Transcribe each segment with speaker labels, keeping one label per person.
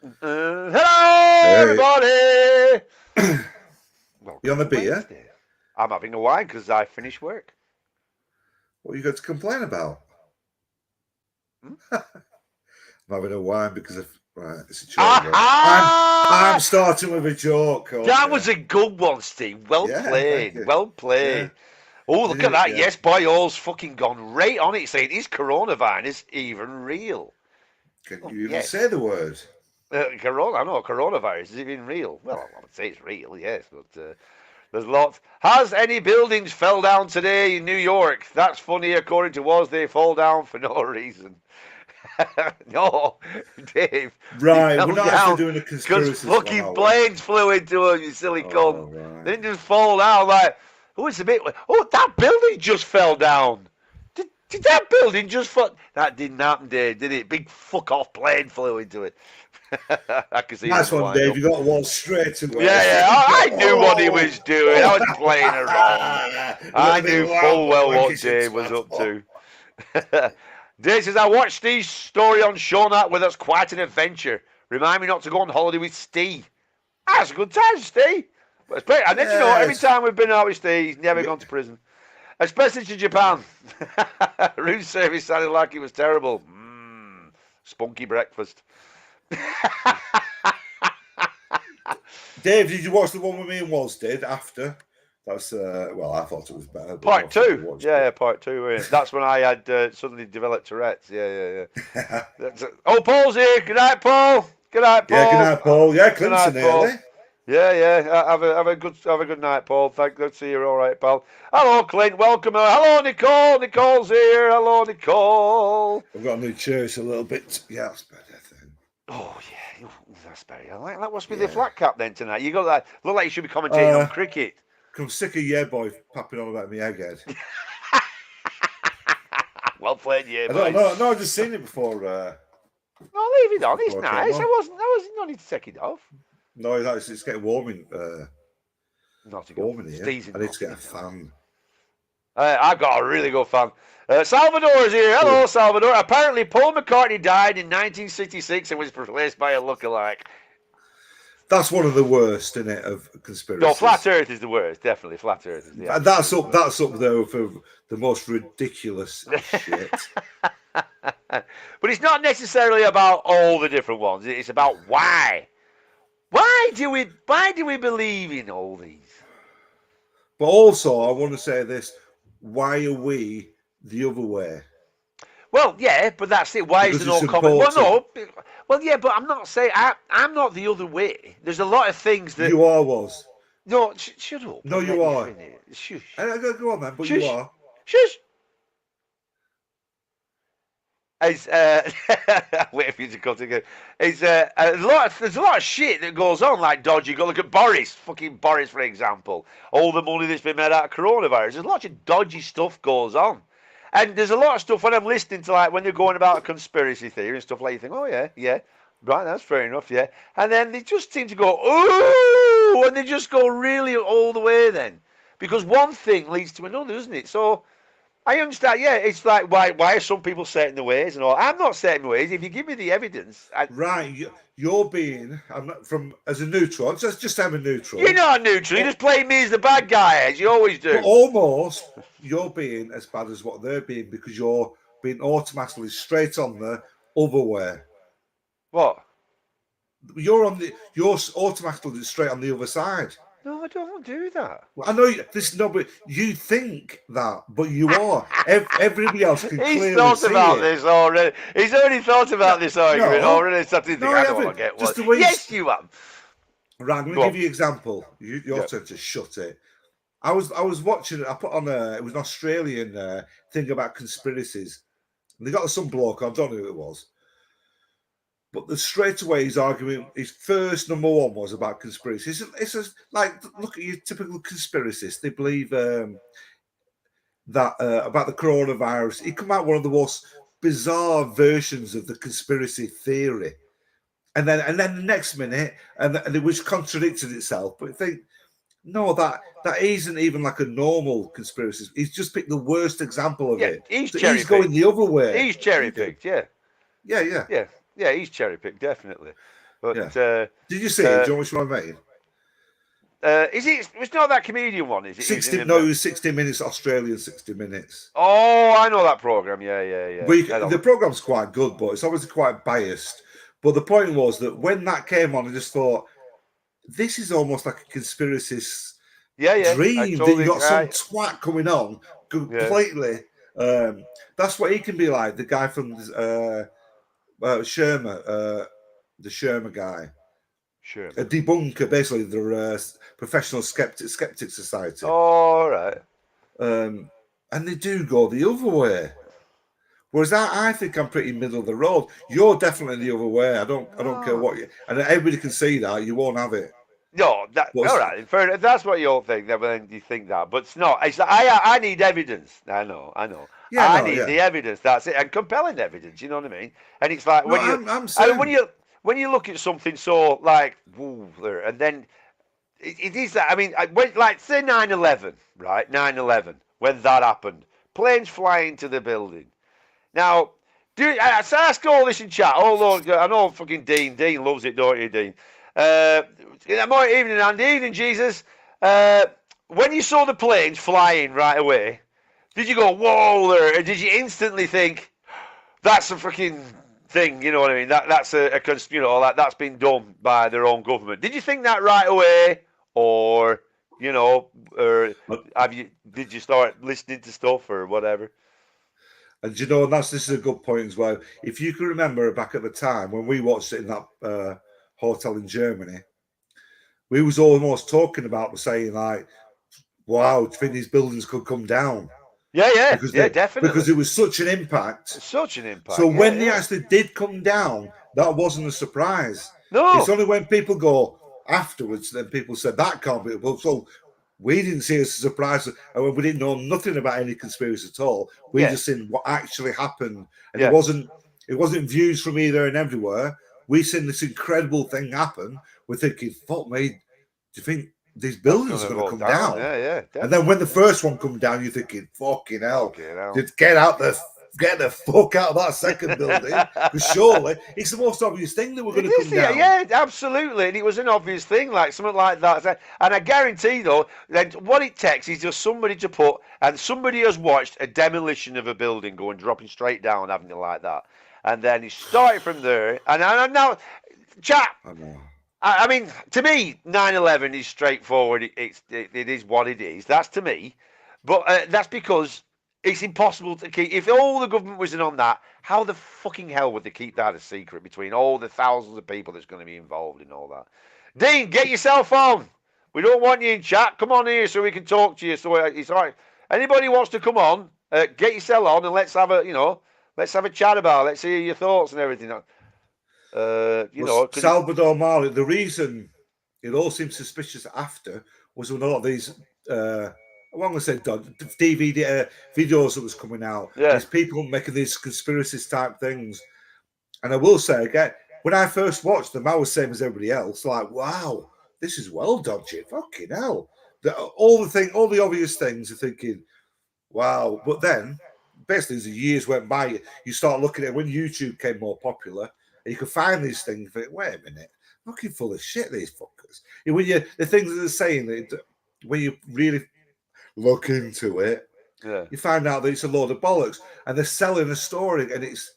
Speaker 1: Hello,
Speaker 2: Hey,
Speaker 1: everybody.
Speaker 2: you
Speaker 1: Welcome
Speaker 2: on the
Speaker 1: to
Speaker 2: beer?
Speaker 1: Wednesday. I'm having a wine because I finished work.
Speaker 2: What you got to complain about?
Speaker 1: Hmm?
Speaker 2: I'm having a wine because of right. It's a joke. That I'm
Speaker 1: Aha!
Speaker 2: starting with a joke.
Speaker 1: That
Speaker 2: Okay.
Speaker 1: was a good one, Steve. Well
Speaker 2: Yeah, thank
Speaker 1: played.
Speaker 2: you.
Speaker 1: Well
Speaker 2: Yeah,
Speaker 1: played. Oh, look at that.
Speaker 2: yeah.
Speaker 1: Yes, boy, all's fucking gone right on it, saying, is coronavirus even real?
Speaker 2: Can
Speaker 1: Oh,
Speaker 2: you even say
Speaker 1: yes.
Speaker 2: the word?
Speaker 1: I know, coronavirus, is it even real? Well, I would say it's real, yes, but there's lots. Has any buildings fell down today in New York? That's funny, according to Woz, they fall down for no reason. No, Dave, they
Speaker 2: Right, we're
Speaker 1: fell
Speaker 2: not actually
Speaker 1: down
Speaker 2: doing a
Speaker 1: because
Speaker 2: conspiracies one,
Speaker 1: fucking
Speaker 2: are we?
Speaker 1: planes flew into them, you silly cunt.
Speaker 2: Oh,
Speaker 1: They
Speaker 2: right.
Speaker 1: didn't just fall down like, oh, it's a bit, oh, that building just fell down. Did that building just fall? That didn't happen, Dave, did it? Big fuck off plane flew into it. I can see it in
Speaker 2: Nice
Speaker 1: the
Speaker 2: one,
Speaker 1: wind
Speaker 2: Dave.
Speaker 1: up.
Speaker 2: You got one straight away.
Speaker 1: Yeah, yeah,
Speaker 2: Second go.
Speaker 1: I knew what he was doing. I was playing around.
Speaker 2: A
Speaker 1: I
Speaker 2: little bit
Speaker 1: knew
Speaker 2: loud,
Speaker 1: full
Speaker 2: but
Speaker 1: well what
Speaker 2: wankish and
Speaker 1: Dave was
Speaker 2: twat.
Speaker 1: up to. Dave says, I watched Steve's story on Shownet with us. Quite an adventure. Remind me not to go on holiday with Steve. That's a good time, Steve. And then, you know, every
Speaker 2: Yes.
Speaker 1: time we've been out with Steve, he's never gone to prison. Especially to Japan. Room service sounded like it was terrible. Spunky breakfast.
Speaker 2: Dave, did you watch the one with me and Woz did after? That's well, I thought it was better, but
Speaker 1: Part
Speaker 2: most people
Speaker 1: two.
Speaker 2: watched
Speaker 1: Yeah,
Speaker 2: it.
Speaker 1: yeah, part two. Yeah. That's when I had suddenly developed Tourette's. Yeah, yeah, yeah. Oh, Paul's here. Good night, Paul. Good night,
Speaker 2: Yeah, good
Speaker 1: Paul.
Speaker 2: night, Paul. Yeah,
Speaker 1: Good
Speaker 2: Clinton
Speaker 1: night, Paul.
Speaker 2: early.
Speaker 1: Yeah, yeah. Have a good night, Paul. Good to see you. All right, pal. Hello, Clint. Welcome. Hello, Nicole. Nicole's here. Hello, Nicole.
Speaker 2: I've got a new chair. It's a little bit. Yeah, that's better. Then.
Speaker 1: Oh yeah, that's better. I like that. Must be the
Speaker 2: Yeah.
Speaker 1: flat cap then tonight. You got that. Look like you should be commentating on
Speaker 2: Uh,
Speaker 1: cricket.
Speaker 2: I'm sick of yeah boy papping on about me egghead.
Speaker 1: Well played, yeah,
Speaker 2: I don't
Speaker 1: boy.
Speaker 2: know. No, I've just seen it before.
Speaker 1: No, leave it on. It's
Speaker 2: Before I came
Speaker 1: nice.
Speaker 2: on.
Speaker 1: I wasn't. No need to take it off.
Speaker 2: No, it's getting
Speaker 1: Not to go.
Speaker 2: warm in here.
Speaker 1: Steve's in
Speaker 2: I need to get a
Speaker 1: Nottingham.
Speaker 2: fan.
Speaker 1: I've got a really good fan. Salvador is here. Hello, Salvador. Apparently, Paul McCartney died in 1966 and was replaced by a lookalike.
Speaker 2: That's one of the worst, isn't it, of conspiracies.
Speaker 1: No, Flat Earth is the worst. Definitely, Flat Earth is the
Speaker 2: That's up. That's up there for the most ridiculous shit.
Speaker 1: But it's not necessarily about all the different ones. It's about why. Why do we believe in all these?
Speaker 2: But also, I want to say this: why are we the other way?
Speaker 1: Well, yeah, but that's it. Why is
Speaker 2: Because
Speaker 1: there no
Speaker 2: it's
Speaker 1: common? Well,
Speaker 2: important.
Speaker 1: no. Well, yeah, but I'm not saying I'm not the other way. There's a lot of things that.
Speaker 2: You are was.
Speaker 1: No, shut up.
Speaker 2: No,
Speaker 1: and
Speaker 2: you
Speaker 1: let me
Speaker 2: are.
Speaker 1: finish. Shush.
Speaker 2: Go on, man. But
Speaker 1: Shush.
Speaker 2: you are.
Speaker 1: Shush. It's wait for you to cut again. It's there's a lot of shit that goes on, like dodgy. Go look at Boris, fucking Boris, for example. All the money that's been made out of coronavirus. There's lots of dodgy stuff goes on, and there's a lot of stuff when I'm listening to, like when they're going about a conspiracy theory and stuff like, you think, oh yeah, yeah, right, that's fair enough, yeah, and then they just seem to go ooh, and they just go really all the way then, because one thing leads to another, doesn't it? So. I understand. Yeah, it's like why are some people set in the ways and all? I'm not set in the ways. If you give me the evidence,
Speaker 2: Right, you're being. I'm not from as a neutral. Just have a neutral.
Speaker 1: you're not neutral. You just play me as the bad guy, as you always do.
Speaker 2: But almost, you're being as bad as what they're being because you're being automatically straight on the other way.
Speaker 1: What?
Speaker 2: You're automatically straight on the other side.
Speaker 1: No, I don't do that.
Speaker 2: Well, I know this. No, but you think that, but you are. Everybody else can
Speaker 1: He's
Speaker 2: clearly
Speaker 1: thought
Speaker 2: see
Speaker 1: about
Speaker 2: it.
Speaker 1: this already. He's already thought about this argument already. Something
Speaker 2: No,
Speaker 1: I
Speaker 2: I
Speaker 1: don't want
Speaker 2: haven't.
Speaker 1: to get
Speaker 2: Just
Speaker 1: one.
Speaker 2: the way
Speaker 1: Yes, you have.
Speaker 2: Right, I'm going
Speaker 1: Go
Speaker 2: to
Speaker 1: on.
Speaker 2: give you an example. Your turn to shut it. I was watching. I put on it was an Australian thing about conspiracies, and they got some bloke. I don't know who it was, but straight away his argument, his first number one was about conspiracies. It's like look at your typical conspiracists. They believe that about the coronavirus. He come out one of the most bizarre versions of the conspiracy theory, and then the next minute, and it was contradicted itself. But I think. No, that isn't even like a normal conspiracy. He's just picked the worst example of it.
Speaker 1: He's
Speaker 2: So
Speaker 1: cherry
Speaker 2: he's going
Speaker 1: picked.
Speaker 2: the other way.
Speaker 1: He's cherry picked. Yeah.
Speaker 2: Yeah.
Speaker 1: Yeah. Yeah, he's cherry picked, definitely. But
Speaker 2: Yeah. Did you see it? Do you know which one I mean?
Speaker 1: Is it? It's not that comedian one, is it?
Speaker 2: 60. No, it was 60 Minutes Australian 60 Minutes.
Speaker 1: Oh, I know that program. Yeah.
Speaker 2: The program's quite good, but it's obviously quite biased. But the point was that when that came on, I just thought, this is almost like a conspiracy dream that you got some twat coming on completely. That's what he can be like. The guy from Shermer, the Shermer guy.
Speaker 1: Sure.
Speaker 2: A debunker, basically, the Professional Skeptic Society.
Speaker 1: Oh, right.
Speaker 2: And they do go the other way. Whereas I think I'm pretty middle of the road. You're definitely the other way. I don't care what you, and everybody can see that. You won't have it.
Speaker 1: No, all right. Fair, that's what you'll think. Then you think that, but it's not. It's I need evidence. I know. Yeah, I need the evidence. That's it, and compelling evidence. You know what I mean? And it's like when you look at something so like, and then it is that. I mean, like say 9/11, right? 9/11, when that happened, planes flying to the building. Now, so ask all this in chat. I know fucking Dean. Dean loves it, don't you, Dean? More evening, Andy. Evening, Jesus. When you saw the planes flying right away, did you go, whoa there? Or did you instantly think, that's a freaking thing, you know what I mean? That's that's been done by their own government. Did you think that right away? Or, did you start listening to stuff or whatever?
Speaker 2: And this is a good point as well. If you can remember back at the time when we watched it in that hotel in Germany, we was almost talking about saying like, wow, do you think these buildings could come down?
Speaker 1: Yeah, definitely.
Speaker 2: Because it was such an impact. So when they actually did come down, that wasn't a surprise.
Speaker 1: No.
Speaker 2: It's only when people go afterwards, then people said that can't be. So we didn't see it as a surprise. And we didn't know nothing about any conspiracy at all. We just seen what actually happened. And it wasn't views from either and everywhere. We seen this incredible thing happen. We're thinking, fuck me, do you think these buildings are going to come down?
Speaker 1: Yeah. Definitely.
Speaker 2: And then when the first one come down, you're thinking, fucking hell. Get the fuck out of that second building. Because surely it's the most obvious thing that we're going to come down.
Speaker 1: Yeah, absolutely. And it was an obvious thing, like something like that. And I guarantee, though, that what it takes is just somebody to somebody has watched a demolition of a building dropping straight down, haven't you, like that? And then he started from there. And now, chat. I mean, to me, 9/11 is straightforward. It is what it is. That's to me. But that's because it's impossible to keep. If all the government was in on that, how the fucking hell would they keep that a secret between all the thousands of people that's going to be involved in all that? Dean, get yourself on. We don't want you in chat. Come on here so we can talk to you. So it's all right. Anybody wants to come on, get yourself on and let's have a chat about it. Let's hear your thoughts and everything.
Speaker 2: Salvador Dali, the reason it all seemed suspicious after was when a lot of these I want to say DVD videos that was coming out.
Speaker 1: Yeah.
Speaker 2: There's people making these conspiracies type things. And I will say again, when I first watched them, I was same as everybody else. Like, wow, this is well dodgy. Fucking hell. All the obvious things, you're thinking, wow. But then, basically, as the years went by, you start looking at when YouTube became more popular, and you can find these things and think, wait a minute, fucking full of shit, these fuckers. The things that they're saying, that when you really look into it, you find out that it's a load of bollocks, and they're selling a story, and it's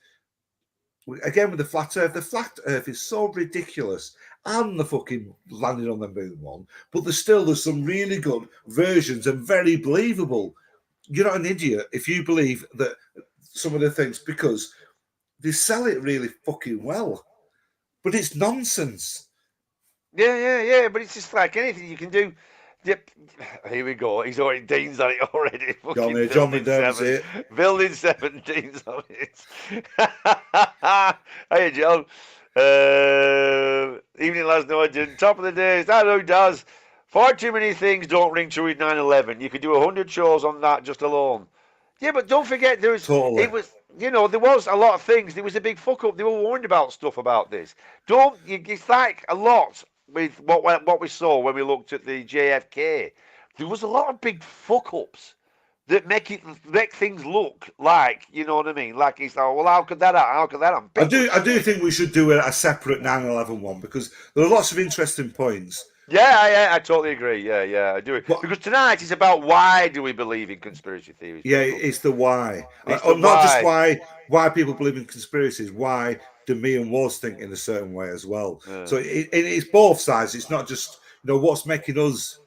Speaker 2: again with the flat earth. The flat earth is so ridiculous, and the fucking landing on the moon one, but there's some really good versions and very believable. You're not an idiot if you believe that some of the things, because they sell it really fucking well, but it's nonsense.
Speaker 1: Yeah, but it's just like anything you can do. Yep. Here we go. Dean's on it already.
Speaker 2: John McDermott's it.
Speaker 1: Building 7, Dean's on it. Hey, John. Evening, lads. No, I didn't. Top of the day. That who does. Far too many things don't ring true with 9/11. You could do 100 shows on that just alone. Yeah, but don't forget there was
Speaker 2: totally.
Speaker 1: It was there was a lot of things. There was a big fuck up. They were warned about stuff about this. It's like a lot with what we saw when we looked at the JFK. There was a lot of big fuck ups that make things look like, you know what I mean? Like it's like, well, how could that happen? How could that happen?
Speaker 2: I do think we should do a separate 9/11 one because there are lots of interesting points.
Speaker 1: Yeah, I totally agree. Yeah, I do it.
Speaker 2: But
Speaker 1: Because tonight is about why do we believe in conspiracy theories,
Speaker 2: yeah,
Speaker 1: people?
Speaker 2: it's the why.
Speaker 1: It's the
Speaker 2: Not just
Speaker 1: why.
Speaker 2: why people believe in conspiracies. Why do me and Woz think in a certain way as well? So it's both sides. It's not just what's making us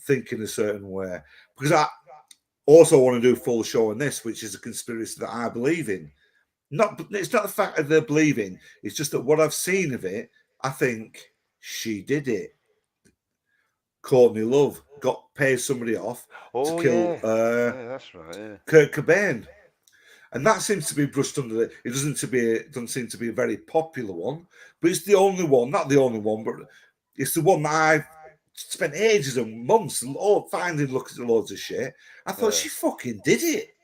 Speaker 2: think in a certain way. Because I also want to do a full show on this, which is a conspiracy that I believe in. It's not the fact that they're believing. It's just that what I've seen of it, I think she did it. Courtney Love paid somebody off to kill
Speaker 1: that's right. Yeah.
Speaker 2: Kurt Cobain, and that seems to be brushed under the. It doesn't seem to be a very popular one, but it's the only one. Not the only one, but it's the one that I've spent ages and months finding looking at loads of shit. I thought she fucking did it.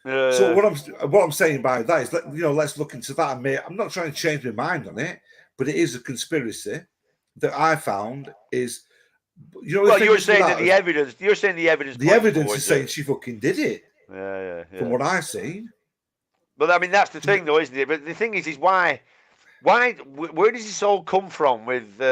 Speaker 2: So what I'm saying by that is let's look into that. I'm not trying to change my mind on it, but it is a conspiracy that I found is.
Speaker 1: Well, you're saying that the evidence. You're saying the evidence.
Speaker 2: The evidence is saying she fucking did it.
Speaker 1: Yeah.
Speaker 2: From what I've seen.
Speaker 1: But I mean, that's the thing, though, isn't it? But the thing is why? Where does this all come from? With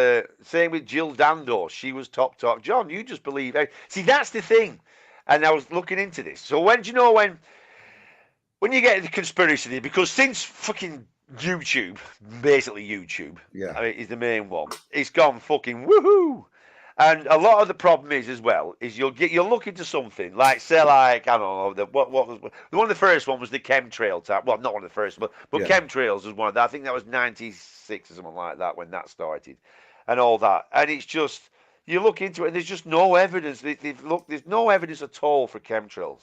Speaker 1: saying with Jill Dando, she was top. John, you just believe. See, that's the thing. And I was looking into this. So when you get the conspiracy, because since fucking YouTube, basically YouTube, I mean, is the main one. It's gone fucking woohoo. And a lot of the problem is as well is you'll look into something like say like I don't know what was one of the first one was the chemtrail type. Well, not one of the first, but chemtrails was one of that. I think that was 96 or something like that when that started, and all that. And it's just you look into it and there's just no evidence. There's no evidence at all for chemtrails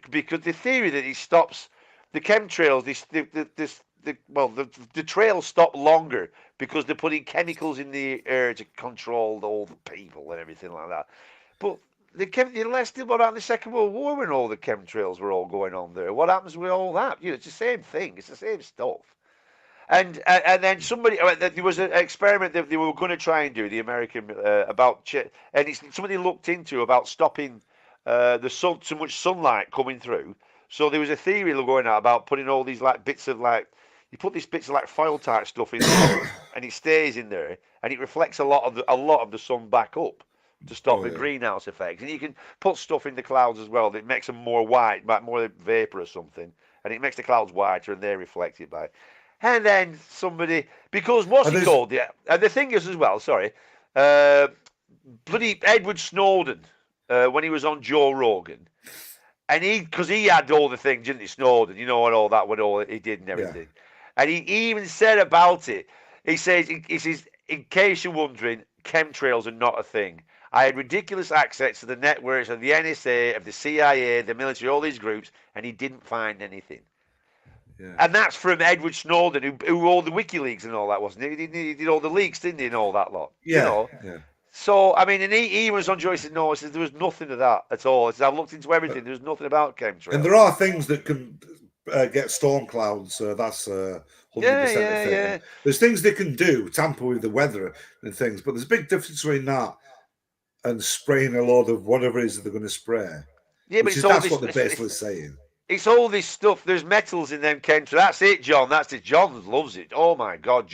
Speaker 1: because the theory that it stops the chemtrails. The trails stop longer because they're putting chemicals in the air to control all the people and everything like that. But let's think about the Second World War when all the chemtrails were all going on there. What happens with all that? It's the same thing. It's the same stuff. And then there was an experiment that they were going to try and do, the American somebody looked into about stopping the sun, so much sunlight coming through. So there was a theory going out about putting all these bits of you put these bits of foil type stuff in there, and it stays in there, and it reflects a lot of the sun back up to stop the greenhouse effects. And you can put stuff in the clouds as well that makes them more white, more vapor or something, and it makes the clouds whiter, and they reflect it back. And then somebody, because what's he called? Yeah, and the thing is as well. Sorry, bloody Edward Snowden when he was on Joe Rogan. And because he had all the things, didn't he, Snowden, and all that, what all he did and everything. Yeah. And he even said about it, he says, in case you're wondering, chemtrails are not a thing. I had ridiculous access to the networks of the NSA, of the CIA, the military, all these groups, and he didn't find anything. Yeah. And that's from Edward Snowden, who all the WikiLeaks and all that, wasn't he? He did all the leaks, didn't he, and all that lot.
Speaker 2: Yeah.
Speaker 1: So, I mean, and he was on Joyce, no, he said there was nothing of that at all. He said, I've looked into everything, there's nothing about chemtrails.
Speaker 2: And there are things that can get storm clouds, that's 100% a thing. Yeah. There's things they can do, tamper with the weather and things, but there's a big difference between that and spraying a load of whatever it is that they're going to spray. Yeah, but that's what they're basically saying.
Speaker 1: It's all this stuff. There's metals in them chemtrails. That's it, John. That's it. John loves it. Oh, my God,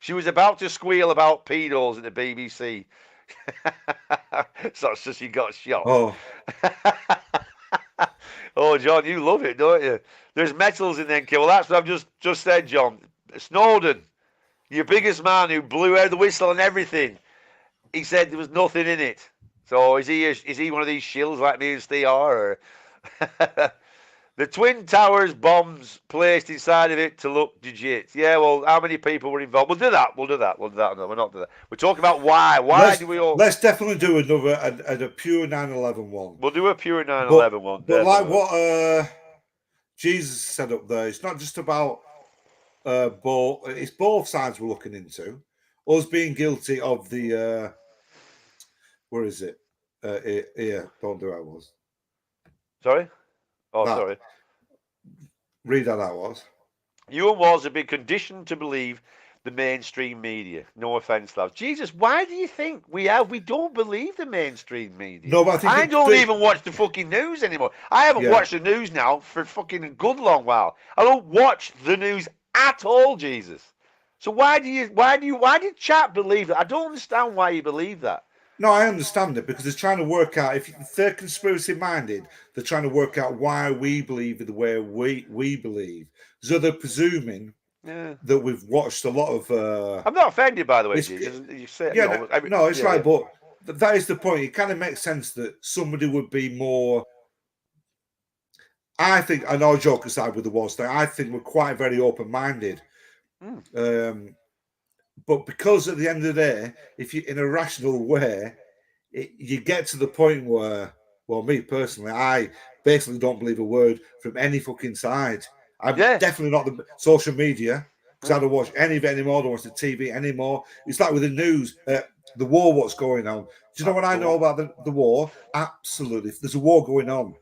Speaker 1: she was about to squeal about pedos at the BBC. So she got shot.
Speaker 2: Oh.
Speaker 1: Oh, John, you love it, don't you? There's metals in them. Well, that's what I've just said, John. Snowden, your biggest man who blew out the whistle and everything. He said there was nothing in it. So is he one of these shills like me and Steve are? Or the Twin Towers bombs placed inside of it to look legit. Yeah, well, how many people were involved? We'll do that. No, we're not doing that. We're talking about why. Do we all...
Speaker 2: Let's definitely do a pure 9/11 one.
Speaker 1: We'll do a pure 9/11 one.
Speaker 2: But like what Jesus said up there, it's not just about both. It's both sides we're looking into. Us being guilty of the... where is it? Here, don't do what I was.
Speaker 1: Sorry? Oh, sorry.
Speaker 2: Read how that was.
Speaker 1: You and Woz have been conditioned to believe the mainstream media. No offense, love. Jesus, why do you think we have? We don't believe the mainstream media.
Speaker 2: No, but I think
Speaker 1: I don't even watch the fucking news anymore. I haven't watched the news now for fucking a good long while. I don't watch the news at all, Jesus. So why did chat believe that? I don't understand why you believe that.
Speaker 2: No, I understand it because they're trying to work out, if they're conspiracy minded, they're trying to work out why we believe the way we believe. So they're presuming that we've watched a lot of.
Speaker 1: I'm not offended, by the way. You say,
Speaker 2: it's right, but that is the point. It kind of makes sense that somebody would be more. I think, I know, joke aside with the war thing, I think we're quite very open minded. But because at the end of the day, if you in a rational way, you get to the point where, well, me personally, I basically don't believe a word from any fucking side. I'm definitely not the social media because I don't watch any of it anymore. I don't watch the TV anymore. It's like with the news, the war, what's going on. Do you know what I know about the war? Absolutely. There's a war going on.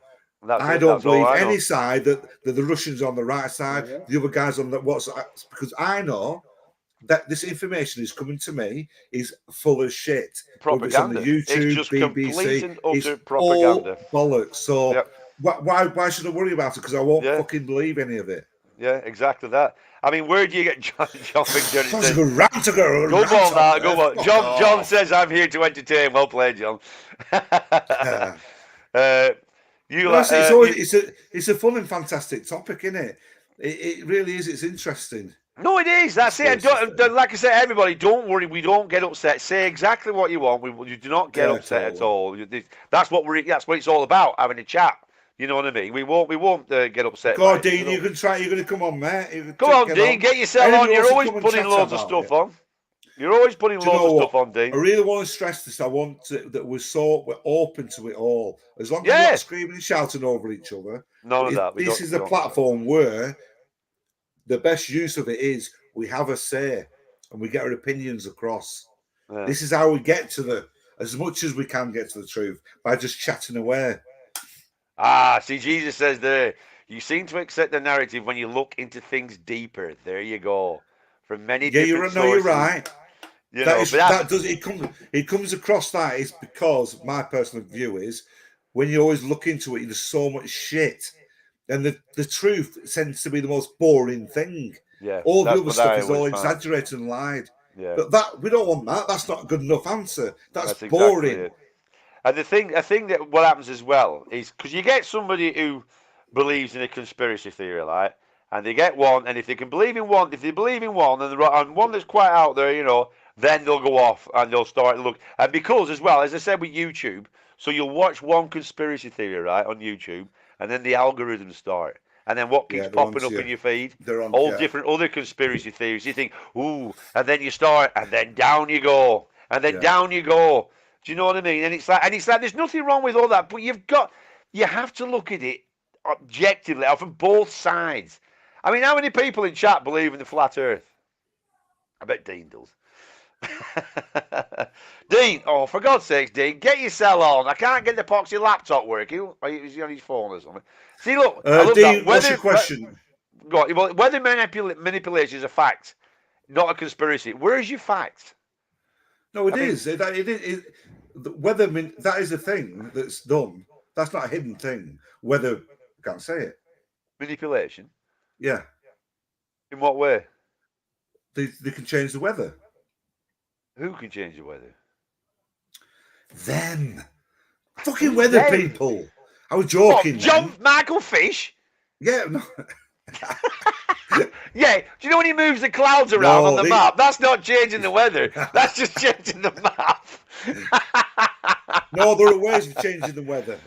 Speaker 2: I don't believe any side that the Russians are on the right side, the other guys on the what's, because I know that this information is coming to me is full of shit.
Speaker 1: Propaganda.
Speaker 2: It's on the YouTube,
Speaker 1: it's just
Speaker 2: BBC,
Speaker 1: and utter
Speaker 2: it's
Speaker 1: propaganda.
Speaker 2: All bollocks. So why should I worry about it? Because I won't fucking believe any of it.
Speaker 1: Yeah, exactly that. I mean, where do you get John Fitzgerald?
Speaker 2: That's a good rant, girl.
Speaker 1: Go on. John says, I'm here to entertain. Well played, John.
Speaker 2: It's a fun and fantastic topic, isn't it? It really is. It's interesting.
Speaker 1: No, it is. That's it. Like I said, everybody, don't worry. We don't get upset. Say exactly what you want. You do not get upset at all. That's what it's all about. Having a chat. You know what I mean? We won't get upset.
Speaker 2: Go on, Dean. You're going to come on, mate.
Speaker 1: Come on, Dean. Get yourself on. You're always putting loads of stuff on. You're always putting loads of stuff on, Dean.
Speaker 2: I really want to stress this. I want that we're open to it all. As long as we're not screaming and shouting over each other.
Speaker 1: None of that.
Speaker 2: This is a platform where the best use of it is we have a say and we get our opinions across. Yeah. This is how we get to as much as we can get to the truth by just chatting away.
Speaker 1: See, Jesus says there, you seem to accept the narrative when you look into things deeper. There you go. From many different sources.
Speaker 2: You're right. It comes across that. It's because my personal view is when you always look into it, there's so much shit. And the truth tends to be the most boring thing.
Speaker 1: Yeah,
Speaker 2: all the other stuff is all exaggerated and lied.
Speaker 1: Yeah.
Speaker 2: But we don't want that. That's not a good enough answer. That's boring.
Speaker 1: Exactly. And the thing that what happens as well is because you get somebody who believes in a conspiracy theory, right? And they get one, and if they believe in one, and one that's quite out there, then they'll go off and they'll start to look. And because as well, as I said with YouTube, so you'll watch one conspiracy theory, right, on YouTube, and then the algorithms start. And then what keeps popping up in your feed? All different other conspiracy theories. You think, ooh, and then you start, and then down you go, and then down you go. Do you know what I mean? And it's like there's nothing wrong with all that, but you have to look at it objectively, from both sides. I mean, how many people in chat believe in the flat Earth? I bet Dean does. Dean, for God's sakes, Dean, get yourself on. I can't get the epoxy laptop working. Is he on his phone or something? See, look,
Speaker 2: Dean, what's your question?
Speaker 1: Whether manipulation is a fact, not a conspiracy. Where is your fact?
Speaker 2: No, it is. Whether that is a thing that's done. That's not a hidden thing. Whether I can't say it.
Speaker 1: Manipulation.
Speaker 2: Yeah.
Speaker 1: In what way?
Speaker 2: They can change the weather.
Speaker 1: Who can change the weather?
Speaker 2: Them. Fucking weather people. I was joking.
Speaker 1: Michael Fish?
Speaker 2: Yeah. No.
Speaker 1: Yeah. Do you know when he moves the clouds around on the map? That's not changing the weather. That's just changing the map.
Speaker 2: No, there are ways of changing the weather.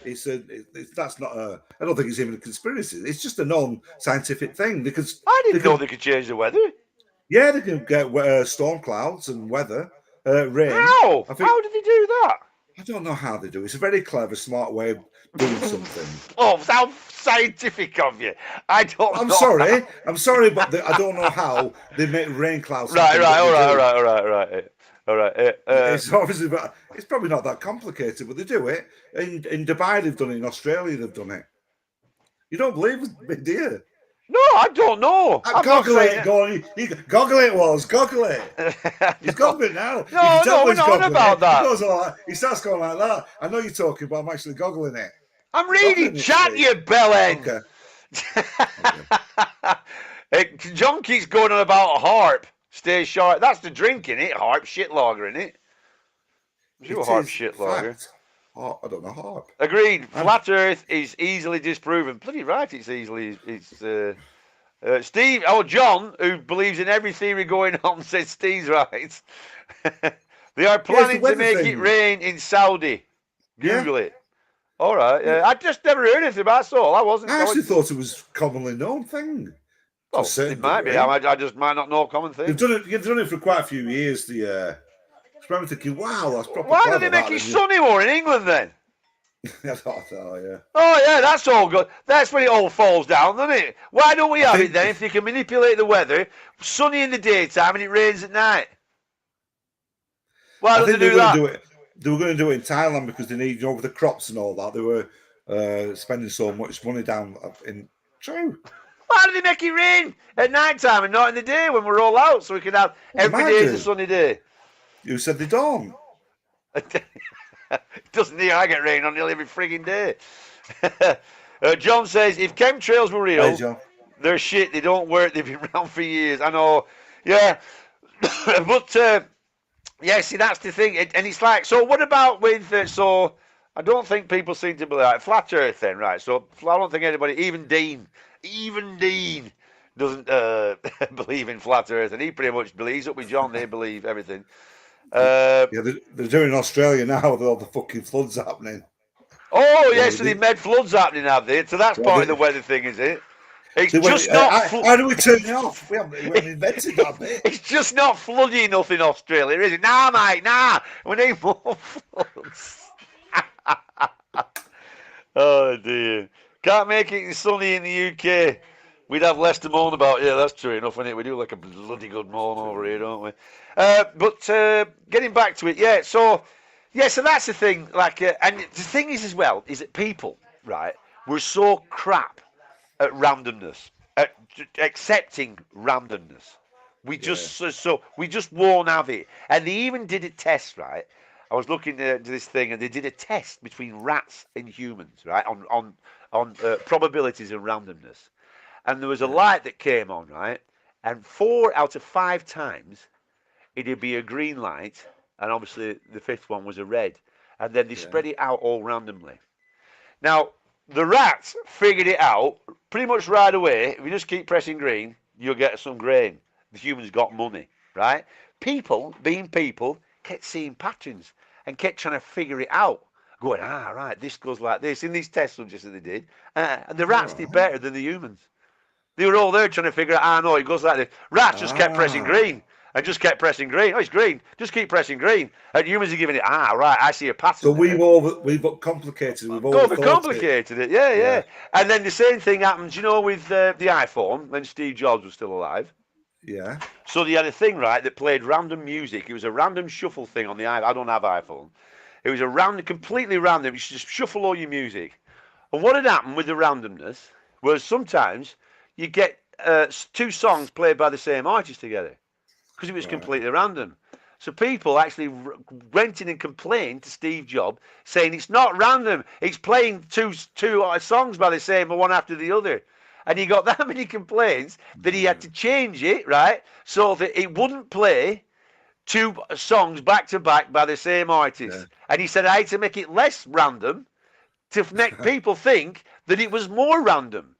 Speaker 2: That's not a. I don't think it's even a conspiracy. It's just a non-scientific thing because
Speaker 1: I didn't know they could change the weather.
Speaker 2: Yeah, they can get storm clouds and weather, rain.
Speaker 1: How? How did they do that?
Speaker 2: I don't know how they do it. It's a very clever, smart way of doing something.
Speaker 1: Oh, how scientific of you. I'm
Speaker 2: sorry, but I don't know how they make rain clouds.
Speaker 1: Right, all right.
Speaker 2: It's obviously, but it's probably not that complicated, but they do it. In Dubai, they've done it. In Australia, they've done it. You don't believe me, do you?
Speaker 1: No, I don't know. I'm not
Speaker 2: Goggle
Speaker 1: saying
Speaker 2: it, go on. Goggle it, was goggle it. He's goggling now. You can tell
Speaker 1: we're
Speaker 2: he's
Speaker 1: not on
Speaker 2: goggling
Speaker 1: about
Speaker 2: it.
Speaker 1: that.
Speaker 2: He goes all like, he starts going like that. I know you're talking, but I'm actually goggling it.
Speaker 1: I'm reading chat, you bellend.
Speaker 2: Okay.
Speaker 1: John keeps going on about harp. Stay sharp. That's the drink in it. Harp shit lager in it.
Speaker 2: It
Speaker 1: Harp
Speaker 2: is
Speaker 1: shit
Speaker 2: fact.
Speaker 1: lager.
Speaker 2: Oh, I don't know harp.
Speaker 1: Agreed. Flat Earth is easily disproven. Bloody right, it's easily. Steve, John, who believes in every theory going on, says Steve's right. They are planning to make it rain in Saudi. Google it. All right. I just never heard anything about it. All.
Speaker 2: I actually thought it was a commonly known thing.
Speaker 1: Well, it might be. I just might not know a common thing.
Speaker 2: You've done it for quite a few years. The I'm thinking, wow, that's proper.
Speaker 1: Why do they make it sunny more in England then?
Speaker 2: Yeah.
Speaker 1: Oh yeah, that's all good. That's when it all falls down, doesn't it? Why don't we have it then if they can manipulate the weather, sunny in the daytime and it rains at night? Why don't they do that?
Speaker 2: They were going to do it in Thailand because they need over the crops and all that. They were spending so much money down in. True.
Speaker 1: Why do they make it rain at night time and not in the day when we're all out so we can have every day is a sunny day?
Speaker 2: You said they don't.
Speaker 1: Doesn't he? I get rain on nearly every frigging day. John says, if chemtrails were real, they're shit. They don't work. They've been around for years. I know. Yeah. But, yeah, see, that's the thing. And it's like, so what about with, so I don't think people seem to believe like flat earth then, right? So I don't think anybody, even Dean doesn't believe in flat earth. And he pretty much believes up with John. They believe everything.
Speaker 2: Yeah, they're doing in Australia now with all the fucking floods happening.
Speaker 1: Oh, yes, so they've made floods happening, have they? So that's part of the weather thing, is it? It's just not.
Speaker 2: How do we turn it off? We haven't invented that bit.
Speaker 1: It's just not floody enough in Australia, is it? Nah, mate, nah. We need more floods. Oh, dear. Can't make it sunny in the UK. We'd have less to moan about. Yeah, that's true enough, isn't it? We do like a bloody good moan over here, don't we? But getting back to it, yeah. So that's the thing. Like, and the thing is as well is that people, right, we're so crap at randomness, at accepting randomness. We just we just won't have it. And they even did a test, right? I was looking at this thing, and they did a test between rats and humans, right, on probabilities and randomness. And there was a light that came on, right? And 4 out of 5 times, it'd be a green light, and obviously the 5th one was a red. And then they spread it out all randomly. Now, the rats figured it out pretty much right away. If you just keep pressing green, you'll get some grain. The humans got money, right? People, being people, kept seeing patterns and kept trying to figure it out. Going, right, this goes like this. In these test subjects that they did. And the rats did better than the humans. They were all there trying to figure out, no, it goes like this. Rats just kept pressing green. And just kept pressing green. Oh, it's green. Just keep pressing green. And humans are giving it, right, I see a pattern.
Speaker 2: So we've complicated. We've
Speaker 1: overcomplicated it. Yeah. And then the same thing happens, with the iPhone when Steve Jobs was still alive.
Speaker 2: Yeah.
Speaker 1: So they had a thing, right, that played random music. It was a random shuffle thing on the iPhone. I don't have iPhone. It was completely random. You just shuffle all your music. And what had happened with the randomness was sometimes you get 2 songs played by the same artist together. Because it was completely random. So people actually went in and complained to Steve Jobs, saying it's not random. It's playing two songs by the same one after the other. And he got that many complaints that he had to change it, right, so that it wouldn't play 2 songs back to back by the same artist. Yeah. And he said, I had to make it less random to make people think that it was more random.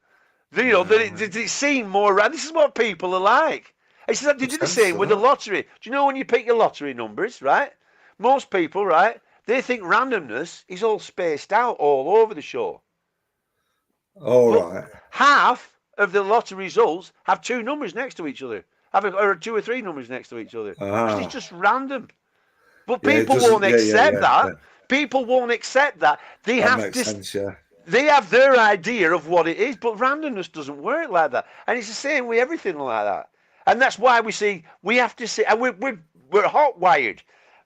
Speaker 1: That it seemed more random. This is what people are like. He said they did the same with the lottery. Do you know when you pick your lottery numbers, right? Most people, right, they think randomness is all spaced out all over the show.
Speaker 2: Right.
Speaker 1: Half of the lottery results have 2 numbers next to each other. Or 2 or 3 numbers next to each other. It's just random. But people won't accept that. Yeah. People won't accept that. They have to. They have their idea of what it is, but randomness doesn't work like that. And it's the same with everything like that. And that's why we have to see, and we're hot-wired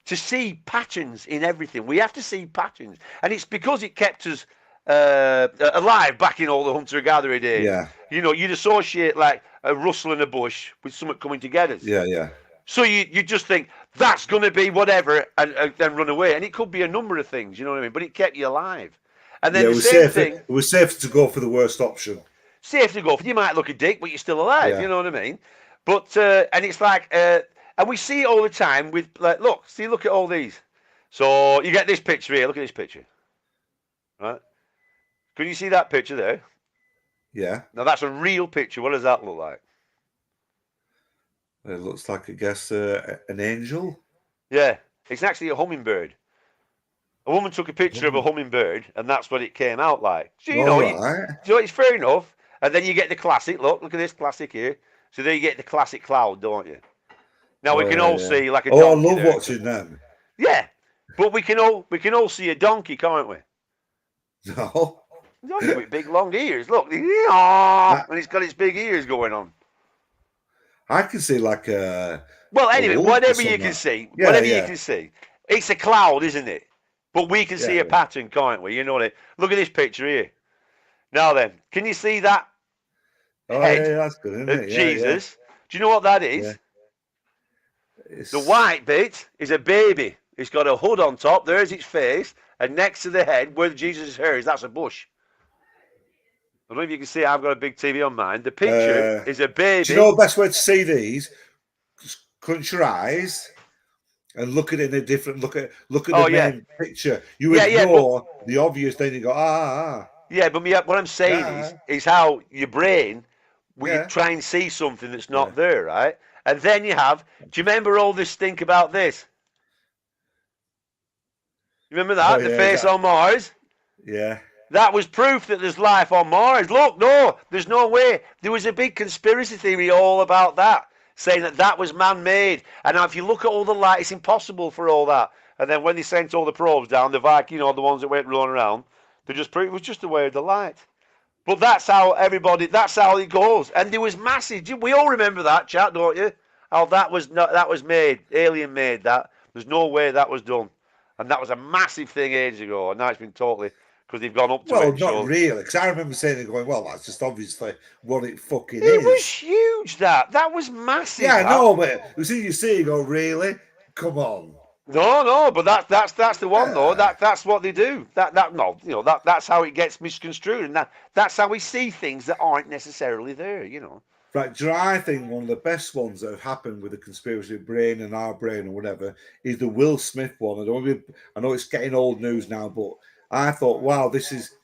Speaker 1: to see patterns in everything. We have to see patterns. And it's because it kept us alive back in all the hunter-gatherer days.
Speaker 2: Yeah.
Speaker 1: You know, you'd associate like a rustle in a bush with something coming together.
Speaker 2: Yeah, yeah.
Speaker 1: So you just think that's going to be whatever, and then run away. And it could be a number of things, you know what I mean? But it kept you alive. And then
Speaker 2: Yeah,
Speaker 1: the same thing,
Speaker 2: it was safer to go for the worst option.
Speaker 1: safe to go for. You might look a dick, but you're still alive.
Speaker 2: Yeah.
Speaker 1: You know what I mean? But and it's like, and we see it all the time with like, look at all these. So you get this picture here. Look at this picture, right? Can you see that picture there?
Speaker 2: Yeah.
Speaker 1: Now that's a real picture. What does that look like?
Speaker 2: It looks like, I guess, an angel.
Speaker 1: Yeah, it's actually a hummingbird. A woman took a picture of a hummingbird, and that's what it came out like. So you know, so it's fair enough. And then you get the classic. Look at this classic here. So there you get the classic cloud, don't you? Now we can all see like a donkey.
Speaker 2: Oh, I love watching them.
Speaker 1: Yeah, but we can all see a donkey, can't we?
Speaker 2: No.
Speaker 1: Donkey with big long ears. Look, and it's got its big ears going on.
Speaker 2: I can see like a.
Speaker 1: Well, anyway, whatever you can see, you can see, it's a cloud, isn't it? But we can see a pattern, can't we? You know what? Look at this picture here. Now then, can you see that? Head
Speaker 2: that's good, isn't it?
Speaker 1: Jesus. Do you know what that is?
Speaker 2: Yeah.
Speaker 1: The white bit is a baby. It's got a hood on top. There's its face, and next to the head, where Jesus' hair is, that's a bush. I don't know if you can see. I've got a big TV on mine. The picture is a baby.
Speaker 2: Do you know the best way to see these? Just clench your eyes and look at it in a different look at the main picture. You ignore the obvious, then you go
Speaker 1: Yeah, but what I'm saying is how your brain you try and see something that's not there, right? And then you have. Do you remember all this stink about this? You remember that the face on Mars?
Speaker 2: Yeah.
Speaker 1: That was proof that there's life on Mars. Look, no, there's no way. There was a big conspiracy theory all about that, saying that was man-made. And now if you look at all the light, it's impossible for all that. And then when they sent all the probes down, the Viking, the ones that went rolling around, they just proved it was just the way of the light. But that's how it goes. And there was massive. We all remember that, chat, don't you? How that was made, alien made that. There's no way that was done. And that was a massive thing ages ago. And now it's been totally... Because they've gone up to it.
Speaker 2: Well, not really. Because I remember saying it going, well, that's just obviously what it fucking is.
Speaker 1: It was huge, that was massive.
Speaker 2: Yeah, no, but as soon as you see it, you go, really? Come on.
Speaker 1: No, but that's the one though. That's what they do. That's how it gets misconstrued, and that's how we see things that aren't necessarily there.
Speaker 2: Right, do I think one of the best ones that have happened with the conspiracy brain and our brain or whatever is the Will Smith one. I know it's getting old news now, but I thought, wow, this is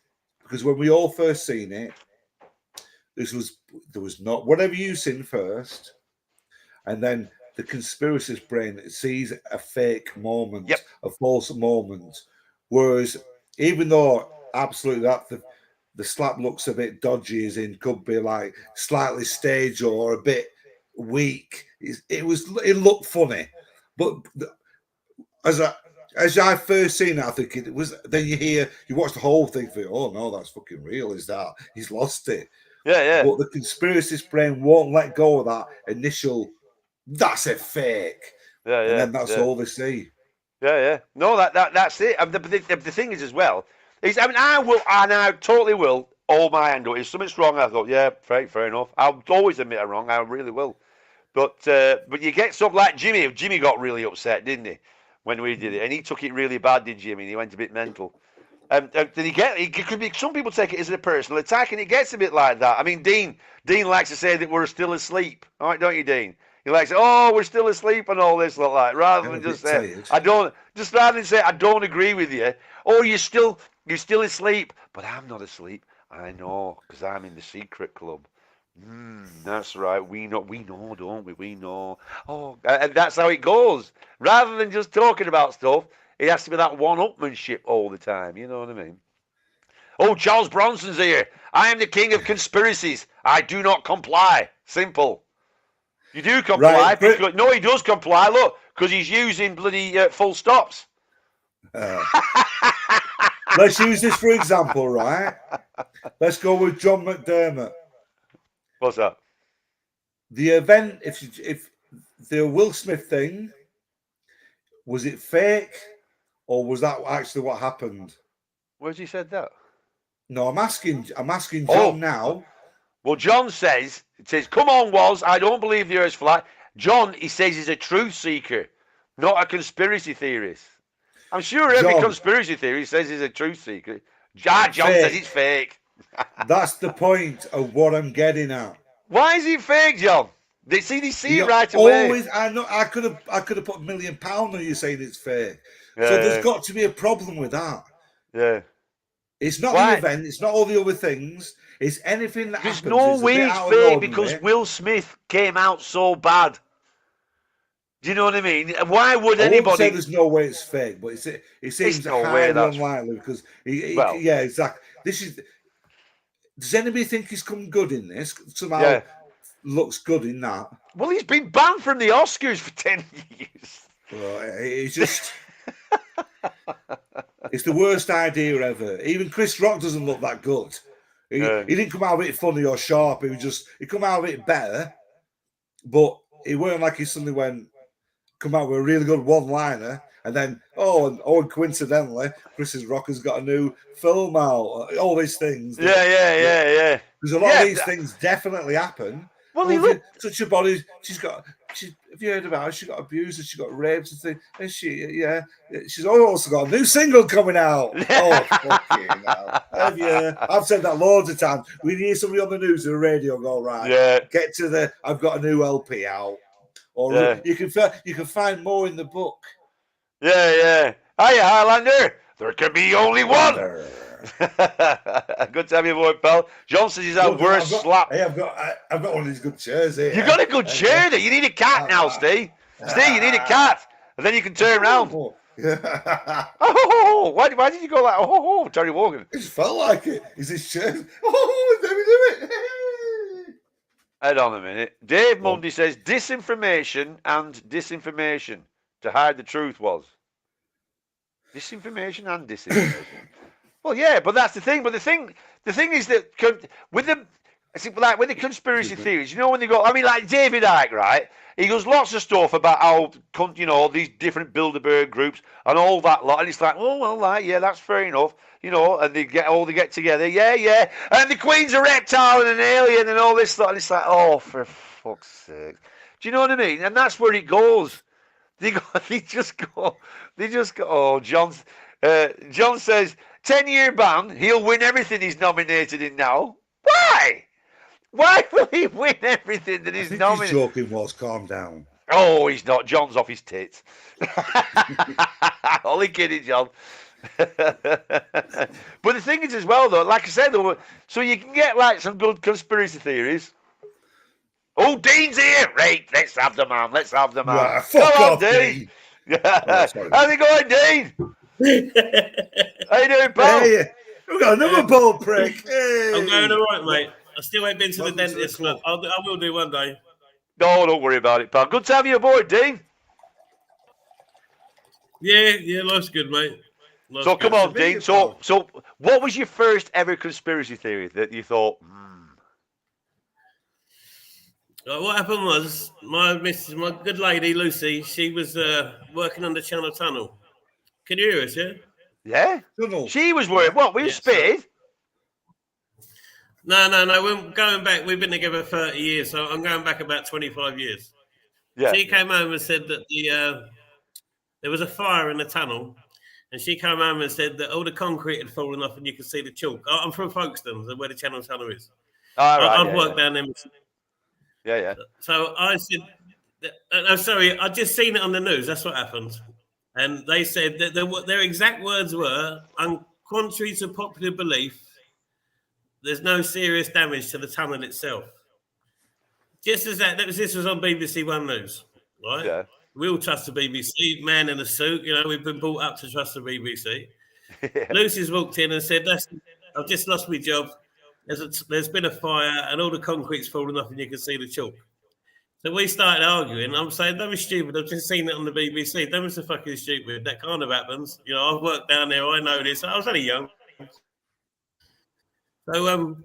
Speaker 2: because when we all first seen it, there was not whatever you seen first, and then the conspiracist brain sees a fake moment, a false moment. Whereas even though absolutely the slap looks a bit dodgy, as in could be like slightly staged or a bit weak, it looked funny, but as I first seen it, I think it was. Then you watch the whole thing. For oh no, that's fucking real. Is that he's lost it?
Speaker 1: Yeah.
Speaker 2: But the conspiracist brain won't let go of that initial. That's a fake.
Speaker 1: Yeah.
Speaker 2: And then that's all they see.
Speaker 1: Yeah. No, that's it. The thing is as well. I totally will hold my hand up. If something's wrong, I thought, yeah, fair enough. I'll always admit I'm wrong. I really will. But you get stuff like Jimmy. Jimmy got really upset, didn't he? When we did it, and he took it really bad, did Jimmy? And he went a bit mental. Did he get? It could be. Some people take it as a personal attack, and it gets a bit like that. I mean, Dean likes to say that we're still asleep. All right, don't you, Dean? He likes to say, "Oh, we're still asleep," and all this, like rather than just say, rather than say, "I don't agree with you," or you're still asleep, but I'm not asleep. I know, because I'm in the secret club. That's right. We know, don't we? We know. Oh, and that's how it goes. Rather than just talking about stuff, it has to be that one-upmanship all the time. You know what I mean? Oh, Charles Bronson's here. I am the king of conspiracies. I do not comply. Simple. You do comply.
Speaker 2: Right,
Speaker 1: No, he does comply. Look, because he's using bloody full stops.
Speaker 2: Let's use this for example, right? Let's go with John McDermott.
Speaker 1: What's that?
Speaker 2: The event, if the Will Smith thing, was it fake or was that actually what happened?
Speaker 1: Where's he said that?
Speaker 2: No, I'm asking John
Speaker 1: Oh.
Speaker 2: now.
Speaker 1: Well, John says, come on, Woz, I don't believe the Earth's flat. John, he says he's a truth seeker, not a conspiracy theorist. I'm sure every
Speaker 2: John.
Speaker 1: conspiracy theorist says he's a truth seeker. John
Speaker 2: Fake.
Speaker 1: says it's fake.
Speaker 2: That's the point of what I'm getting at.
Speaker 1: Why is it fake, John? They see it right away.
Speaker 2: Always, I know. I could have put £1 million on you saying it's fake.
Speaker 1: Yeah,
Speaker 2: So there's got to be a problem with that.
Speaker 1: Yeah.
Speaker 2: It's not
Speaker 1: Why?
Speaker 2: the event. It's not all the other things. It's anything that
Speaker 1: There's
Speaker 2: happens.
Speaker 1: no way it's fake because
Speaker 2: ordinary.
Speaker 1: Will Smith came out so bad. Do you know what I mean? Why would
Speaker 2: I wouldn't
Speaker 1: anybody?
Speaker 2: say there's no way it's fake, but it seems
Speaker 1: no
Speaker 2: highly
Speaker 1: way
Speaker 2: unlikely because
Speaker 1: Well.
Speaker 2: yeah, exactly. This is. Does anybody think he's come good in this? Somehow
Speaker 1: Yeah.
Speaker 2: looks good in that.
Speaker 1: Well, he's been banned from the Oscars for 10 years.
Speaker 2: Well, it's just. It's the worst idea ever. Even Chris Rock doesn't look that good. He didn't come out of it funny or sharp. He come out of it better, but it weren't like he suddenly come out with a really good one-liner, and then and coincidentally, Chris Rock has got a new film out. All these things.
Speaker 1: Yeah.
Speaker 2: Because a lot of these things definitely happen.
Speaker 1: Well, he looked.
Speaker 2: Such a body. Have you heard about her? She got abused and she got raped and things. And she's also got a new single coming out. Oh, fucking hell. Have you? I've said that loads of times. We need somebody on the news or the radio go, right, get to I've got a new LP out. Or you can find more in the book.
Speaker 1: Yeah. Hiya, Highlander. There can be only one. Good to have you aboard, pal. John says he's our worst slap.
Speaker 2: Hey, I've got one of these good chairs here.
Speaker 1: You got a good chair there. You need a cat now, Steve. Steve, you need a cat. And then you can turn around. Why did you go like, Terry Wogan?
Speaker 2: It just felt like it. Is this chair? Let me do it.
Speaker 1: Hold on a minute. Dave Mundy says disinformation and disinformation to hide the truth was. Disinformation and disinformation. Well, yeah, but that's the thing. But the thing is that with the conspiracy theories, you know, when they go, I mean, like David Icke, right? He goes lots of stuff about how, you know, these different Bilderberg groups and all that lot, and it's like, oh well, like, yeah, that's fair enough, you know, and they get together, yeah, and the Queen's a reptile and an alien and all this stuff, and it's like, oh, for fuck's sake, do you know what I mean? And that's where it goes. They just go. Oh, John says 10-year ban. He'll win everything he's nominated in now. Why? Why will he win everything that he's nominated?
Speaker 2: He's joking. Was calm down.
Speaker 1: Oh, he's not. John's off his tits. Only kidding, John. But the thing is, as well, though, like I said, so you can get like some good conspiracy theories. Oh, Dean's here! Right, let's have the man.
Speaker 2: Right, fuck off, Dean.
Speaker 1: How's it going, Dean? How you doing, pal?
Speaker 2: Hey, we've got another ball prick. Hey.
Speaker 3: I'm going all right, mate. I still ain't been to the dentist, but I will do one day.
Speaker 1: No, don't worry about it, pal. Good to have you aboard, Dean.
Speaker 3: Yeah, life's good, mate.
Speaker 1: So come on, Dean. So what was your first ever conspiracy theory that you thought?
Speaker 3: What happened was my good lady Lucy, she was working on the Channel Tunnel. Can you hear us? Yeah.
Speaker 1: Yeah.
Speaker 2: Tunnel.
Speaker 1: She was working. What? We were spitted.
Speaker 3: No. We're going back. We've been together 30 years, so I'm going back about 25 years.
Speaker 1: Yeah.
Speaker 3: She came home and said that there was a fire in the tunnel, and she came home and said that all the concrete had fallen off and you could see the chalk. I'm from Folkestone, where the Channel Tunnel is. I've worked down there.
Speaker 1: Yeah.
Speaker 3: So I said, I'm sorry, I just seen it on the news. That's what happened. And they said that their exact words were, contrary to popular belief, there's no serious damage to the tunnel itself. Just as this was on BBC One News, right?
Speaker 1: Yeah.
Speaker 3: We all trust the BBC, man in a suit, you know, we've been brought up to trust the BBC. Yeah. Lucy's walked in and said, I've just lost my job. There's been a fire and all the concrete's fallen off and you can see the chalk. So we started arguing. I'm saying, don't be stupid. I've just seen it on the BBC. Don't be so fucking stupid. That kind of happens. You know, I've worked down there. I know this. I was only young. So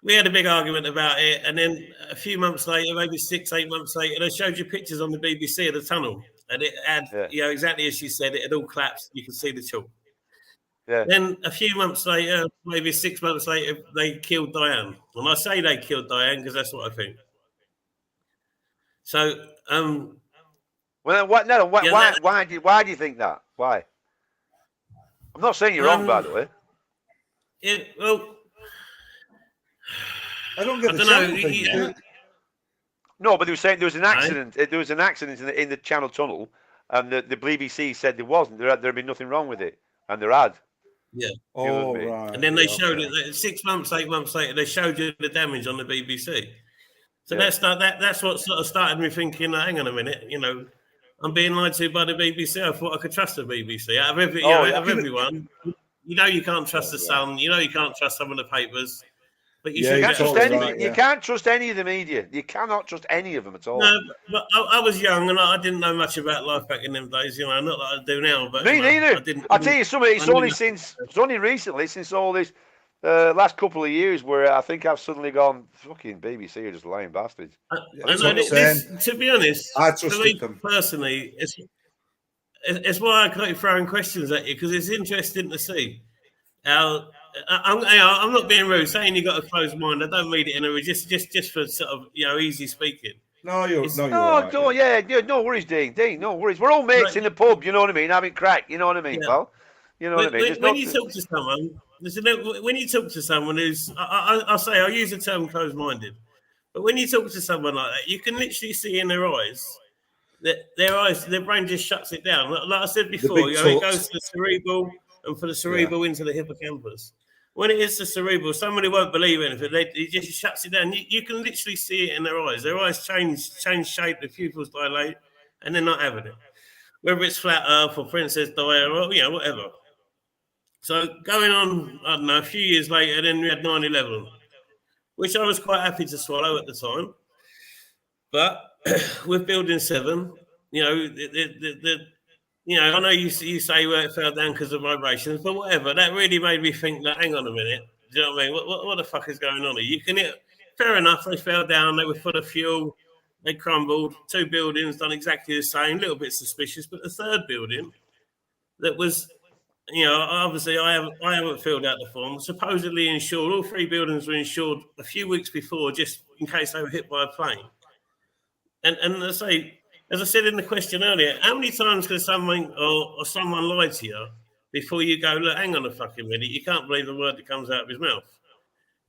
Speaker 3: we had a big argument about it. And then a few months later, maybe 6-8 months later, they showed you pictures on the BBC of the tunnel. And it had, you know, exactly as she said, it had all collapsed. You could see the chalk.
Speaker 1: Yeah.
Speaker 3: Then a few months later, maybe 6 months later, they killed Diane. And I say they killed Diane because that's what I think. So,
Speaker 1: Well, what? No, why?
Speaker 3: Yeah,
Speaker 1: Why do you think that? Why? I'm not saying you're wrong, by the way.
Speaker 3: well,
Speaker 2: I don't get
Speaker 3: I
Speaker 2: the
Speaker 3: don't know.
Speaker 2: channel thing.
Speaker 3: Yeah.
Speaker 1: No, but they were saying there was an accident. There was an accident in the Channel Tunnel, and the BBC said there wasn't. There had been nothing wrong with it, and there had.
Speaker 3: Yeah.
Speaker 2: Oh, right.
Speaker 3: And then they showed it 6 months, 8 months later. They showed you the damage on the BBC. So that's what sort of started me thinking. Hang on a minute, I'm being lied to by the BBC. I thought I could trust the BBC. Out of everyone, you can't trust the Sun. You can't trust some of the papers. But you
Speaker 1: can't trust any. You can't trust any of the media. You cannot trust any of them at all.
Speaker 3: No, but I was young and I didn't know much about life back in them days. Not that I do now. But
Speaker 1: me neither. I tell you something. It's only recently, since all this last couple of years, where I think I've suddenly gone, fucking BBC are just lying bastards.
Speaker 3: To be honest,
Speaker 2: I trust
Speaker 3: them personally. It's why I keep throwing questions at you, because it's interesting to see how. I'm not being rude. Saying you got a closed mind, I don't mean it in a way. Just for sort of easy speaking.
Speaker 2: No, you're
Speaker 1: right. No worries, Dean. No worries. We're all mates in the pub. You know what I mean? Having crack. You know what I mean, pal? You know what I mean?
Speaker 3: When you talk to someone who's, I use the term closed-minded, but when you talk to someone like that, you can literally see in their eyes that their brain just shuts it down. Like I said before, it goes to the cerebral, and for the cerebral into the hippocampus. When it is the cerebral, somebody won't believe anything. It just shuts it down. You can literally see it in their eyes. Their eyes change shape, the pupils dilate, and they're not having it. Whether it's Flat Earth or Princess Di or whatever. So going on, I don't know, a few years later, then we had 9/11, which I was quite happy to swallow at the time. But with Building 7, I know you say where it fell down because of vibrations, but whatever. That really made me think that, hang on a minute. Do you know what I mean? What the fuck is going on here? Fair enough, they fell down. They were full of fuel. They crumbled. 2 buildings done exactly the same. A little bit suspicious. But the third building that was, obviously I haven't filled out the form. Supposedly insured. All 3 buildings were insured a few weeks before, just in case they were hit by a plane. And as I said in the question earlier, how many times can someone lie to you before you go, look, hang on a fucking minute, you can't believe the word that comes out of his mouth?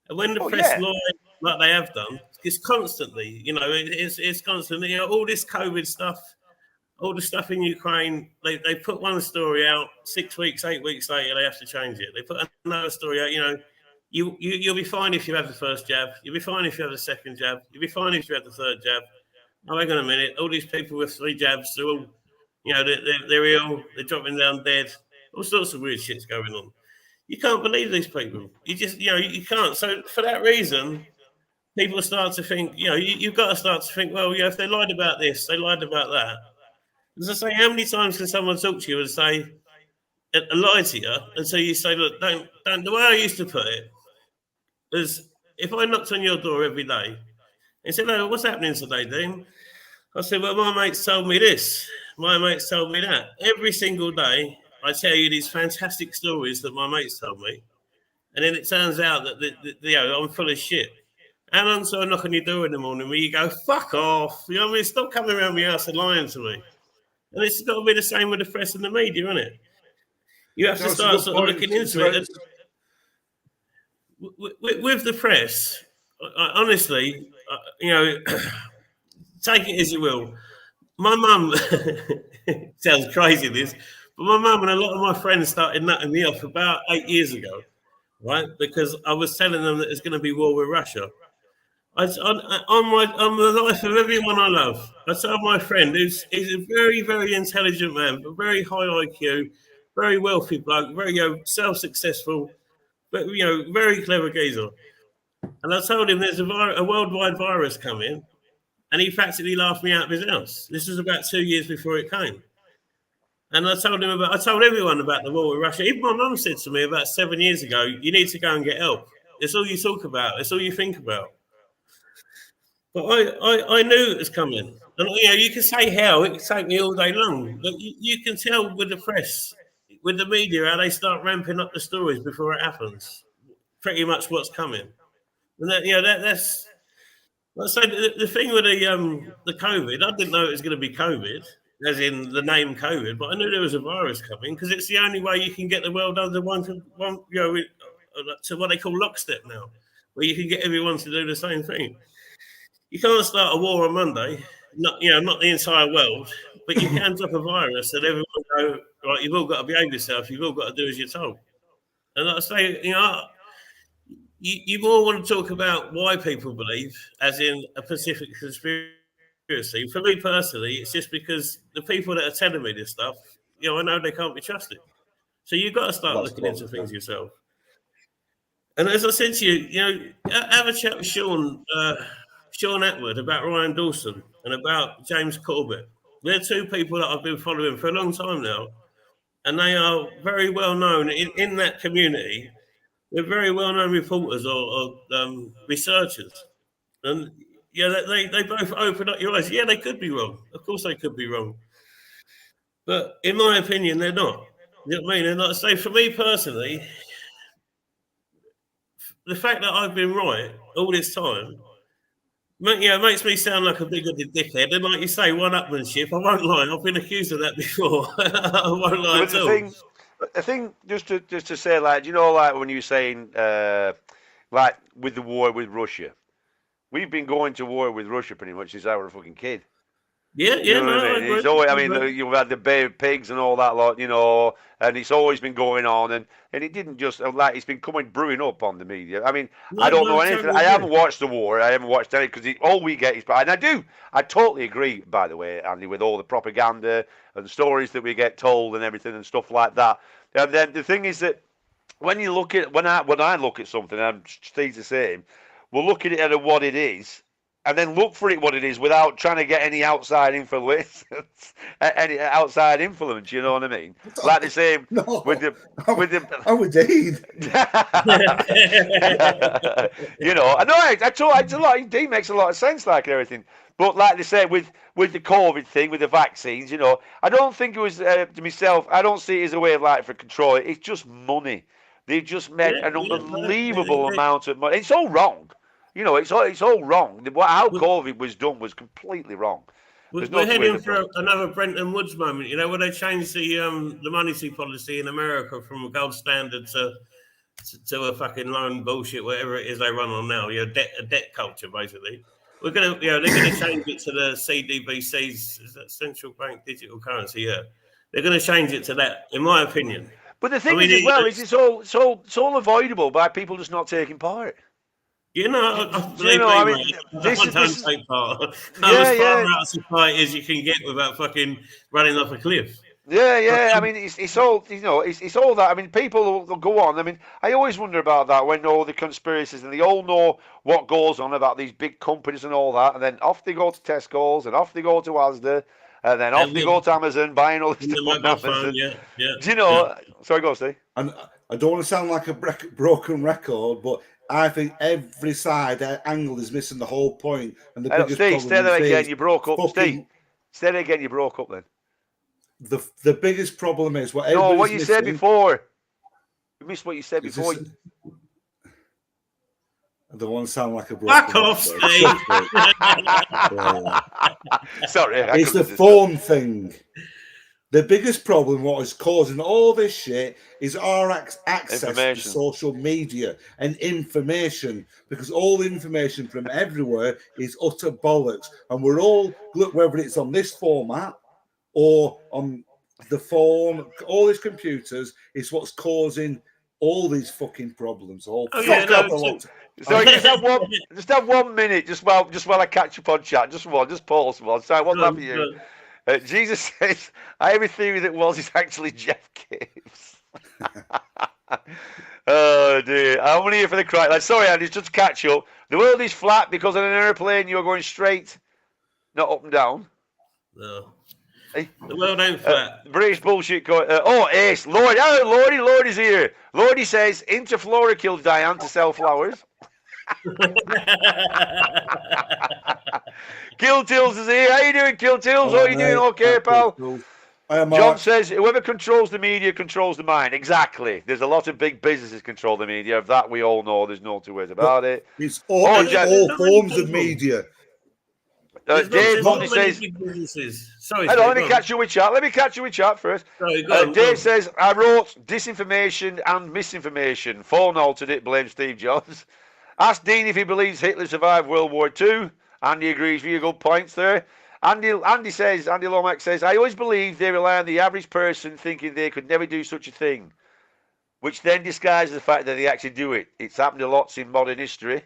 Speaker 3: And when the press lie like they have done, it's constantly, it's constantly, all this COVID stuff, all the stuff in Ukraine, they put one story out, 6 weeks, 8 weeks later, they have to change it. They put another story out, you'll be fine if you have the first jab, you'll be fine if you have the second jab, you'll be fine if you have the third jab. Oh, hang on a minute. All these people with 3 jabs, they're all, they're ill, they're dropping down dead. All sorts of weird shit's going on. You can't believe these people. You just, you can't. So for that reason, people start to think, you've got to start to think, well, if they lied about this, they lied about that. As I say, how many times can someone talk to you and say, lie to you, and so you say, look, don't. The way I used to put it is, if I knocked on your door every day and said, "Oh, what's happening today, Dean?" I said, "Well, my mates told me this. My mates told me that." Every single day, I tell you these fantastic stories that my mates told me, and then it turns out that I'm full of shit. How long do I knock on your door in the morning where you go, "Fuck off"? You know what I mean? Stop coming around my house and lying to me. And it's got to be the same with the press and the media, isn't it? You have to start sort of looking into it. With the press, honestly, take it as you will. My mum, sounds crazy this, but my mum and a lot of my friends started nutting me off about 8 years ago, right? Because I was telling them that there's going to be war with Russia. On the life of everyone I love, I told my friend, he's a very, very intelligent man, but very high IQ, very wealthy bloke, very self-successful, but very clever geezer. And I told him there's a worldwide virus coming, and he practically laughed me out of his house. This was about 2 years before it came. And I told everyone about the war with Russia. Even my mum said to me about 7 years ago, you need to go and get help. It's all you talk about. It's all you think about. But I knew it was coming. And you can say how, it could take me all day long. But you can tell with the press, with the media, how they start ramping up the stories before it happens. Pretty much what's coming. And that, that's. Let's say the thing with the COVID, I didn't know it was going to be COVID, as in the name COVID, but I knew there was a virus coming because it's the only way you can get the world under one, to what they call lockstep now, where you can get everyone to do the same thing. You can't start a war on Monday, not the entire world, but you can drop a virus and everyone go, right, you've all got to behave yourself, you've all got to do as you're told. And like I say, you more want to talk about why people believe, as in a Pacific conspiracy. For me personally, it's just because the people that are telling me this stuff, I know they can't be trusted. So you've got to start looking into things yourself. And as I said to you, have a chat with Sean Atwood about Ryan Dawson and about James Corbett. They're two people that I've been following for a long time now, and they are very well known in that community. They're very well-known reporters or researchers. And, they both open up your eyes. Yeah, they could be wrong. Of course they could be wrong. But in my opinion, they're not. You know what I mean? And like I say, for me personally, the fact that I've been right all this time, makes me sound like a bigoted dickhead. And like you say, one-upmanship, I won't lie. I've been accused of that before. I won't lie at all.
Speaker 1: I think just to say, like, like when you're saying, like with the war with Russia, we've been going to war with Russia pretty much since I was a fucking kid.
Speaker 3: Yeah,
Speaker 1: It's always, you've had the Bay of Pigs and all that lot, and it's always been going on, and it didn't just it's been brewing up on the media. I mean, I don't know anything. I haven't watched the war. I haven't watched any because all we get is, and I totally agree, by the way, Andy, with all the propaganda and stories that we get told and everything and stuff like that. And then the thing is that when you look at when I look at something, I'm Steve's the same. We'll look at it at what it is, and then look for it what it is without trying to get any outside influence. You know what I mean? Like the same with the.
Speaker 2: Oh, indeed.
Speaker 1: I know. It's a lot. Indeed, makes a lot of sense, like everything. But like they say with the COVID thing, with the vaccines, I don't think it was to myself. I don't see it as a way of for control. It's just money. They've just made an unbelievable amount of money. It's all wrong. It's all wrong. How COVID was done was completely wrong.
Speaker 3: We're heading for another Brenton Woods moment, where they changed the monetary policy in America from a gold standard to a fucking loan bullshit, whatever it is they run on now. Debt culture, basically. We're gonna, they're gonna change it to the CDBC's, is that central bank digital currency? Yeah, they're gonna change it to that, in my opinion.
Speaker 1: But the thing is, as well, is it's all avoidable by people just not taking part.
Speaker 3: This is take part. As far out of society as you can get without fucking running off a cliff.
Speaker 1: Yeah. I mean, it's all it's all that. I mean, people will go on. I mean, I always wonder about that when all the conspiracies and they all know what goes on about these big companies and all that, and then off they go to Tesco's and off they go to Asda, and then off they go to Amazon buying all this stuff. Do Sorry, go Steve.
Speaker 2: And I don't want to sound like a broken record, but I think every side angle is missing the whole point. And the biggest
Speaker 1: Steve,
Speaker 2: problem
Speaker 1: stay there again.
Speaker 2: is
Speaker 1: You broke up, Steve. Stay there again. You broke up then.
Speaker 2: The biggest problem is what
Speaker 1: you said before. You missed what you said before.
Speaker 2: I don't want to sound like a broken
Speaker 3: back off, Steve.
Speaker 1: Sorry,
Speaker 2: it's the phone thing. The biggest problem, what is causing all this shit, is our access to social media and information, because all information from everywhere is utter bollocks. And we're all, whether it's on this format or on the phone, all these computers, is what's causing all these fucking problems. So
Speaker 1: just have 1 minute, just while I catch up on chat. Just pause one. So what's happening here? Jesus says, I have a theory that Wells is actually Jeff Gibbs. Oh, dear. I'm only here for the cry. Sorry, Andy, just to catch up. The world is flat because on an airplane you're going straight, not up and down.
Speaker 3: No. Hey? The world ain't flat.
Speaker 1: British bullshit. Ace. Lord. Oh, Lordy's here. Lordy says, into Flora killed Diane to sell flowers. Kill Tills is here. How you doing, Kill Tills? How you doing? Okay, pal. John says, whoever controls the media controls the mind. Exactly. There's a lot of big businesses control the media. Of that, we all know. There's no two ways about it.
Speaker 2: It's all forms of media.
Speaker 1: Dave Monty says,
Speaker 3: sorry,
Speaker 1: let me catch you with chat. Let me catch you with chat first.
Speaker 3: Sorry,
Speaker 1: Dave says, I wrote disinformation and misinformation. Phone altered it, blame Steve Jobs. Ask Dean if he believes Hitler survived World War II. Andy agrees with your good points there. Andy Lomax says, I always believe they rely on the average person thinking they could never do such a thing, which then disguises the fact that they actually do it. It's happened a lot in modern history.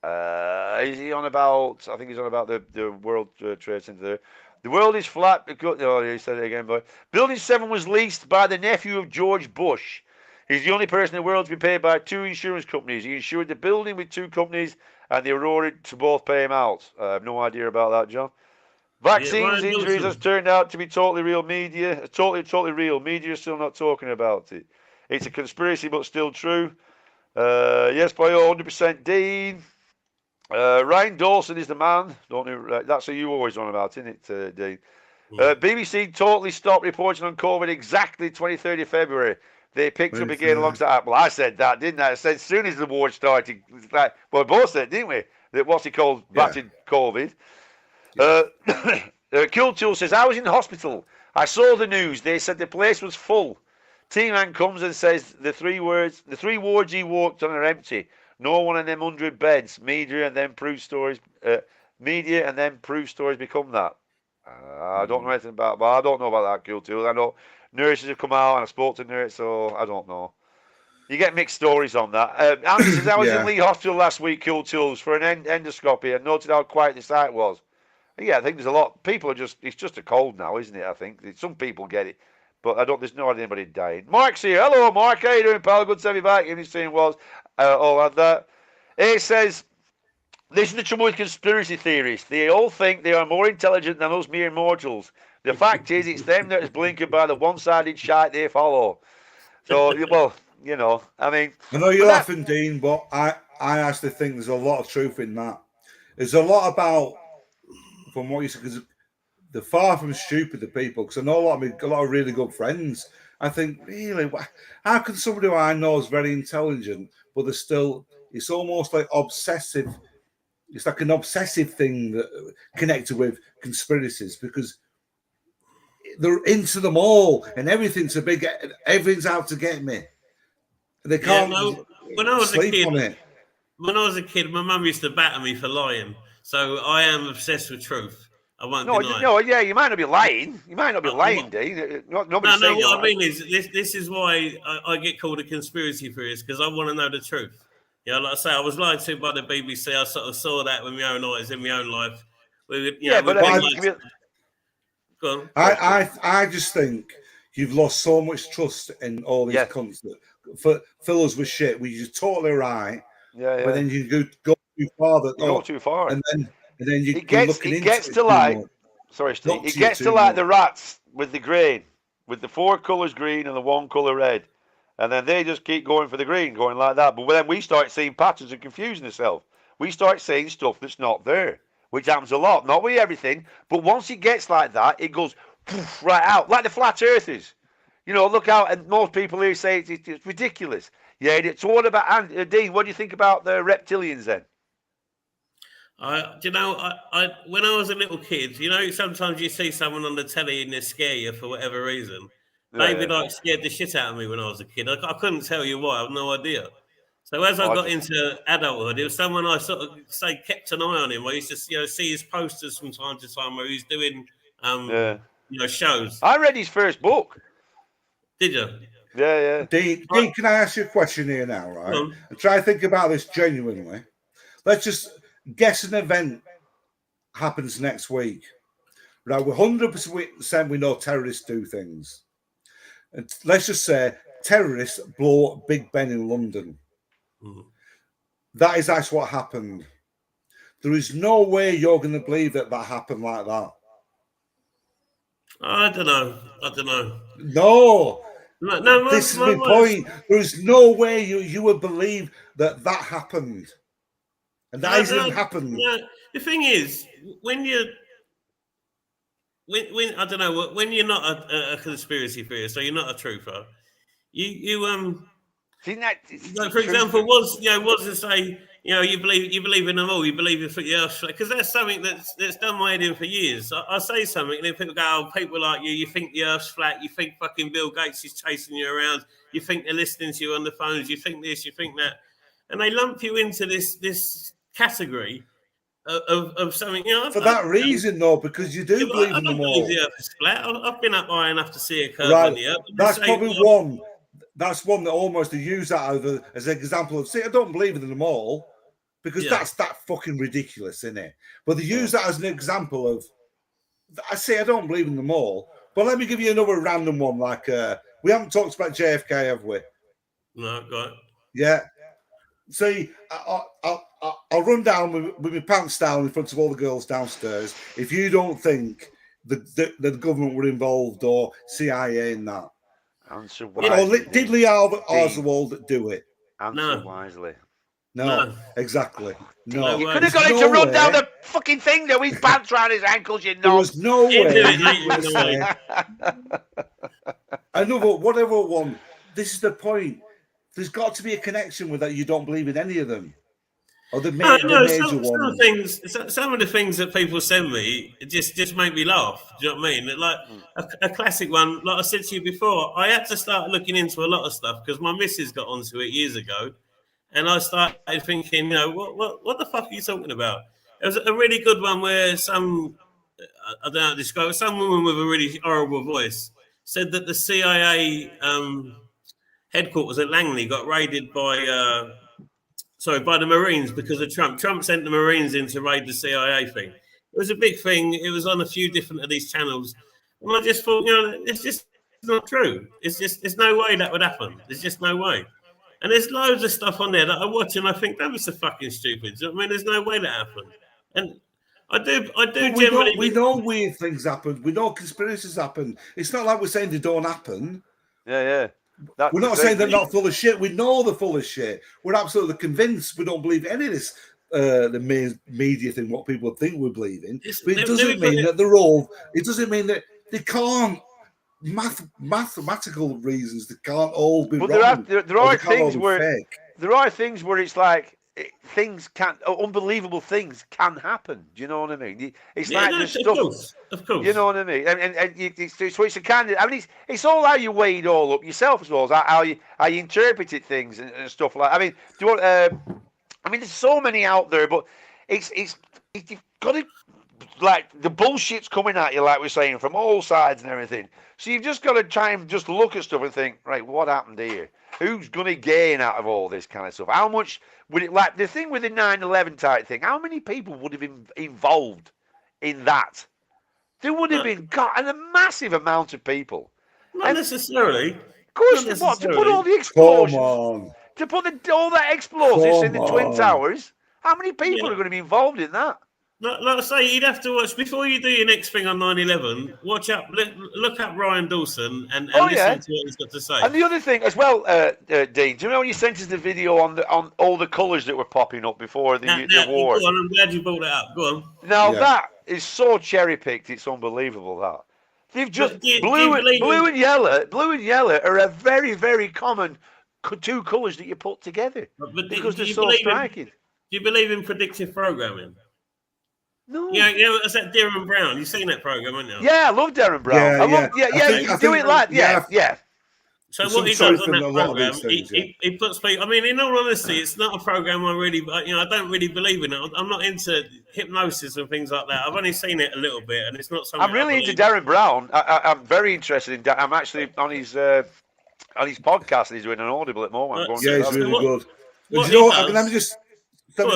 Speaker 1: Is he on about? I think he's on about the World Trade Center there. The world is flat. Oh, he said it again, boy. Building 7 was leased by the nephew of George Bush. He's the only person in the world to be paid by 2 insurance companies. He insured the building with 2 companies, and they were ordered to both pay him out. I have no idea about that, John. Vaccines, injuries has turned out to be totally real media. Totally real. Media is still not talking about it. It's a conspiracy, but still true. Yes, by 100% Dean. Ryan Dawson is the man. Don't you? That's who you always on about, isn't it, Dean? BBC totally stopped reporting on COVID exactly 23rd of February. They picked up again alongside. Well, I said that, didn't I? I said as soon as the war started, well, we both said, didn't we? That what's it called? Battered COVID. Cool Tool says, I was in the hospital. I saw the news. They said the place was full. T-Man comes and says the 3 wards he walked on are empty. No one in them 100 beds. Media and then proof stories. Media and then proof stories become that. I don't know anything about, but I don't know about that, Cool Tool. I know nurses have come out and I spoke to nurses, so I don't know. You get mixed stories on that. Andy says, I was in Lee Hospital last week, Cool Tools, for an endoscopy and noted how quiet the site was. Yeah, I think there's a lot. People are it's just a cold now, isn't it? I think some people get it, but there's not anybody dying. Mark's here. Hello, Mark. How you doing, pal? Good to have you back. And he's saying all of that. He says, this is the trouble with conspiracy theorists. They all think they are more intelligent than us mere mortals. The fact is, it's them that is blinkered by the one-sided shite they follow. So, well, you know, I mean,
Speaker 2: I know you're laughing, Dean, but I actually think there's a lot of truth in that. There's a lot about. From what you said, because they're far from stupid, the people. Because I know a lot of really good friends. I think, really, how can somebody who I know is very intelligent, but they're still? It's almost like obsessive. It's like an obsessive thing that connected with conspiracies because they're into them all, and everything's out to get me. They can't
Speaker 3: when I was
Speaker 2: sleep
Speaker 3: a kid,
Speaker 2: on it.
Speaker 3: When I was a kid, my mum used to batter me for lying. So I am obsessed with truth. I won't deny.
Speaker 1: No, yeah, you might not be lying. You might not be lying, Dean. What
Speaker 3: I mean is this is why I get called a conspiracy theorist because I want to know the truth. Yeah, like I say, I was lied to by the BBC. I sort of saw that with my own eyes in my own life. Go on.
Speaker 2: I just think you've lost so much trust in all these cunts that fill us with shit. You're totally right.
Speaker 1: Yeah.
Speaker 2: But then you go too far.
Speaker 1: Go too far.
Speaker 2: And then you
Speaker 1: gets to like the rats with the grain, with the 4 colours green and the 1 colour red. And then they just keep going for the green, going like that. But then we start seeing patterns and confusing ourselves. We start seeing stuff that's not there, which happens a lot. Not with everything, but once it gets like that, it goes poof, right out, like the flat earthers. You know, look out, and most people here say it's ridiculous. Yeah, so what about, Dean, what do you think about the reptilians then?
Speaker 3: When I was a little kid, you know, sometimes you see someone on the telly and they scare you for whatever reason. David scared the shit out of me when I was a kid. I couldn't tell you why. I have no idea. So as I got into adulthood, it was someone I sort of kept an eye on him. I used to see his posters from time to time where he's doing shows.
Speaker 2: I read his first book.
Speaker 3: Did you?
Speaker 2: Yeah. Dean, can I ask you a question here now, right? And try to think about this genuinely. Let's just guess an event happens next week. Right, we're 100% we know terrorists do things. And let's just say terrorists blow up Big Ben in London. That's what happened. There is no way you're going to believe that happened like that.
Speaker 3: I don't know.
Speaker 2: No, this is my point. There is no way you would believe that happened. And that hasn't happened.
Speaker 3: The thing is, when you when I don't know, when you're not a conspiracy theorist, so you're not a truther, you
Speaker 1: See, that,
Speaker 3: like for example, was to say, you believe in them all, you believe in the Earth, because that's something that's done my head in for years. I say something, and then people go, "Oh, people like you think the Earth's flat, you think fucking Bill Gates is chasing you around, you think they're listening to you on the phones, you think this, you think that," and they lump you into this category of something.
Speaker 2: For that reason, though, because you do believe in them all.
Speaker 3: The Earth is flat. I've been up high enough to see a curve on the Earth.
Speaker 2: That's probably one. That's one that almost to use that as an example of, see, I don't believe in them all, because that's that fucking ridiculous, isn't it? But they use that as an example of, I say I don't believe in them all, but let me give you another random one. Like, we haven't talked about JFK, have we?
Speaker 3: No, go on.
Speaker 2: Yeah. See, I'll run down with my pants down in front of all the girls downstairs if you don't think the government were involved or CIA in that.
Speaker 1: Answer wisely.
Speaker 2: Or did Lee Oswald do it?
Speaker 1: Answer wisely.
Speaker 2: No, exactly. No.
Speaker 1: You could have got him to run down the fucking thing though. His pants around his ankles, you know.
Speaker 2: There was no way. Whatever one. This is the point. There's got to be a connection with that. You don't believe in any of them. Or the major ones.
Speaker 3: Some of the things that people send me just make me laugh. Do you know what I mean? Like a classic one, like I said to you before, I had to start looking into a lot of stuff because my missus got onto it years ago, and I started thinking, what the fuck are you talking about? It was a really good one where I don't know how to describe it, some woman with a really horrible voice said that the CIA headquarters at Langley got raided by the Marines because of Trump. Trump sent the Marines in to raid the CIA thing. It was a big thing. It was on a few different of these channels. And I just thought, it's just not true. There's no way that would happen. There's just no way. And there's loads of stuff on there that I watch and I think, that was so fucking stupid. I mean, there's no way that happened. And I do generally...
Speaker 2: We know weird things happen. We know conspiracies happen. It's not like we're saying they don't happen.
Speaker 1: Yeah.
Speaker 2: We're not saying they're not full of shit. We know they're full of shit. We're absolutely convinced we don't believe any of this, the media thing, what people think we believe in. But it doesn't mean that they're all. It doesn't mean that they can't. Mathematical reasons they can't all be wrong.
Speaker 1: There are things where it's like unbelievable things can happen. Do you know what I mean? It's
Speaker 3: of course.
Speaker 1: You know what I mean? And it's a kind of. I mean, it's all how you weigh it all up yourself as well as how you interpreted things and stuff like. I mean, do you want? I mean, there's so many out there, but it's you've got to, like, the bullshit's coming at you, like we're saying, from all sides and everything. So you've just got to try and just look at stuff and think, right, what happened here? Who's going to gain out of all this kind of stuff? How much would it, like the thing with the 9/11 type thing, how many people would have been involved in that? There would have been a massive amount of people.
Speaker 3: Not necessarily.
Speaker 1: Of course, what? To put all the explosions, to put all that explosives in the Twin Towers, how many people are going to be involved in that?
Speaker 3: Like I say, you'd have to watch, before you do your next thing on 9/11, look up Ryan Dawson and listen to what he's got to say.
Speaker 1: And the other thing as well, Dean, do you know when you sent us the video on all the colours that were popping up before the war?
Speaker 3: Go on, I'm glad you brought it up. Go on.
Speaker 1: Now that is so cherry-picked, it's unbelievable that. They've just blue and yellow are a very, very common two colours that you put together because they're so striking.
Speaker 3: Do you believe in predictive programming?
Speaker 1: No.
Speaker 3: Yeah, it's that Darren Brown. You've seen that program, haven't you?
Speaker 1: Yeah, I love Darren Brown. You do it like yeah.
Speaker 3: So what he does on that program, he puts people. I mean, in all honesty, it's not a program I don't really believe in it. I'm not into hypnosis and things like that. I've only seen it a little bit, and it's not something.
Speaker 1: I'm really into Darren Brown. I'm very interested in. I'm actually on his podcast. He's doing an Audible at the moment.
Speaker 2: He's really good. But you know, let me just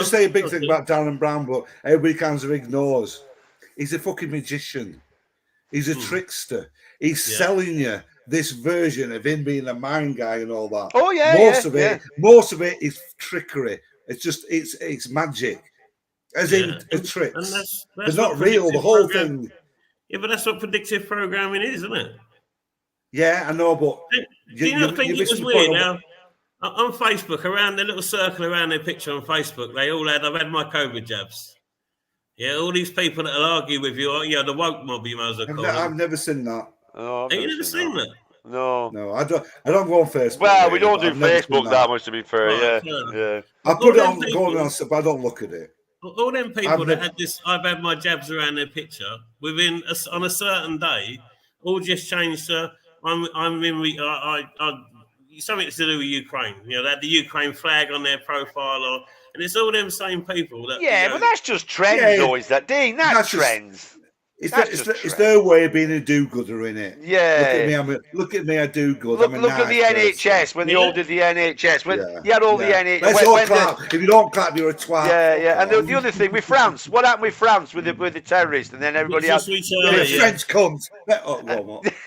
Speaker 2: say a big thing about Darren Brown, but everybody kind of ignores. He's a fucking magician. He's a trickster. He's selling you this version of him being a mind guy and all that.
Speaker 1: Oh yeah,
Speaker 2: most of it is trickery. It's just it's magic, as in tricks. They're not real. The whole thing.
Speaker 3: Yeah, but that's what predictive programming is, isn't it?
Speaker 2: Yeah, I know, but
Speaker 3: do you not think it was weird now? On Facebook, around the little circle around their picture on Facebook, I've had my COVID jabs. Yeah, all these people that'll argue with you, the woke mob, you might as well call
Speaker 2: I've
Speaker 3: them.
Speaker 2: never seen that.
Speaker 1: Oh, I've
Speaker 3: Have you never seen that?
Speaker 1: No.
Speaker 2: No, I don't go on Facebook.
Speaker 1: Well, we
Speaker 2: really,
Speaker 1: don't do
Speaker 2: but I've never seen
Speaker 1: Facebook that much, to be fair.
Speaker 3: Right,
Speaker 1: Yeah.
Speaker 2: I put it on, but I don't look at it.
Speaker 3: All them people that had this, I've had my jabs around their picture on a certain day, all just changed to I'm in. Something to do with Ukraine. You know, they had the Ukraine flag on their profile, and it's all them same people. That,
Speaker 1: but that's just trends, though, is that, Dean? That's trends.
Speaker 2: It's their way of being a do-gooder, innit?
Speaker 1: Yeah.
Speaker 2: Look at me, I do good.
Speaker 1: Look at the NHS when they all did the NHS. When you had all the NHS.
Speaker 2: Let's all clap. If you don't clap, you're a twat.
Speaker 1: Yeah. And the other thing with France, what happened with France with the terrorists, and then everybody had
Speaker 2: French cunt.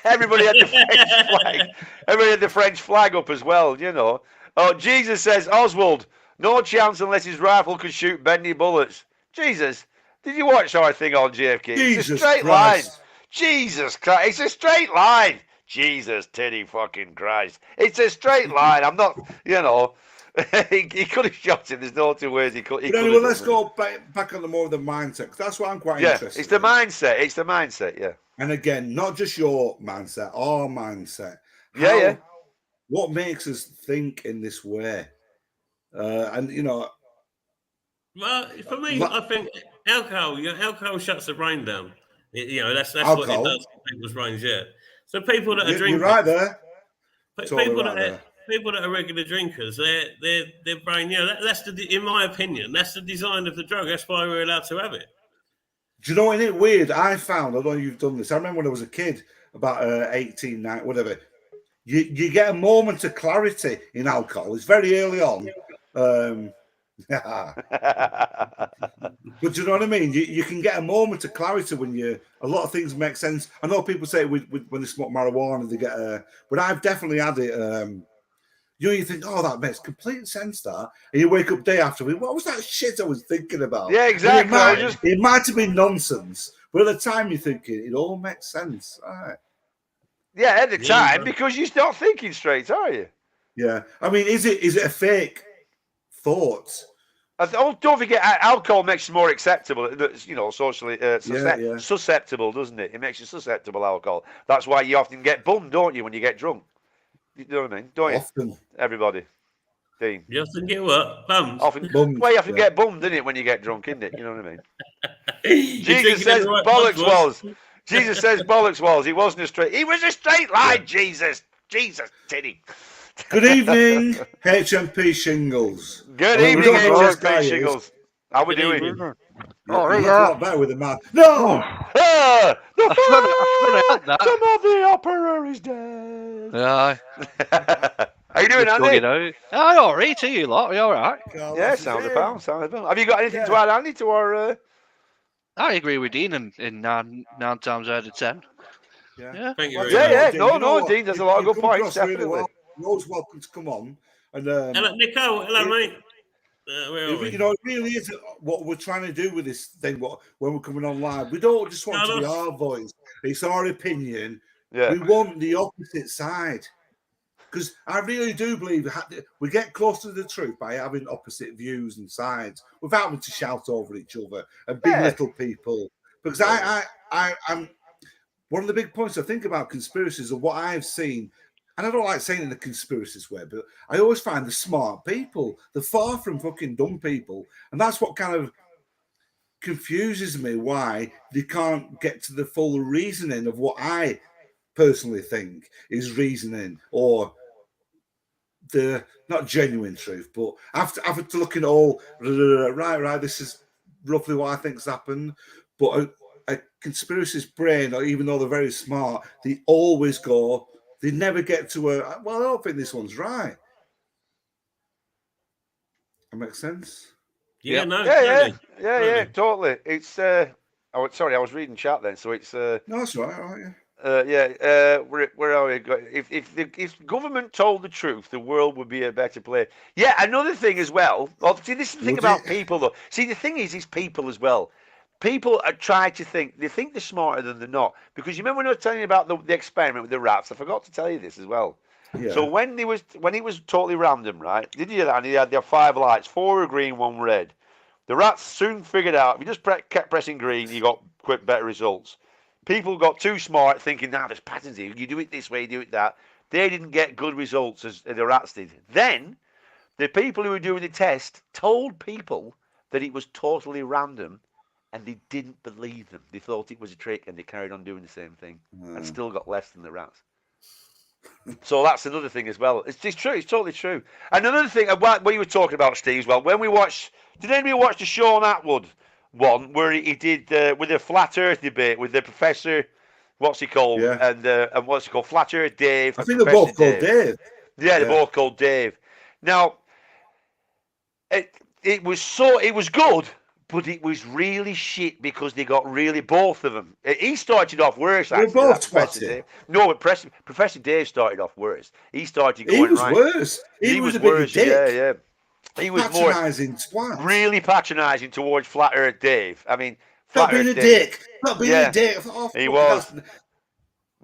Speaker 1: Everybody had the French flag. Everybody had the French flag up as well. You know. Oh, Jesus says, Oswald, no chance unless his rifle could shoot bendy bullets. Jesus. Did you watch our thing on JFK? It's a straight line. Jesus Christ. It's a straight line. Jesus, Teddy fucking Christ. It's a straight line. I'm not, he could have shot him. There's no two ways he could.
Speaker 2: Anyway, let's go back on the more of the mindset, because that's what I'm quite interested in.
Speaker 1: It's the mindset. It's the mindset, yeah.
Speaker 2: And again, not just your mindset, our mindset. What makes us think in this way?
Speaker 3: Well, for me, I think alcohol shuts the brain down. That's what it does to people's brains. Yeah. So people that are drinking,
Speaker 2: you're right there.
Speaker 3: People that are regular drinkers, their brain. That's in my opinion, that's the design of the drug. That's why we're allowed to have it.
Speaker 2: Do you know what it weird? I found, I don't know if you've done this. I remember when I was a kid, about 18, 19, whatever. You get a moment of clarity in alcohol. It's very early on. But do you know what I mean? You can get a moment of clarity when a lot of things make sense. I know people say when they smoke marijuana, they get but I've definitely had it. You think, oh, that makes complete sense, that. And you wake up day after, what was that shit I was thinking about?
Speaker 1: Yeah, exactly.
Speaker 2: It might have been nonsense, but at the time you're thinking, it all makes sense. All right.
Speaker 1: Yeah, at the time, because you're not thinking straight, are you?
Speaker 2: Yeah. I mean, is it a fake thought?
Speaker 1: Don't forget, alcohol makes you more acceptable, socially susceptible, doesn't it? It makes you susceptible, alcohol. That's why you often get bummed, don't you, when you get drunk? You know what I mean? Don't
Speaker 2: often.
Speaker 1: You? Everybody. Dean.
Speaker 3: You often get what? Bummed?
Speaker 1: Bummed. Well, you often get bummed, isn't it, when you get drunk, isn't it? You know what I mean? Jesus says bollocks was. Jesus says bollocks was. He wasn't a straight. He was a straight line, yeah. Jesus, Teddy.
Speaker 2: Good evening, HMP Shingles.
Speaker 1: Good evening, HMP Shingles. How we doing?
Speaker 2: Not better with the man. No!
Speaker 1: Some of the opera is dead.
Speaker 4: Yeah.
Speaker 1: How you doing, Andy?
Speaker 4: All right, to you lot. Are you all right?
Speaker 1: Yeah, sounds about. Have you got anything to add, Andy, to our...
Speaker 4: I agree with Dean in 9 times out of 10.
Speaker 2: Yeah.
Speaker 3: Thank you.
Speaker 1: No, Dean, there's a lot of good points, definitely.
Speaker 2: Really well. You're always welcome to come on. And
Speaker 3: hello, Nico. Hello, mate.
Speaker 2: It really is what we're trying to do with this thing. When we're coming on live, we don't just want to be our voice. It's our opinion. Yeah. We want the opposite side, because I really do believe we get close to the truth by having opposite views and sides without having to shout over each other and belittle people. Because I'm one of the big points I think about conspiracies of what I've seen. And I don't like saying it in a conspiracist way, but I always find the smart people. They're far from fucking dumb people. And that's what kind of confuses me, why they can't get to the full reasoning of what I personally think is reasoning, or the not genuine truth, but after looking at all, right, this is roughly what I think's happened. But a conspiracist brain, or even though they're very smart, they always go... They never get to I don't think this one's right. That makes sense?
Speaker 3: Yeah,
Speaker 1: totally. It's sorry, I was reading chat then, so it's
Speaker 2: no, that's right, yeah.
Speaker 1: Where are we? If government told the truth, the world would be a better place. Yeah, another thing as well. See, this is the thing about people, though. See, the thing is people as well. People are trying to think. They think they're smarter than they're not. Because you remember when I was telling you about the experiment with the rats? I forgot to tell you this as well. Yeah. So when it was totally random, right? Did you hear that? And they had 5 lights. 4 were green, 1 red. The rats soon figured out if you just kept pressing green, you got better results. People got too smart thinking, now there's patterns here. You do it this way, you do it that. They didn't get good results as the rats did. Then the people who were doing the test told people that it was totally random, and they didn't believe them. They thought it was a trick, and they carried on doing the same thing and still got less than the rats. So that's another thing as well. It's true. It's totally true. And another thing, what you were talking about, Steve, as well, when we watched, did anybody watch the Sean Atwood one where he did with the flat Earth debate with the professor, what's he called?
Speaker 2: Yeah.
Speaker 1: And what's he called? Flat Earth Dave.
Speaker 2: I think they're both called Dave.
Speaker 1: Yeah, they're both called Dave. Now, it was good, but it was really shit because they got really both of them. He started off worse.
Speaker 2: They're
Speaker 1: actually,
Speaker 2: both
Speaker 1: Professor Dave. No, but Professor Dave started off worse. He started going
Speaker 2: He was
Speaker 1: right.
Speaker 2: worse. He was a big
Speaker 1: worse.
Speaker 2: dick.
Speaker 1: Yeah. He was
Speaker 2: Patronising twat.
Speaker 1: really patronising towards Flat Earth Dave. I mean,
Speaker 2: Not being a dick. Not being a dick.
Speaker 1: He was.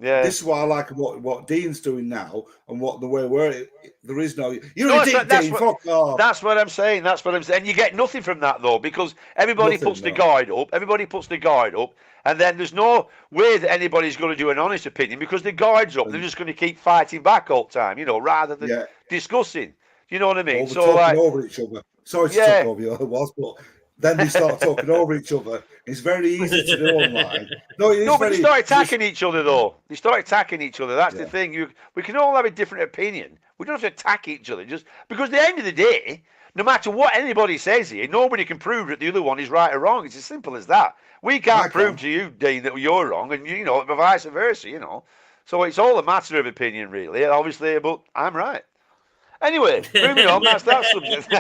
Speaker 1: Yeah.
Speaker 2: This is what I like about what Dean's doing now and what the way we're. There is no. You're a dick, Dean. Fuck off.
Speaker 1: That's what I'm saying. That's what I'm saying. And you get nothing from that though, because everybody puts the guide up. Everybody puts the guide up, and then there's no way that anybody's going to do an honest opinion because the guide's up. They're just going to keep fighting back all the time, rather than discussing. You know what I mean?
Speaker 2: So talking over each other. Sorry to talk over you, but then they start talking over each other. It's very easy to do online.
Speaker 1: But they start attacking each other, though. They start attacking each other. That's the thing. We can all have a different opinion. We don't have to attack each other. Just because at the end of the day, no matter what anybody says here, nobody can prove that the other one is right or wrong. It's as simple as that. We can't prove to you, Dean, that you're wrong, and vice versa. So it's all a matter of opinion, really. Obviously, but I'm right. Anyway, moving on, that's that subject.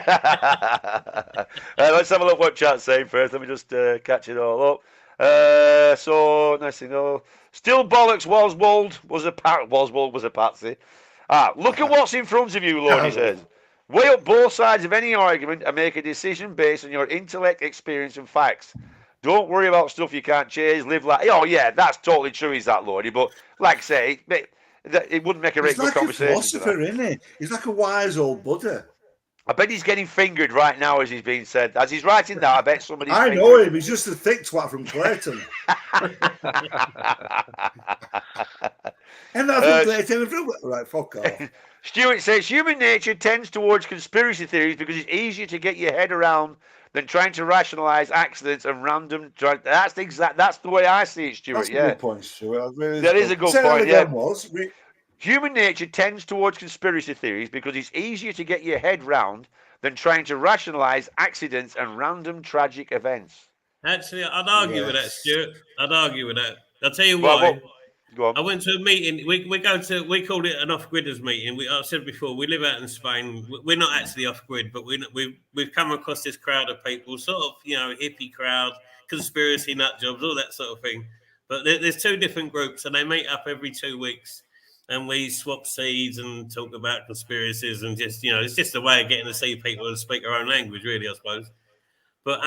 Speaker 1: Let's have a look what chat's saying first. Let me just catch it all up. So, nice to know. Still bollocks, Oswald was a patsy. Look at what's in front of you, Lord, he says. Weigh up both sides of any argument and make a decision based on your intellect, experience, and facts. Don't worry about stuff you can't change. Live like... Oh, yeah, that's totally true, is that, Lordy? But, like I say... It wouldn't make a very good conversation.
Speaker 2: He's like a philosopher, isn't he? He's like a wise old Buddha.
Speaker 1: I bet he's getting fingered right now as he's being said. As he's writing that, I bet somebody's
Speaker 2: I
Speaker 1: fingered.
Speaker 2: know him. He's just a thick twat from Clayton. And that's from Clayton. Right, fuck off.
Speaker 1: Stuart says, human nature tends towards conspiracy theories because it's easier to get your head around than trying to rationalise accidents and random... That's the way I see it, Stuart.
Speaker 2: That's a good point, Stuart. Really
Speaker 1: that is a good point, Human nature tends towards conspiracy theories because it's easier to get your head round than trying to rationalise accidents and random tragic events.
Speaker 3: Actually, I'd argue with that, Stuart. I'd argue with that. I'll tell you why.
Speaker 1: Go on.
Speaker 3: I went to a meeting. We called it an off-gridders meeting. I've said before, we live out in Spain. We're not actually off-grid, but we've come across this crowd of people, sort of, hippie crowd, conspiracy nut jobs, all that sort of thing. But there's two different groups, and they meet up every 2 weeks. And we swap seeds and talk about conspiracies and just, it's just a way of getting to see people and speak our own language, really, I suppose. But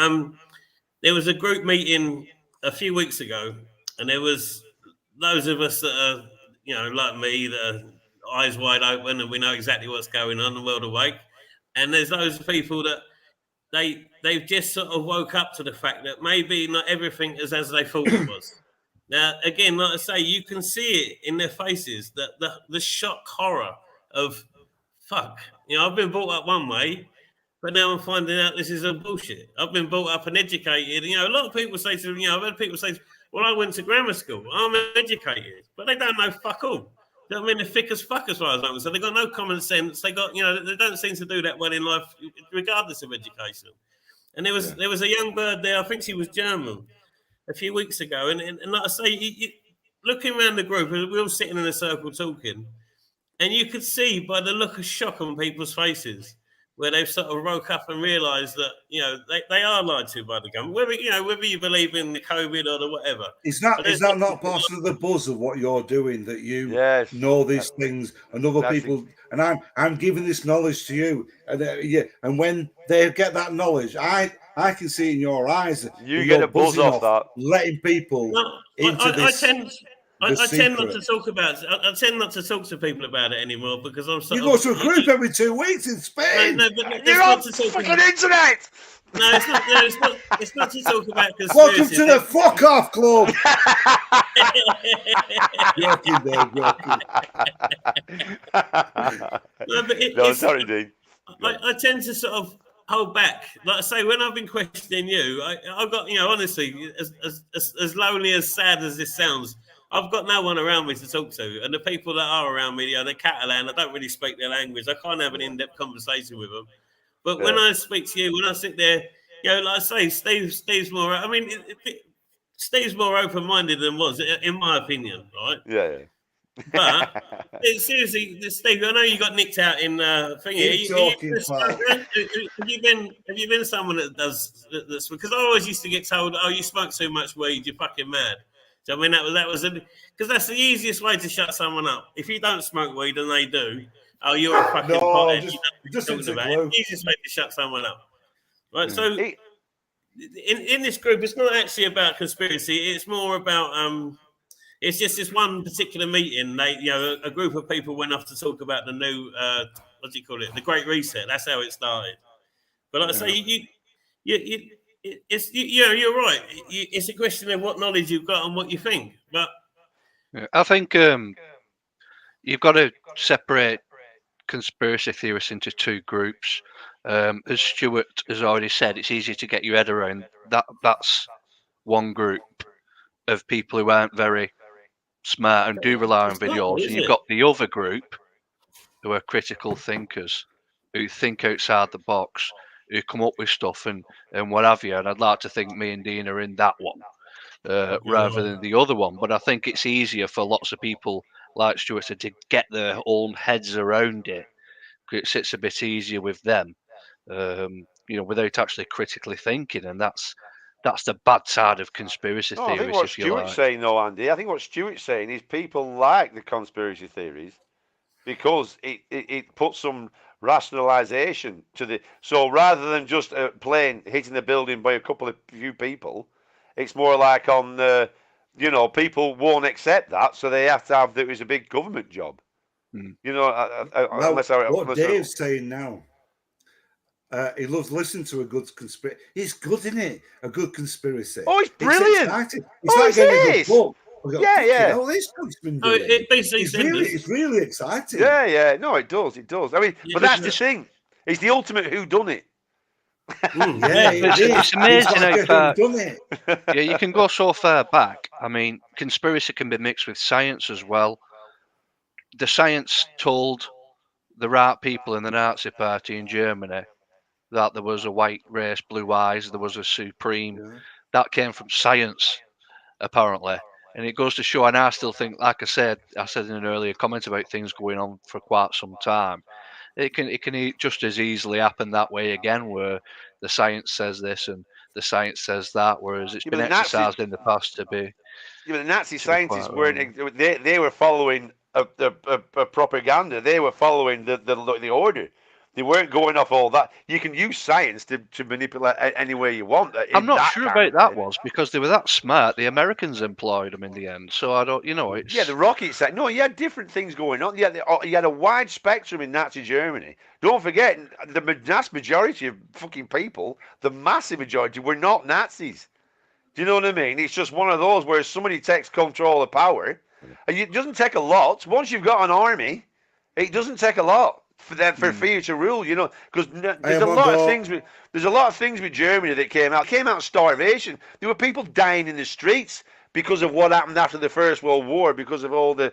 Speaker 3: there was a group meeting a few weeks ago, and there was those of us that are, like me, that are eyes wide open and we know exactly what's going on, the world awake. And there's those people that they've just sort of woke up to the fact that maybe not everything is as they thought it was. Now, again, like I say, you can see it in their faces, that the shock horror of, fuck, I've been brought up one way, but now I'm finding out this is a bullshit. I've been brought up and educated. A lot of people say to me, I've heard people say, well, I went to grammar school. I'm educated, but they don't know fuck all. You know what I mean? They're thick as fuck as far as I'm concerned. They've got no common sense. They don't seem to do that well in life, regardless of education. And there was a young bird there, I think she was German, a few weeks ago, and like I say, looking around the group, we were all sitting in a circle talking, and you could see by the look of shock on people's faces where they've sort of woke up and realised that they are lied to by the government. Whether you believe in the COVID or the whatever.
Speaker 2: Is that not part of the buzz of what you're doing, that you know these things and other people, and I'm giving this knowledge to you, and when they get that knowledge, I can see in your eyes that
Speaker 1: you get a buzz off that,
Speaker 2: letting people into this.
Speaker 3: I tend not to talk about it. I tend not to talk to people about it anymore because I'm.
Speaker 2: You go to a group every 2 weeks in Spain.
Speaker 1: You're on fucking internet.
Speaker 3: No, it's not. No, it's not. It's not to talk about
Speaker 2: Welcome
Speaker 3: conspiracies.
Speaker 2: to the fuck off club. Joking, Dave, joking.
Speaker 3: No, but
Speaker 1: No, sorry, Dean.
Speaker 3: I tend to sort of hold back. Like I say, when I've been questioning you, I've got, honestly, as lonely, as sad as this sounds, I've got no one around me to talk to. And the people that are around me, they're Catalan. I don't really speak their language. I can't have an in-depth conversation with them. But when I speak to you, when I sit there, like I say, Steve's more, I mean, Steve's more open-minded than was, in my opinion, right?
Speaker 1: Yeah.
Speaker 3: But seriously, Steve, I know you got nicked out in thingy. Have you been someone that does that's because I always used to get told, "Oh, you smoke too much weed, you're fucking mad." So I mean, that was because that's the easiest way to shut someone up. If you don't smoke weed and they do, oh, you're a fucking pothead.
Speaker 2: Just
Speaker 3: talking about it. The easiest way to shut someone up, right? So in this group, it's not actually about conspiracy. It's more about It's just this one particular meeting. A group of people went off to talk about the new, what do you call it? The Great Reset. That's how it started. But like I say, you're right. It's a question of what knowledge you've got and what you think. But
Speaker 4: I think you've got to separate conspiracy theorists into two groups. As Stuart has already said, it's easy to get your head around that. That's one group of people who aren't very smart and do rely on videos, and you've got the other group who are critical thinkers, who think outside the box, who come up with stuff and what have you. And I'd like to think me and Dean are in that one rather than the other one. But I think it's easier for lots of people like Stuart said to get their own heads around it. It sits a bit easier with them, without actually critically thinking, and that's the bad side of conspiracy theories.
Speaker 1: I think what Stuart's saying, though, Andy, I think what Stuart's saying is people like the conspiracy theories because it puts some rationalisation to the. So rather than just a plane hitting the building by a few people, it's more like on people won't accept that, so they have to have that it was a big government job.
Speaker 2: What Dave's saying now. He loves listening to a good conspiracy. It's good, isn't it? A good conspiracy.
Speaker 1: Oh, it's brilliant.
Speaker 2: It's like getting a good book.
Speaker 1: Yeah.
Speaker 2: Oh, this one's been doing. It's really exciting.
Speaker 1: Yeah. No, it does. I mean, but that's the thing. It's the ultimate whodunit.
Speaker 4: It's amazing how far. Yeah, you can go so far back. I mean, conspiracy can be mixed with science as well. The science told the right people in the Nazi Party in Germany that there was a white race, blue eyes, there was a supreme. Yeah. That came from science, apparently. And it goes to show, and I still think, like I said in an earlier comment about things going on for quite some time, it can just as easily happen that way again, where the science says this and the science says that, whereas it's been exercised in the past to be.
Speaker 1: Yeah, but the Nazi scientists weren't. They were following a propaganda. They were following the order. They weren't going off all that. You can use science to manipulate any way you want.
Speaker 4: I'm not sure about that was because they were that smart. The Americans employed them in the end. So I don't, it's...
Speaker 1: Yeah, the rocket science. No, you had different things going on. You had a wide spectrum in Nazi Germany. Don't forget, the vast majority of fucking people, the massive majority, were not Nazis. Do you know what I mean? It's just one of those where somebody takes control of power. And it doesn't take a lot. Once you've got an army, it doesn't take a lot for fear to rule, because there's a lot of things with Germany that came out of starvation. There were people dying in the streets because of what happened after the First World War, because of all the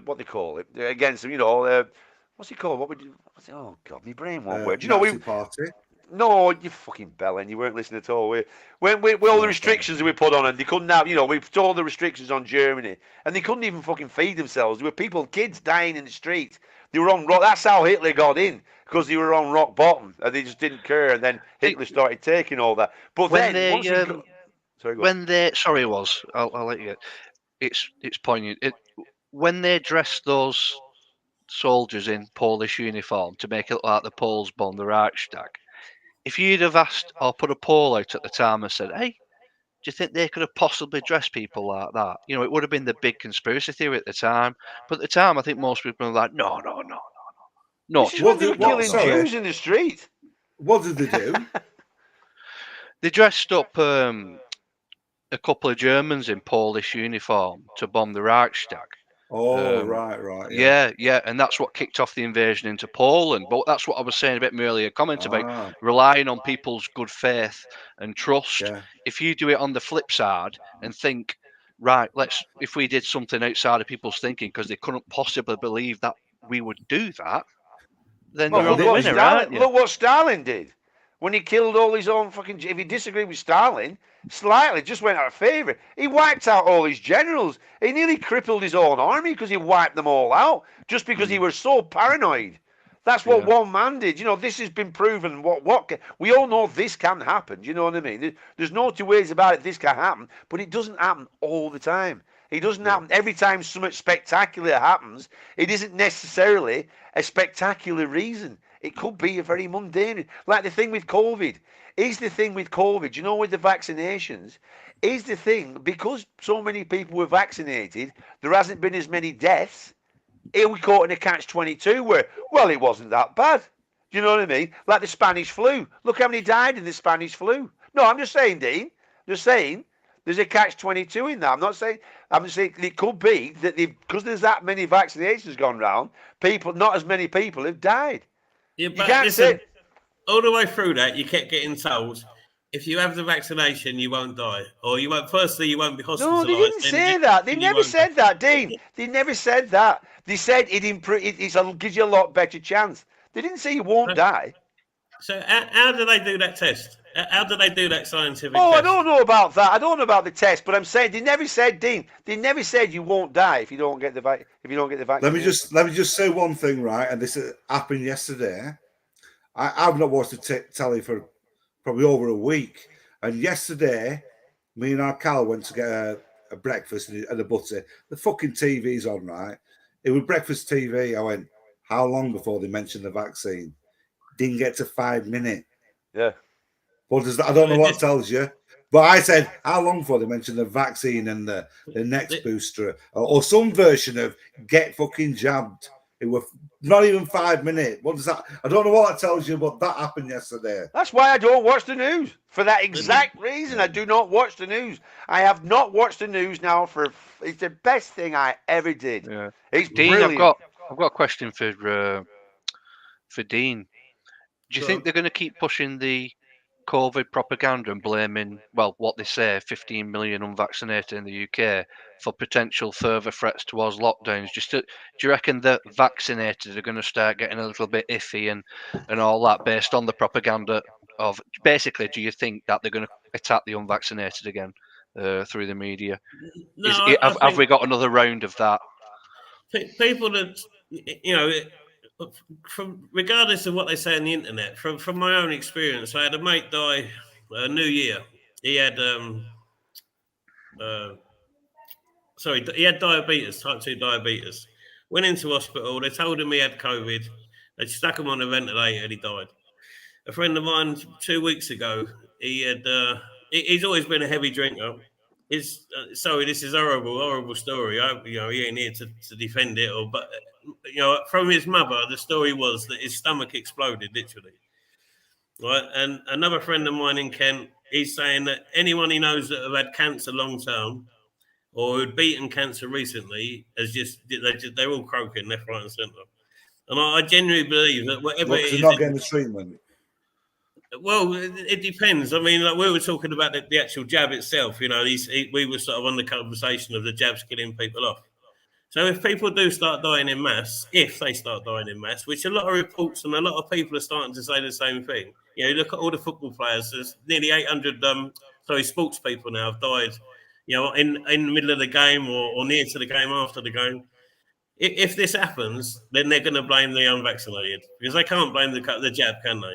Speaker 1: what they call it against what's it called? Oh God, my brain won't work.
Speaker 2: Nazi Party.
Speaker 1: No, you fucking bellend. You weren't listening at all. When all the restrictions that we put on, and they couldn't have, we put all the restrictions on Germany, and they couldn't even fucking feed themselves. There were kids dying in the street. They were on rock. That's how Hitler got in, because they were on rock bottom, and they just didn't care. And then Hitler started taking all that. But
Speaker 4: I'll let you. It's poignant. When they dressed those soldiers in Polish uniform to make it look like the Poles bombed the Reichstag. If you'd have asked or put a poll out at the time and said, hey, do you think they could have possibly dressed people like that? It would have been the big conspiracy theory at the time. But at the time, I think most people were like, no.
Speaker 1: They were killing Jews in the street.
Speaker 2: What did they do?
Speaker 4: They dressed up a couple of Germans in Polish uniform to bomb the Reichstag.
Speaker 2: Oh, right.
Speaker 4: Yeah, and that's what kicked off the invasion into Poland. But that's what I was saying a bit in my earlier comment about relying on people's good faith and trust.
Speaker 2: Yeah.
Speaker 4: If you do it on the flip side and think, right, if we did something outside of people's thinking because they couldn't possibly believe that we would do that, then you're on the winner, right?
Speaker 1: Look what Stalin did when he killed all his own fucking. If he disagreed with Stalin, slightly just went out of favour. He wiped out all his generals. He nearly crippled his own army because he wiped them all out just because he was so paranoid. That's what one man did. You know, this has been proven. What we all know this can happen. Do you know what I mean? There's no two ways about it. This can happen, but it doesn't happen all the time. It doesn't happen every time something spectacular happens. It isn't necessarily a spectacular reason. It could be a very mundane, like the thing with COVID. Is the thing with COVID, you know, with the vaccinations, is the thing, because so many people were vaccinated, there hasn't been as many deaths. Here we caught in a catch-22 where, well, it wasn't that bad. Do you know what I mean? Like the Spanish flu. Look how many died in the Spanish flu. No, I'm just saying, Dean. Just saying, there's a catch-22 in that. I'm just saying it could be that because there's that many vaccinations gone round, not as many people have died.
Speaker 3: Yeah, but you can't say all the way through that, you kept getting told, if you have the vaccination, you won't die. Or you won't, firstly, you won't be hospitalised.
Speaker 1: No, they didn't say that. They never said that, Dean. They never said that. They said it gives you a lot better chance. They didn't say you won't die.
Speaker 3: So how do they do that test? How do they do that scientific
Speaker 1: test?
Speaker 3: I
Speaker 1: don't know about that. I don't know about the test, but I'm saying they never said, Dean, they never said you won't die if you don't get the vaccine.
Speaker 2: Let me just say one thing, right? And this happened yesterday. I've not watched the telly for probably over a week. And yesterday, me and our Cal went to get a breakfast and a butter. The fucking TV's on, right? It was breakfast TV. I went, how long before they mentioned the vaccine? Didn't get to 5 minutes.
Speaker 1: Yeah.
Speaker 2: What does that? I don't know what it tells you. But I said, how long before they mentioned the vaccine and the next booster or some version of get fucking jabbed? It was not even 5 minutes. What does that? I don't know what that tells you, but that happened yesterday.
Speaker 1: That's why I don't watch the news. For that exact reason, I do not watch the news. I have not watched the news now it's the best thing I ever did.
Speaker 4: Yeah.
Speaker 1: It's
Speaker 4: Dean,
Speaker 1: brilliant.
Speaker 4: I've got a question for Dean. Do you think they're going to keep pushing the COVID propaganda and blaming, what they say, 15 million unvaccinated in the UK for potential further threats towards lockdowns? Do you reckon the vaccinated are going to start getting a little bit iffy and all that based on the propaganda of, basically, do you think that they're going to attack the unvaccinated again through the media?
Speaker 3: No,
Speaker 4: have we got another round of that?
Speaker 3: People that, from regardless of what they say on the internet, from my own experience, I had a mate die New Year. He had he had diabetes, type 2 diabetes. Went into hospital. They told him he had COVID. They stuck him on a ventilator and he died. A friend of mine 2 weeks ago, he had he's always been a heavy drinker. Sorry, this is a horrible story. He ain't here to defend it, but from his mother, the story was that his stomach exploded, literally. Right, and another friend of mine in Kent, he's saying that anyone he knows that have had cancer long term or who'd beaten cancer recently they're all croaking left, right, and centre. And I genuinely believe that whatever it is,
Speaker 2: not getting the treatment.
Speaker 3: Well, it depends. I mean, like we were talking about the actual jab itself. We were sort of on the conversation of the jabs killing people off. So if people do start dying in mass, which a lot of reports and a lot of people are starting to say the same thing. Look at all the football players. There's nearly 800 sports people now have died. In the middle of the game or near to the game after the game. If this happens, then they're going to blame the unvaccinated because they can't blame the jab, can they?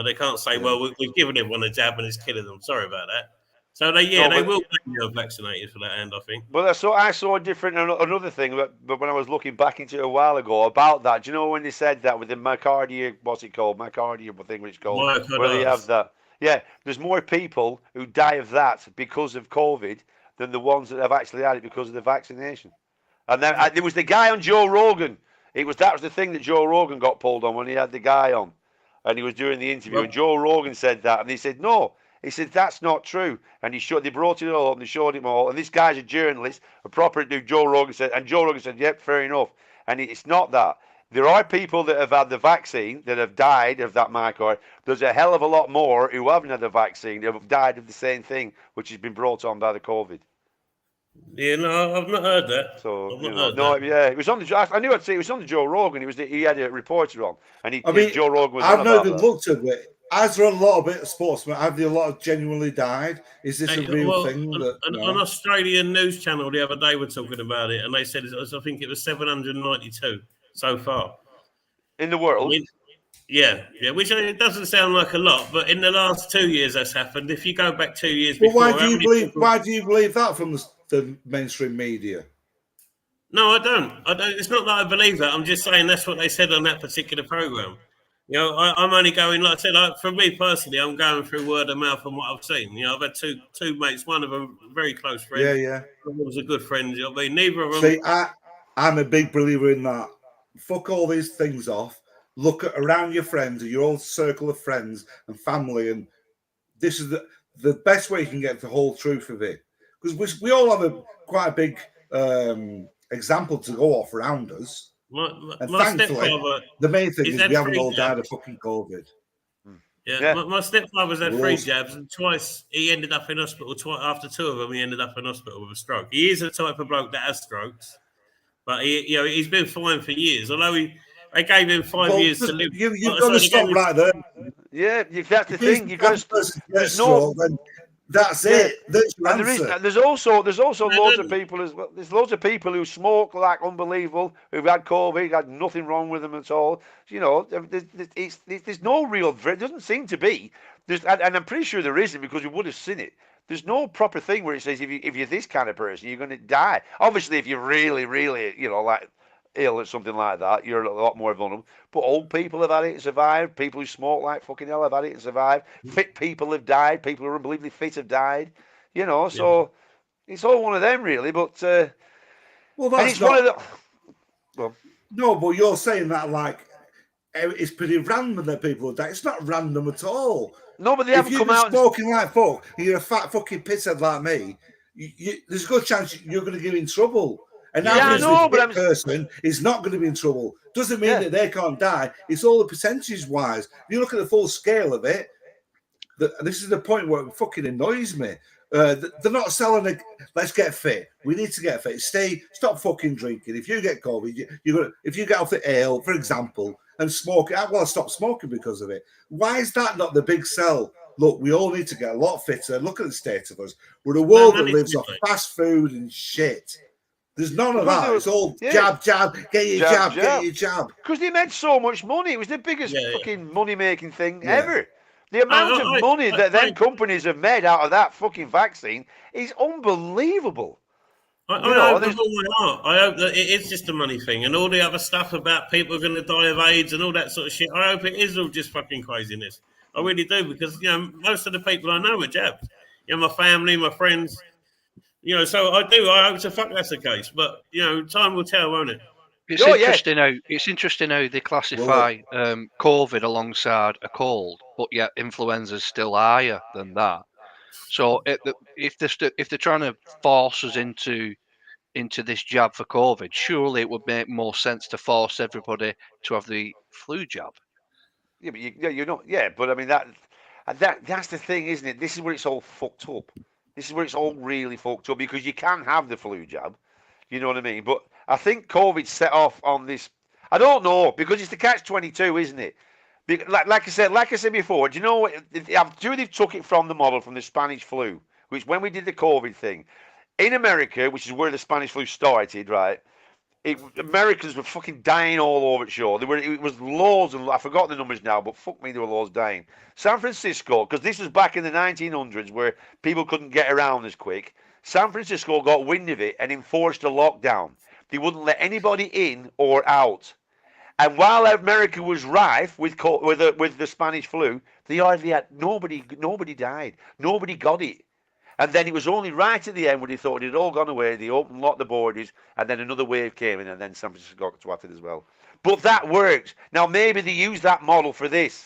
Speaker 3: They can't say, well, we've given everyone a jab and it's killing them. Sorry about that. So they will blame the unvaccinated for that end, I think.
Speaker 1: Well, I saw another thing, but when I was looking back into it a while ago about that, do you know when they said that with the myocardia, what's it called? Myocardia, I think it's called. Where they have that. Yeah, there's more people who die of that because of COVID than the ones that have actually had it because of the vaccination. And then there was the guy on Joe Rogan. That was the thing that Joe Rogan got pulled on when he had the guy on. and he was doing the interview, and Joe Rogan said that, and he said no. He said that's not true, and they brought it all up and they showed him all, and this guy's a journalist, a proper dude. Joe Rogan said, and Joe Rogan said, yep, fair enough, and it's not that. There are people that have had the vaccine that have died of that myocarditis. There's a hell of a lot more who haven't had the vaccine who have died of the same thing, which has been brought on by the COVID.
Speaker 3: Yeah, no, I've not heard that.
Speaker 1: So yeah, it was on the. I knew I'd say it was on the Joe Rogan. He had a reporter on, and Joe Rogan was.
Speaker 2: I've not even looked at it. Has there a lot of sportsmen? Have there a lot of genuinely died? Is this a real thing?
Speaker 3: An Australian news channel the other day were talking about it, and they said I think it was 792 so far
Speaker 1: in the world.
Speaker 3: Yeah, which it doesn't sound like a lot, but in the last 2 years that's happened. If you go back 2 years before,
Speaker 2: why do you believe that from the mainstream media?
Speaker 3: No, I don't. It's not that I believe that. I'm just saying that's what they said on that particular program. You know, I'm only going, like I said, for me personally, I'm going through word of mouth from what I've seen. You know, I've had two mates, one of them very close friend.
Speaker 2: Yeah.
Speaker 3: One was a good friend. You know what I mean? Neither of them.
Speaker 2: See, I'm a big believer in that. Fuck all these things off. Look around your friends, your own circle of friends and family, and this is the best way you can get the whole truth of it. Because we all have quite a big example to go off around us. And thankfully, the main thing is we haven't all died of fucking COVID.
Speaker 3: Yeah. My stepfather's had 3 jabs, and twice he ended up in hospital. After 2 of them, he ended up in hospital with a stroke. He is the type of bloke that has strokes, but he's been fine for years. Although they gave him 5 years to live.
Speaker 2: You've got to stop right there.
Speaker 1: Yeah, that's the thing. You've got to.
Speaker 2: That's it.
Speaker 1: There's also loads of people as well. There's loads of people who smoke like unbelievable, who've had COVID, had nothing wrong with them at all. You know, there's no real. It doesn't seem to be. And I'm pretty sure there isn't because we would have seen it. There's no proper thing where it says if you're this kind of person, you're going to die. Obviously, if you're really, really, like ill or something like that, you're a lot more vulnerable. But old people have had it and survived. People who smoke like fucking hell have had it and survived. Fit people have died. People who are unbelievably fit have died. You know, so it's all one of them, really. But
Speaker 2: that's
Speaker 1: one of the. Well,
Speaker 2: no, but you're saying that like it's pretty random that people have died. It's not random at all.
Speaker 1: No, but they haven't come out.
Speaker 2: If you're smoking like fuck, and you're a fat fucking pisshead like me, there's a good chance you're going to get in trouble. An average person is not going to be in trouble. Doesn't mean that they can't die. It's all the percentage-wise. If you look at the full scale of it, this is the point where it fucking annoys me. They're not selling let's get fit. We need to get fit. Stop fucking drinking. If you get COVID, if you get off the ale, for example, and smoke, I'll stop smoking because of it. Why is that not the big sell? Look, we all need to get a lot fitter. Look at the state of us. We're a world that lives off fast food and shit. There's none of that. It's all jab, get your jab, get your jab.
Speaker 1: Because they made so much money. It was the biggest fucking money-making thing ever. The amount of money that them companies have made out of that fucking vaccine is unbelievable.
Speaker 3: I hope that it is just a money thing, and all the other stuff about people are going to die of AIDS and all that sort of shit. I hope it is all just fucking craziness. I really do, because most of the people I know are jabbed. My family, my friends. So I do. I hope that's the case. But time will tell, won't it?
Speaker 4: It's interesting how they classify COVID alongside a cold, but yet influenza's still higher than that. So if they're trying to force us into this jab for COVID, surely it would make more sense to force everybody to have the flu jab.
Speaker 1: Yeah, but you're not. Yeah, but I mean that's the thing, isn't it? This is where it's all fucked up. This is where it's all really fucked up, because you can have the flu jab. You know what I mean? But I think COVID set off on this. I don't know, because it's the catch-22, isn't it? Like I said before, do you know what? I'm sure they've took it from the model from the Spanish flu, which when we did the COVID thing in America, which is where the Spanish flu started, right? Americans were fucking dying all over the show. It was loads, and I forgot the numbers now, but fuck me, there were loads dying. San Francisco, because this was back in the 1900s where people couldn't get around as quick. San Francisco got wind of it and enforced a lockdown. They wouldn't let anybody in or out. And while America was rife with the Spanish flu, they hardly had nobody died. Nobody got it. And then it was only right at the end when they thought it had all gone away, they opened, locked the borders, and then another wave came in, and then San Francisco got twatted as well. But that works. Now, maybe they use that model for this.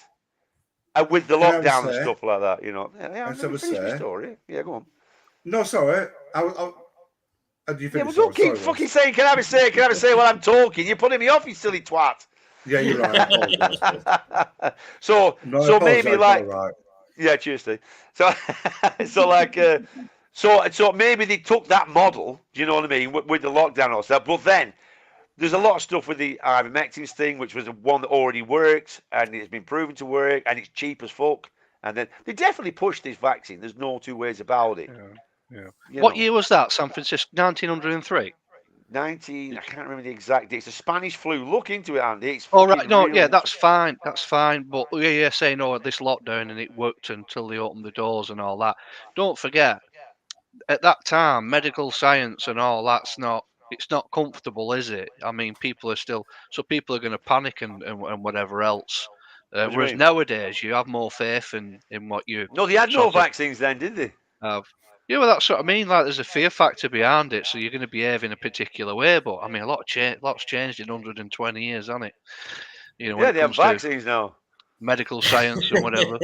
Speaker 1: with the
Speaker 2: Can I have a
Speaker 1: lockdown and
Speaker 2: say?
Speaker 1: stuff like that, you know. Yeah,
Speaker 2: Can I have a
Speaker 1: finish my
Speaker 2: say?
Speaker 1: story. Yeah, go on.
Speaker 2: No, sorry. How do you
Speaker 1: Yeah,
Speaker 2: finish?
Speaker 1: well, don't keep fucking saying, can I have a say, can I have a say while I'm talking? You're putting me off, you silly twat.
Speaker 2: Yeah, you're right. I apologise.
Speaker 1: so maybe like,
Speaker 2: right.
Speaker 1: yeah, cheers, Steve. So, so like, so maybe they took that model, do you know what I mean, with the lockdown or stuff, but then there's a lot of stuff with the ivermectin thing, which was one that already worked, and it's been proven to work, and it's cheap as fuck. And then they definitely pushed this vaccine. There's no two ways about it.
Speaker 4: Yeah. What year was that? San Francisco, 1903.
Speaker 1: 19. I can't remember the exact date. It's a Spanish flu. Look into it, Andy. It's
Speaker 4: All right.
Speaker 1: fucking
Speaker 4: No,
Speaker 1: real.
Speaker 4: yeah, that's fine. That's fine. But yeah, saying this lockdown and it worked until they opened the doors and all that. Don't forget, at that time, medical science and all that's not. It's not comfortable, is it? I mean, people are going to panic and whatever else.
Speaker 1: What do you
Speaker 4: Whereas
Speaker 1: mean?
Speaker 4: nowadays, you have more faith in what you.
Speaker 1: No, they had no
Speaker 4: sort of
Speaker 1: vaccines then, did they?
Speaker 4: have. Yeah, well, that's what I mean. Like, there's a fear factor behind it, so you're going to behave in a particular way. But I mean, lot's changed in 120 years, hasn't it? You know, when
Speaker 1: Yeah,
Speaker 4: it
Speaker 1: they have
Speaker 4: comes to
Speaker 1: vaccines now.
Speaker 4: medical science and whatever.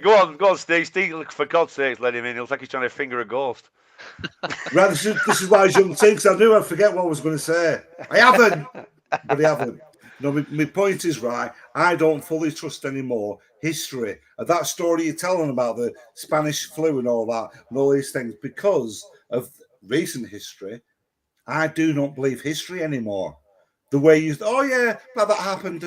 Speaker 1: Go on, Steve. Steve, for God's sake, let him in. He looks like he's trying to finger a ghost.
Speaker 2: Right, this is why I jumped in, because I knew I'd forget what I was going to say. I haven't, but I haven't. No, my point is right. I don't fully trust anymore history. That story you're telling about the Spanish flu and all that, and all these things, because of recent history, I do not believe history anymore. The way you, that happened,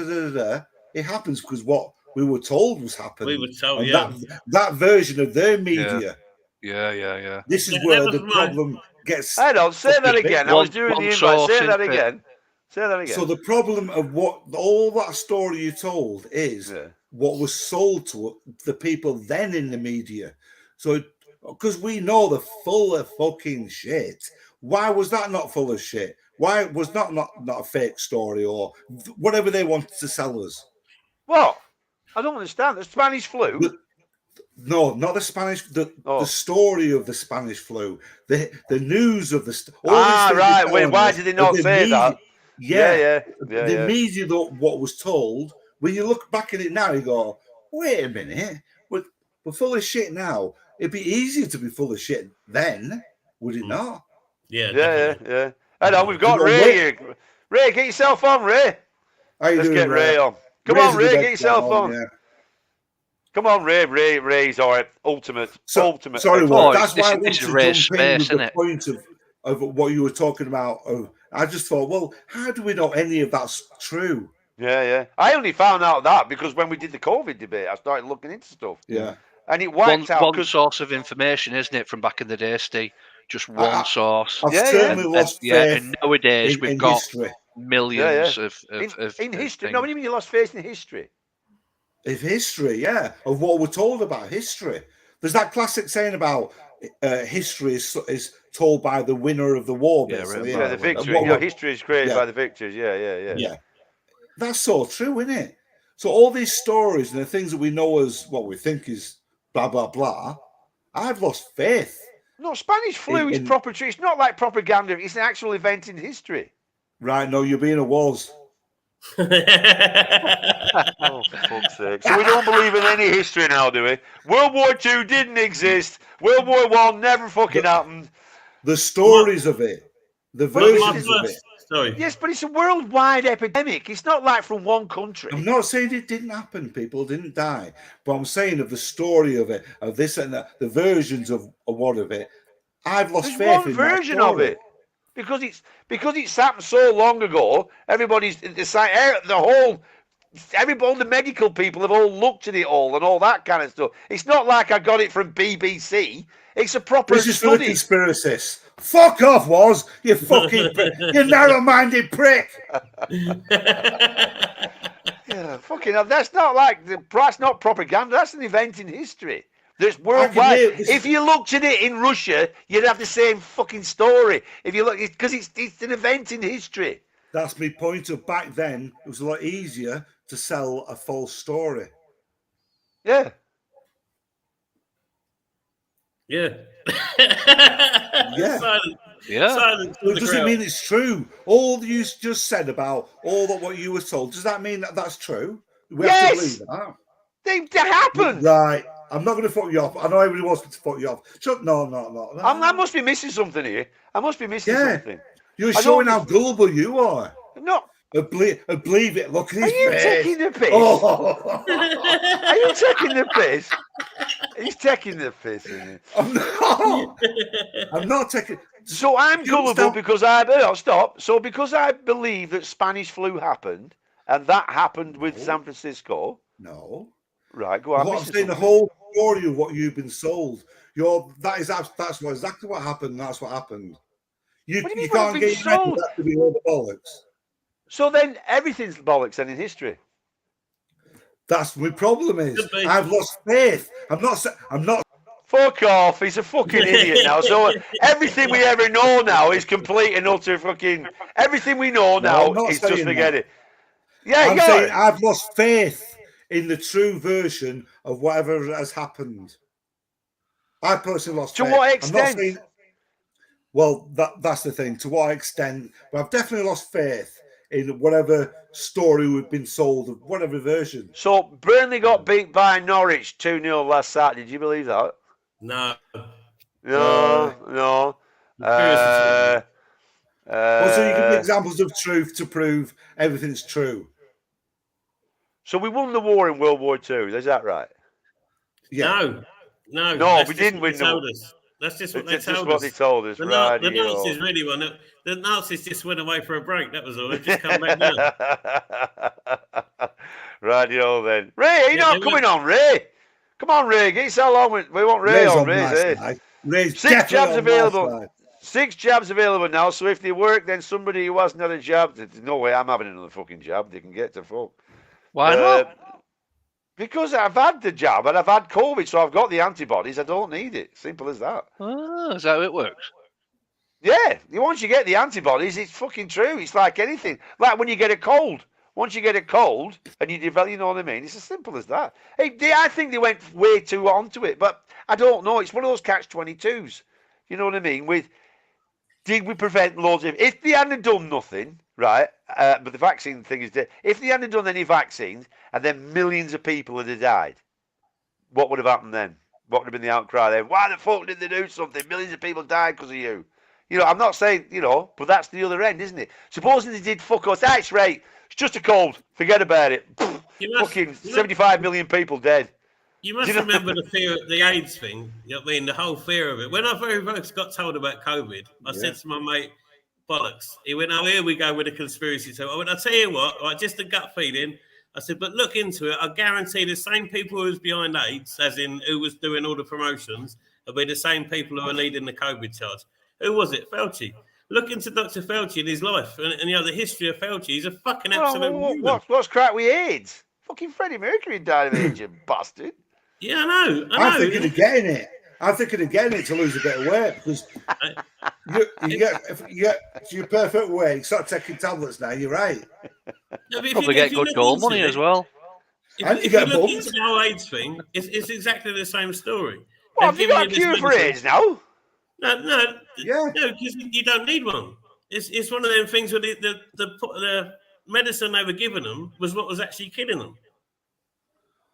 Speaker 2: it happens because what we were told was happening.
Speaker 3: We were told,
Speaker 2: and
Speaker 3: yeah.
Speaker 2: that version of their media.
Speaker 4: Yeah.
Speaker 2: This is where the problem gets.
Speaker 1: I don't say that again. I was doing the invite. Say that again. Say that again.
Speaker 2: So the problem of what all that story you told is what was sold to the people then in the media. So because we know they're full of fucking shit. Why was that not full of shit? Why was that not a fake story or whatever they wanted to sell us?
Speaker 1: What? I don't understand. The Spanish flu?
Speaker 2: No, not the Spanish. The story of the Spanish flu. The news of the.
Speaker 1: Right. Wait, why did they not say
Speaker 2: media,
Speaker 1: that? Yeah.
Speaker 2: The media, what was told. When you look back at it now, you go, "Wait a minute, we're full of shit now." It'd be easier to be full of shit then, would it not?
Speaker 1: Yeah. Hello, we've got Ray here. Ray, get yourself on, Ray. Let's get Ray on. Come on, Ray, get yourself on.
Speaker 2: Yeah.
Speaker 1: Come on, Ray. Ray's all right. Ultimate.
Speaker 2: Sorry, that's why I wanted to
Speaker 4: Ray's
Speaker 2: jump in
Speaker 4: space,
Speaker 2: with the point of what you were talking about. I just thought, well, how do we know any of that's true?
Speaker 1: Yeah. I only found out that because when we did the COVID debate, I started looking into stuff.
Speaker 2: Yeah.
Speaker 1: And it wiped out.
Speaker 4: One source of information, isn't it, from back in the day, Steve? Just one source.
Speaker 2: I've certainly lost faith.
Speaker 4: And nowadays we've got
Speaker 2: history.
Speaker 4: Millions of
Speaker 1: in history. No, what do you mean you lost faith in history?
Speaker 2: Of history, of what we're told about history. There's that classic saying about history is told by the winner of the war. Basically.
Speaker 1: Yeah, the victory. History is created by the victors. Yeah.
Speaker 2: That's so true, isn't it? So all these stories and the things that we know as what we think is blah blah blah, I've lost faith.
Speaker 1: No, Spanish flu is proper. It's not like propaganda. It's an actual event in history.
Speaker 2: Right? No, you're being a was.
Speaker 1: Oh, for fuck's sake. So we don't believe in any history now, do we? World War II didn't exist. World War I never fucking happened.
Speaker 2: The stories of it, the versions of it.
Speaker 3: Sorry.
Speaker 1: Yes, but it's a worldwide epidemic. It's not like from one country.
Speaker 2: I'm not saying it didn't happen. People didn't die. But I'm saying of the story of it, of this and that, the versions of what of it, I've lost faith in
Speaker 1: one version of it. Because it's happened so long ago, everybody's all the medical people have all looked at it all and all that kind of stuff. It's not like I got it from BBC. It's a proper
Speaker 2: This is
Speaker 1: study.
Speaker 2: for the conspiracists. Fuck off, was you fucking you narrow-minded prick.
Speaker 1: Yeah, fucking hell. That's not propaganda. That's an event in history. There's worldwide. If you looked at it in Russia, you'd have the same fucking story. If you look, because it's an event in history.
Speaker 2: That's my point of back then. It was a lot easier to sell a false story.
Speaker 1: Yeah.
Speaker 2: Yeah.
Speaker 3: Silence
Speaker 2: Well, does it mean it's true? All you just said about all that what you were told, does that mean that that's true? We have to believe that.
Speaker 1: They happen.
Speaker 2: Right. I'm not going to fuck you off. I know everybody wants me to fuck you off. No.
Speaker 1: I must be missing something here. I must be missing something.
Speaker 2: You're
Speaker 1: I
Speaker 2: showing
Speaker 1: don't-
Speaker 2: how gullible you are.
Speaker 1: No.
Speaker 2: Believe it. Look at
Speaker 1: Are
Speaker 2: his
Speaker 1: you
Speaker 2: face.
Speaker 1: taking the piss?
Speaker 2: Oh.
Speaker 1: Are you taking the piss? He's taking the piss, isn't he?
Speaker 2: I'm not taking.
Speaker 1: So I'm
Speaker 2: You
Speaker 1: gullible
Speaker 2: understand-
Speaker 1: because stop. So because I believe that Spanish flu happened, and that happened with San Francisco.
Speaker 2: No.
Speaker 1: Right, go on.
Speaker 2: What I'm saying, the whole story of what you've been sold. That's exactly what happened. That's what happened. You
Speaker 1: What do you mean
Speaker 2: can't
Speaker 1: what
Speaker 2: get
Speaker 1: I've
Speaker 2: your head
Speaker 1: been sold?
Speaker 2: that to be all the bollocks.
Speaker 1: So then everything's bollocks then in history.
Speaker 2: That's my problem. Is
Speaker 3: Could be.
Speaker 2: I've lost faith. I'm not.
Speaker 1: Fuck off. He's a fucking idiot now. So everything we ever know now is complete and utter fucking. Everything we know
Speaker 2: No,
Speaker 1: now
Speaker 2: I'm not
Speaker 1: is just
Speaker 2: saying
Speaker 1: forget
Speaker 2: that.
Speaker 1: it. Yeah,
Speaker 2: I'm
Speaker 1: you
Speaker 2: saying
Speaker 1: got it.
Speaker 2: I've lost faith in the true version of whatever has happened. I personally lost
Speaker 1: To
Speaker 2: faith.
Speaker 1: what
Speaker 2: I'm
Speaker 1: extent?
Speaker 2: not saying, well, that's the thing. To what extent? But I've definitely lost faith in whatever story we've been sold of whatever version.
Speaker 1: So Burnley got beat by Norwich 2-0 last Saturday. Did you believe that?
Speaker 3: No.
Speaker 1: No.
Speaker 2: Well, so you give me examples of truth to prove everything's true.
Speaker 1: So we won the war in World War II. Is that right?
Speaker 2: Yeah.
Speaker 3: No.
Speaker 1: No,
Speaker 3: that's
Speaker 1: we
Speaker 3: just
Speaker 1: didn't
Speaker 3: what
Speaker 1: win
Speaker 3: they
Speaker 1: the
Speaker 3: told
Speaker 1: war.
Speaker 3: us. That's just what they
Speaker 1: That's just
Speaker 3: told
Speaker 1: what
Speaker 3: us.
Speaker 1: they told us.
Speaker 3: The
Speaker 1: Right.
Speaker 3: Nazis really won it. The Nazis just went away for a break. That was all. They've just come back now.
Speaker 1: Radio then. Ray, are you
Speaker 3: Yeah,
Speaker 1: not
Speaker 3: they
Speaker 1: coming on, Ray? Come on, Ray. Get yourself along with. We want Ray
Speaker 2: Ray's
Speaker 1: on.
Speaker 2: on
Speaker 1: Ray's
Speaker 2: my
Speaker 1: here.
Speaker 2: side. Ray's
Speaker 1: 6
Speaker 2: definitely
Speaker 1: jabs
Speaker 2: on my
Speaker 1: available.
Speaker 2: side.
Speaker 1: 6 jabs available now. So if they work, then somebody who hasn't had a jab, there's no way I'm having another fucking jab. They can get to fuck.
Speaker 4: Why not?
Speaker 1: Because I've had the jab and I've had COVID, so I've got the antibodies. I don't need it. Simple as that.
Speaker 4: Oh, is that how it works?
Speaker 1: Yeah, once you get the antibodies, it's fucking true. It's like anything. Like when you get a cold. Once you get a cold and you develop, you know what I mean? It's as simple as that. I think they went way too onto it, but I don't know. It's one of those catch-22s. You know what I mean? Did we prevent loads of... If they hadn't done nothing, right, but the vaccine thing is... If they hadn't done any vaccines and then millions of people had died, what would have happened then? What would have been the outcry then? Why the fuck did they do something? Millions of people died because of you. You know, I'm not saying, but that's the other end, isn't it? Supposing they did fuck us, that's right. It's just a cold. Forget about it. Fucking 75 million people dead.
Speaker 3: You must remember the AIDS thing. You know what I mean? The whole fear of it. When I very first got told about COVID, I said to my mate, bollocks. He went, oh, here we go with a conspiracy. So I went, I'll tell you what, right, just a gut feeling. I said, but look into it. I guarantee the same people who was behind AIDS, as in who was doing all the promotions, will be the same people who are leading the COVID charge. Who was it? Fauci. Look into Dr. Fauci and his life and the history of Fauci. He's a fucking absolute
Speaker 1: what's crack with AIDS? Fucking Freddie Mercury died of AIDS, you bastard.
Speaker 3: Yeah, I know.
Speaker 2: I'm thinking of getting it. I'm thinking of getting it to lose a bit of weight because you get to your perfect weight. Start taking tablets now. You're right.
Speaker 3: No,
Speaker 4: Probably get good gold money as well.
Speaker 3: If you look into the whole AIDS thing, it's exactly the same story.
Speaker 1: Well, have you got a cure for AIDS now?
Speaker 3: No, because you don't need one. It's one of them things where the medicine they were giving them was what was actually killing them.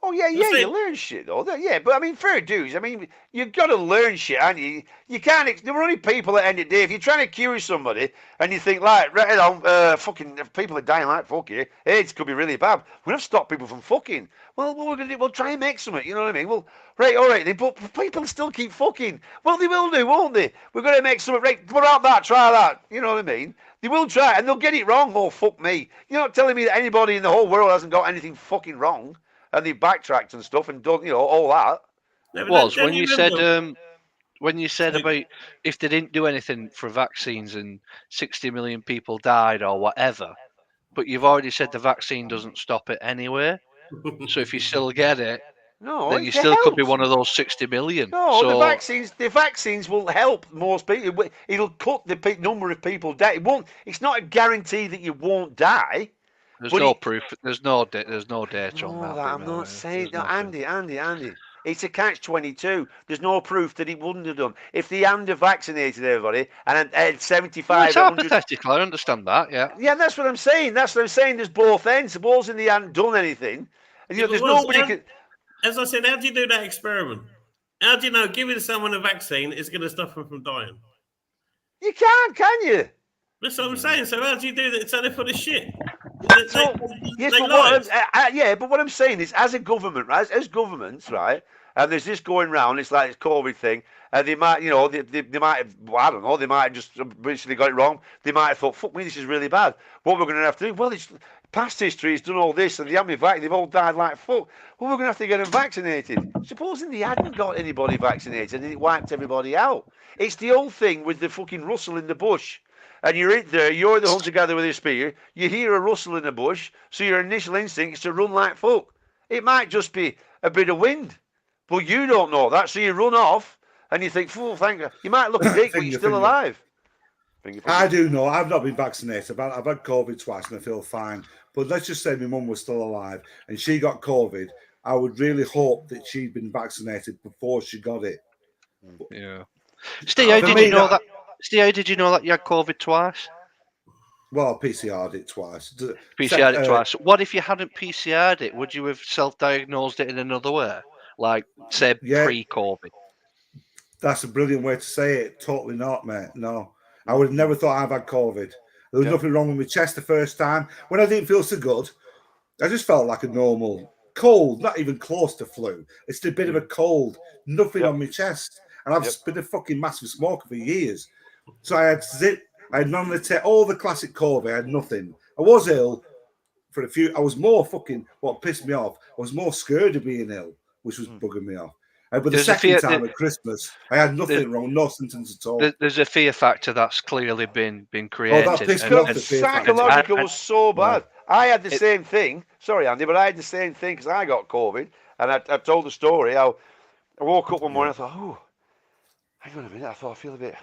Speaker 1: Oh, yeah, you learn shit, though. Yeah, but, I mean, fair dues. I mean, you've got to learn shit, haven't you? You can't... There were only people at the end of the day. If you're trying to cure somebody and you think, like, right on, fucking people are dying like fuck you, AIDS could be really bad. We're going to stop people from fucking. Well, what we're going to do, we'll try and make something, you know what I mean? Well, right, all right, but people still keep fucking. Well, they will do, won't they? We're going to make something, right, put out that, try that, you know what I mean? They will try, and they'll get it wrong. Oh, fuck me. You're not telling me that anybody in the whole world hasn't got anything fucking wrong. And they backtracked and stuff and done, all that.
Speaker 4: It was when you said about if they didn't do anything for vaccines and 60 million people died or whatever, but you've already said the vaccine doesn't stop it anyway. So if you still get it, then you still could be one of those 60 million.
Speaker 1: No, so, the vaccines will help most people. It'll cut the number of people dead. It's not a guarantee that you won't die.
Speaker 4: There's no proof. There's no data on that.
Speaker 1: I'm not saying no, Andy. It's a catch-22. There's no proof that he wouldn't have done. If they hadn't vaccinated everybody and had 75...
Speaker 4: It's hypothetical. I understand that, yeah.
Speaker 1: Yeah, that's what I'm saying. There's both ends. Supposing they hadn't done anything. And, there's nobody...
Speaker 3: as I said, how do you do that experiment? How do you know giving someone a vaccine is going to stop them from dying?
Speaker 1: You can't, can you?
Speaker 3: That's what I'm saying. So how do you do that? So they're full of shit.
Speaker 1: So, yes, but but what I'm saying is, as a government, right, as governments, right, and there's this going round, it's like this COVID thing, and they might, they might have, well, I don't know, they might have just recently got it wrong. They might have thought, fuck me, this is really bad. What we're going to have to do? Well, it's past history has done all this, and they haven't been vaccinated. They've all died like fuck. Well, we're going to have to get them vaccinated. Supposing they hadn't got anybody vaccinated and it wiped everybody out. It's the old thing with the fucking rustle in the bush. And you're in there, you're the hunter-gatherer with a spear, you hear a rustle in the bush, so your initial instinct is to run like fuck. It might just be a bit of wind, but you don't know that, so you run off, and you think, fool, thank you. You might look a dick, but you're still alive.
Speaker 2: I do know, I've not been vaccinated. I've had COVID twice and I feel fine. But let's just say my mum was still alive and she got COVID. I would really hope that she'd been vaccinated before she got it.
Speaker 4: Yeah. Steve, how did you know that? Steve, did you know that you had COVID twice?
Speaker 2: Well, I PCR'd it twice.
Speaker 4: PCR'd it twice. What if you hadn't PCR'd it? Would you have self-diagnosed it in another way? Like, say, pre-COVID?
Speaker 2: That's a brilliant way to say it. Totally not, mate. No. I would have never thought I've had COVID. There was nothing wrong with my chest the first time. When I didn't feel so good, I just felt like a normal cold, not even close to flu. It's a bit of a cold, nothing on my chest. And I've been a fucking massive smoker for years. So I had zip, I had none of the all the classic COVID, I had nothing. I was ill for a few, I was more fucking, what pissed me off, I was more scared of being ill, which was bugging me off. But the second time at Christmas, I had nothing wrong, no symptoms at all.
Speaker 4: There's a fear factor that's clearly been created.
Speaker 2: Oh, that pissed me off.
Speaker 1: The psychological was so bad. I had the same thing. Sorry, Andy, but I had the same thing because I got COVID, and I told the story. I woke up one morning, I thought, oh, hang on a minute. I thought I feel a bit,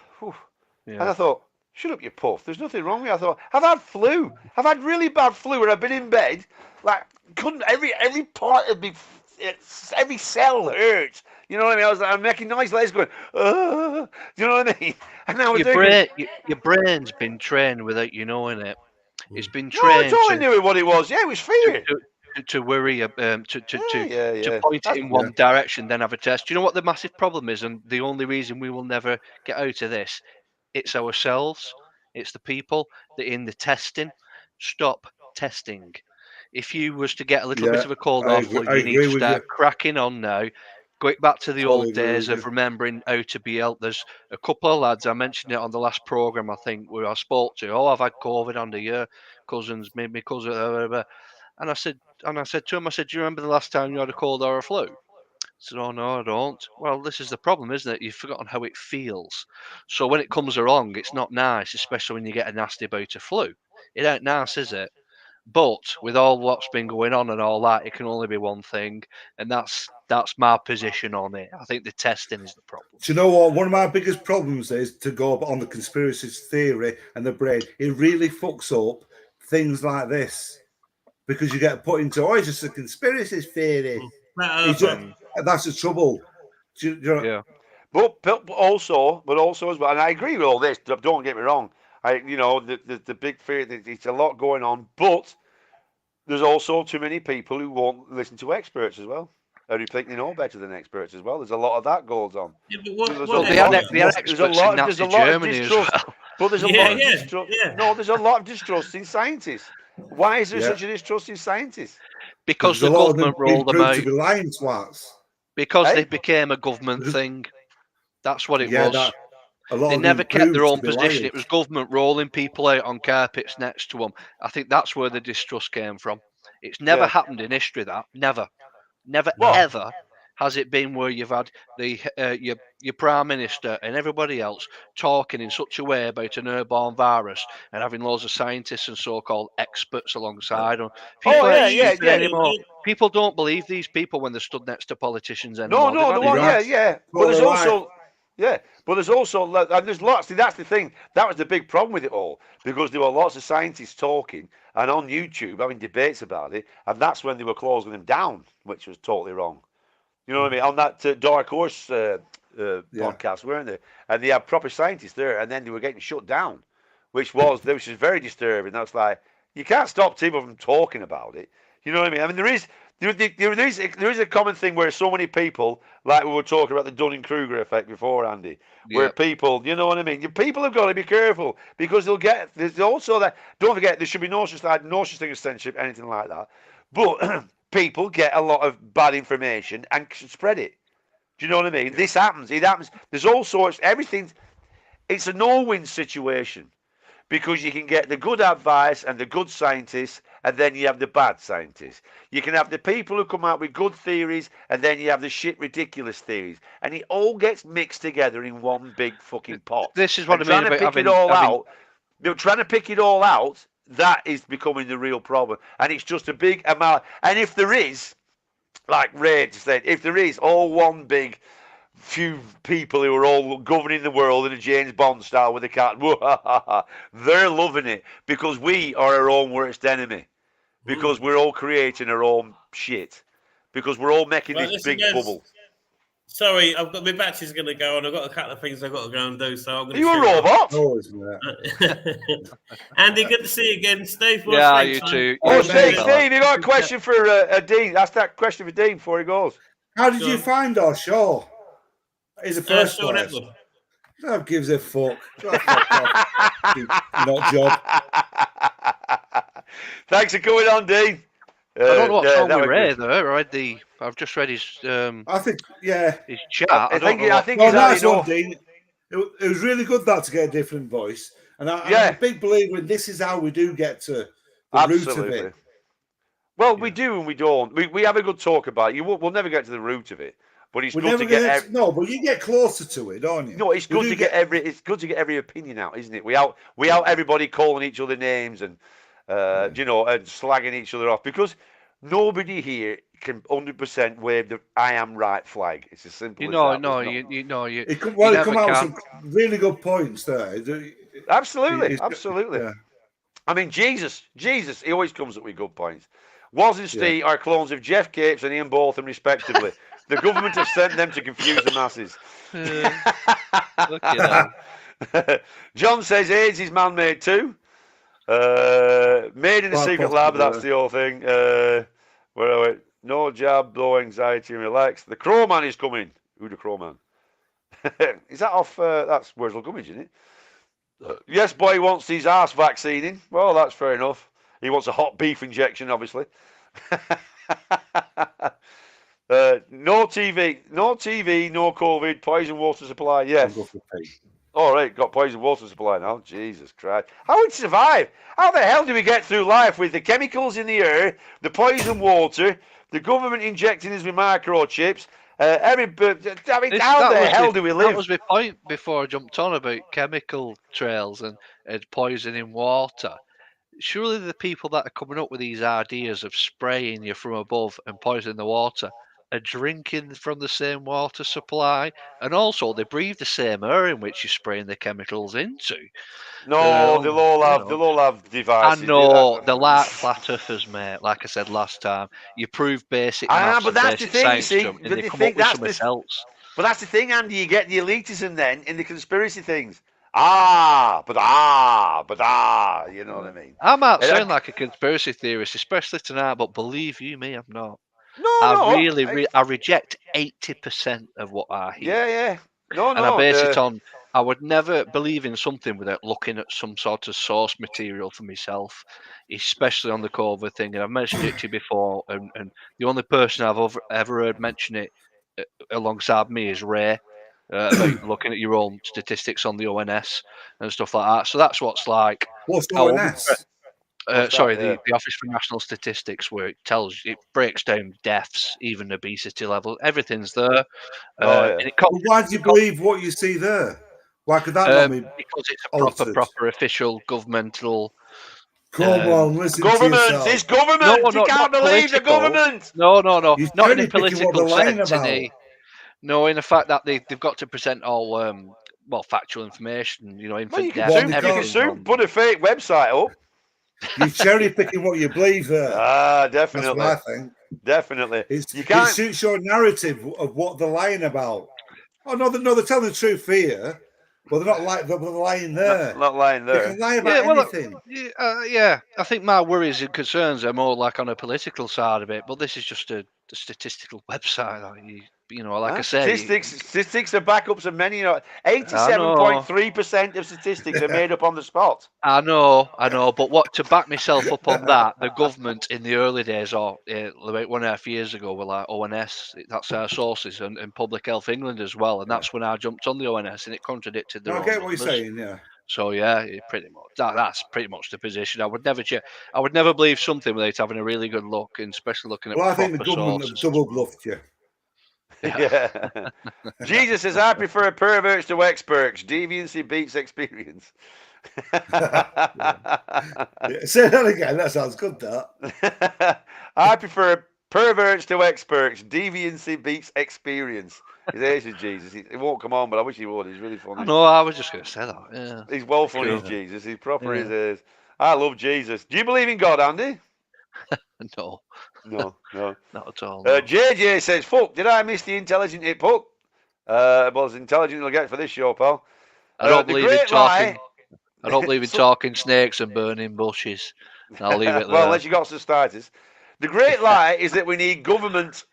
Speaker 1: and I thought, shut up, you puff. There's nothing wrong with me. I thought, I've had flu. I've had really bad flu, and I've been in bed, like, couldn't every part of me, every cell hurts. You know what I mean? I was like, I'm making noise, legs going, do you know what I mean? And now
Speaker 4: your brain's been trained without you knowing it. It's been trained.
Speaker 1: No, I totally knew what it was. Yeah, it was fear.
Speaker 4: To worry, to point it in one direction, then have a test. Do you know what the massive problem is? And the only reason we will never get out of this, it's ourselves. It's the people that in the testing. Stop testing. If you was to get a little bit of a cold or flu, you need to start cracking on now. Going back to the old days of remembering how to be ill. There's a couple of lads, I mentioned it on the last programme, I think, where I spoke to. Oh, I've had COVID under your cousins, made me cousin. And I said to him, do you remember the last time you had a cold or a flu? I said, oh, no, I don't. Well, this is the problem, isn't it? You've forgotten how it feels. So when it comes along, it's not nice, especially when you get a nasty bout of flu. It ain't nice, is it? But with all what's been going on and all that, it can only be one thing, and that's my position on it. I think the testing is the problem.
Speaker 2: Do you know what? One of my biggest problems is to go on the conspiracy theory and the brain. It really fucks up things like this because you get put into, it's just a conspiracy theory. That's the trouble.
Speaker 1: Yeah. But also as well, and I agree with all this. Don't get me wrong. The big fear that it's a lot going on, but there's also too many people who won't listen to experts as well, and who think they know better than experts as well. There's a lot of that goes on.
Speaker 4: There's a lot of distrust.
Speaker 1: But there's a lot of distrust. No, there's a lot of distrust in scientists. Why is there such a distrust in scientists?
Speaker 4: Because the government rolled them out. Because they became a government thing. That's what it was. They never kept their own position. It was government rolling people out on carpets next to them. I think that's where the distrust came from. It's never happened in history. That never ever has it been where you've had the your prime minister and everybody else talking in such a way about an airborne virus and having loads of scientists and so-called experts alongside them. People don't believe these people when they're stood next to politicians anymore.
Speaker 1: But there's also. Yeah, but there's also, and there's lots. See, that's the thing. That was the big problem with it all, because there were lots of scientists talking and on YouTube having debates about it, and that's when they were closing them down, which was totally wrong. You know what I mean? On that Dark Horse podcast, weren't they? And they had proper scientists there, and then they were getting shut down, which was very disturbing. That's like, you can't stop people from talking about it. You know what I mean? I mean, There is a common thing where so many people, like we were talking about the Dunning-Kruger effect before, Andy, where
Speaker 4: Yeah.
Speaker 1: people, you know what I mean? People have got to be careful because they'll get. There's also that. Don't forget, there should be no such thing as censorship, anything like that. But people get a lot of bad information and spread it. Do you know what I mean? This happens. It happens. There's all sorts. Everything. It's a no-win situation. Because you can get the good advice and the good scientists, and then you have the bad scientists. You can have the people who come out with good theories, and then you have the shit ridiculous theories. And it all gets mixed together in one big fucking pot.
Speaker 4: This is what
Speaker 1: And
Speaker 4: I mean
Speaker 1: trying to
Speaker 4: about
Speaker 1: pick
Speaker 4: having,
Speaker 1: it all out. Trying to pick it all out, that is becoming the real problem. And it's just a big amount. And if there is, like Ray said, if there is all one big few people who are all governing the world in a James Bond style with a cat, they're loving it because we are our own worst enemy. Because we're all creating our own shit. Because we're all making this big bubble.
Speaker 3: Sorry, I've got my battery's going to go, and I've got a couple of things I've got to go and do. So I'm going
Speaker 1: Are you a robot?
Speaker 3: Andy, good to see you again, Steve.
Speaker 4: Yeah, you too.
Speaker 1: Oh, Steve, you got a question for Dean? Ask that question for Dean before he goes.
Speaker 2: How did you find our show? Is the first
Speaker 3: Sean
Speaker 2: place.
Speaker 3: Edward.
Speaker 2: Who gives a fuck? Not job.
Speaker 1: Thanks for coming on, Dean.
Speaker 4: I don't know what's wrong with Ray though. I've just read his.
Speaker 2: I think,
Speaker 4: his chat.
Speaker 1: I think
Speaker 2: well, nice one, Dean. It was really good that to get a different voice, and I'm a big believer in this is how we do get to the root of it.
Speaker 1: Well, we do and we don't. We have a good talk about it. We'll never get to the root of it. But it's good to get
Speaker 2: no, but you get closer to it, don't you?
Speaker 1: No, it's good to get every opinion out, isn't it? We out everybody calling each other names and and slagging each other off because nobody here can 100% wave the "I am right" flag. It's as simple as that.
Speaker 2: It come out with some really good points there.
Speaker 1: Absolutely. Yeah. I mean, Jesus, he always comes up with good points. Woz and Steve are clones of Jeff Capes and Ian Botham, respectively. The government have sent them to confuse the masses. John says AIDS is man-made too. Made in a secret lab, that's the whole thing. Where are we? No jab, low anxiety and relax. The Crow Man is coming. Who the Crow Man? Is that off? That's Wurzel Gummidge, isn't it? Yes, boy wants his arse vaccinating. Well, that's fair enough. He wants a hot beef injection, obviously. No TV, no COVID, poison water supply. Yes. All right, got poison water supply now. Jesus Christ. How would we survive? How the hell do we get through life with the chemicals in the air, the poison water, the government injecting us with microchips? How the hell do we live?
Speaker 4: That was my point before I jumped on about chemical trails and poisoning water. Surely the people that are coming up with these ideas of spraying you from above and poisoning the water are drinking from the same water supply, and also they breathe the same air in which you're spraying the chemicals into.
Speaker 1: No, they'll all have devices.
Speaker 4: I know they're like flat earthers, mate. Like I said last time, you prove basic maths
Speaker 1: but that's the thing, you see.
Speaker 4: and they come up with something else.
Speaker 1: But that's the thing, Andy. You get the elitism then in the conspiracy things. You know what I mean?
Speaker 4: I might sound like a conspiracy theorist, especially tonight, but believe you me, I'm not. I reject 80% of what I hear.
Speaker 1: Yeah.
Speaker 4: And I base it on, I would never believe in something without looking at some sort of source material for myself, especially on the COVID thing. And I've mentioned it to you before, and the only person I've ever heard mention it alongside me is Ray, about looking at your own statistics on the ONS and stuff like that. So that's what's like.
Speaker 2: What's the ONS?
Speaker 4: The Office for National Statistics, where it breaks down deaths, even obesity levels, everything's there.
Speaker 2: Why do you believe what you see there? Why could that not be?
Speaker 4: Because it's a proper official governmental.
Speaker 2: Come on, listen
Speaker 1: government,
Speaker 2: to yourself.
Speaker 1: It's government. You can't believe the government.
Speaker 4: No. Not in a political sense. In the fact that they've got to present all factual information.
Speaker 1: You can soon put a fake website up.
Speaker 2: You're cherry picking what you believe there.
Speaker 1: Definitely.
Speaker 2: That's what I think.
Speaker 1: Definitely.
Speaker 2: It suits your narrative of what they're lying about. Oh no, they're telling the truth here. Well, they're lying there.
Speaker 1: Not lying
Speaker 2: They
Speaker 1: there.
Speaker 2: can lie about anything.
Speaker 4: Yeah, I think my worries and concerns are more like on a political side of it, but this is just a statistical website. Like I say,
Speaker 1: Statistics are backups of many. 87.3% of statistics are made up on the spot.
Speaker 4: I know. But to back myself up on that, the government in the early days, or about 1.5 years ago, were like ONS. That's our sources, and Public Health England as well. And that's when I jumped on the ONS, and it contradicted their own
Speaker 2: I get what
Speaker 4: numbers.
Speaker 2: you're saying, yeah.
Speaker 4: So yeah, pretty much that's pretty much the position. I would never believe something without having a really good look, and especially looking at.
Speaker 2: Well, I think the government have double bluffed you.
Speaker 1: Yeah. Jesus says, I prefer perverts to experts. Deviancy beats experience.
Speaker 2: Say that again. That sounds good, that.
Speaker 1: I prefer perverts to experts. Deviancy beats experience. His age is Jesus. He won't come on, but I wish he would. He's really funny.
Speaker 4: No, I was just going to say that. Yeah.
Speaker 1: He's well funny,
Speaker 4: Sure.
Speaker 1: Jesus. He's proper as is. I love Jesus. Do you believe in God, Andy?
Speaker 4: No.
Speaker 1: No.
Speaker 4: Not at all. No.
Speaker 1: JJ says, fuck, did I miss the intelligent hip hook? Well, as intelligent you'll get for this show, pal.
Speaker 4: I don't believe in talking. I don't believe in talking snakes and burning bushes. I'll leave it there.
Speaker 1: Well, unless you got cystitis. The great lie is that we need government.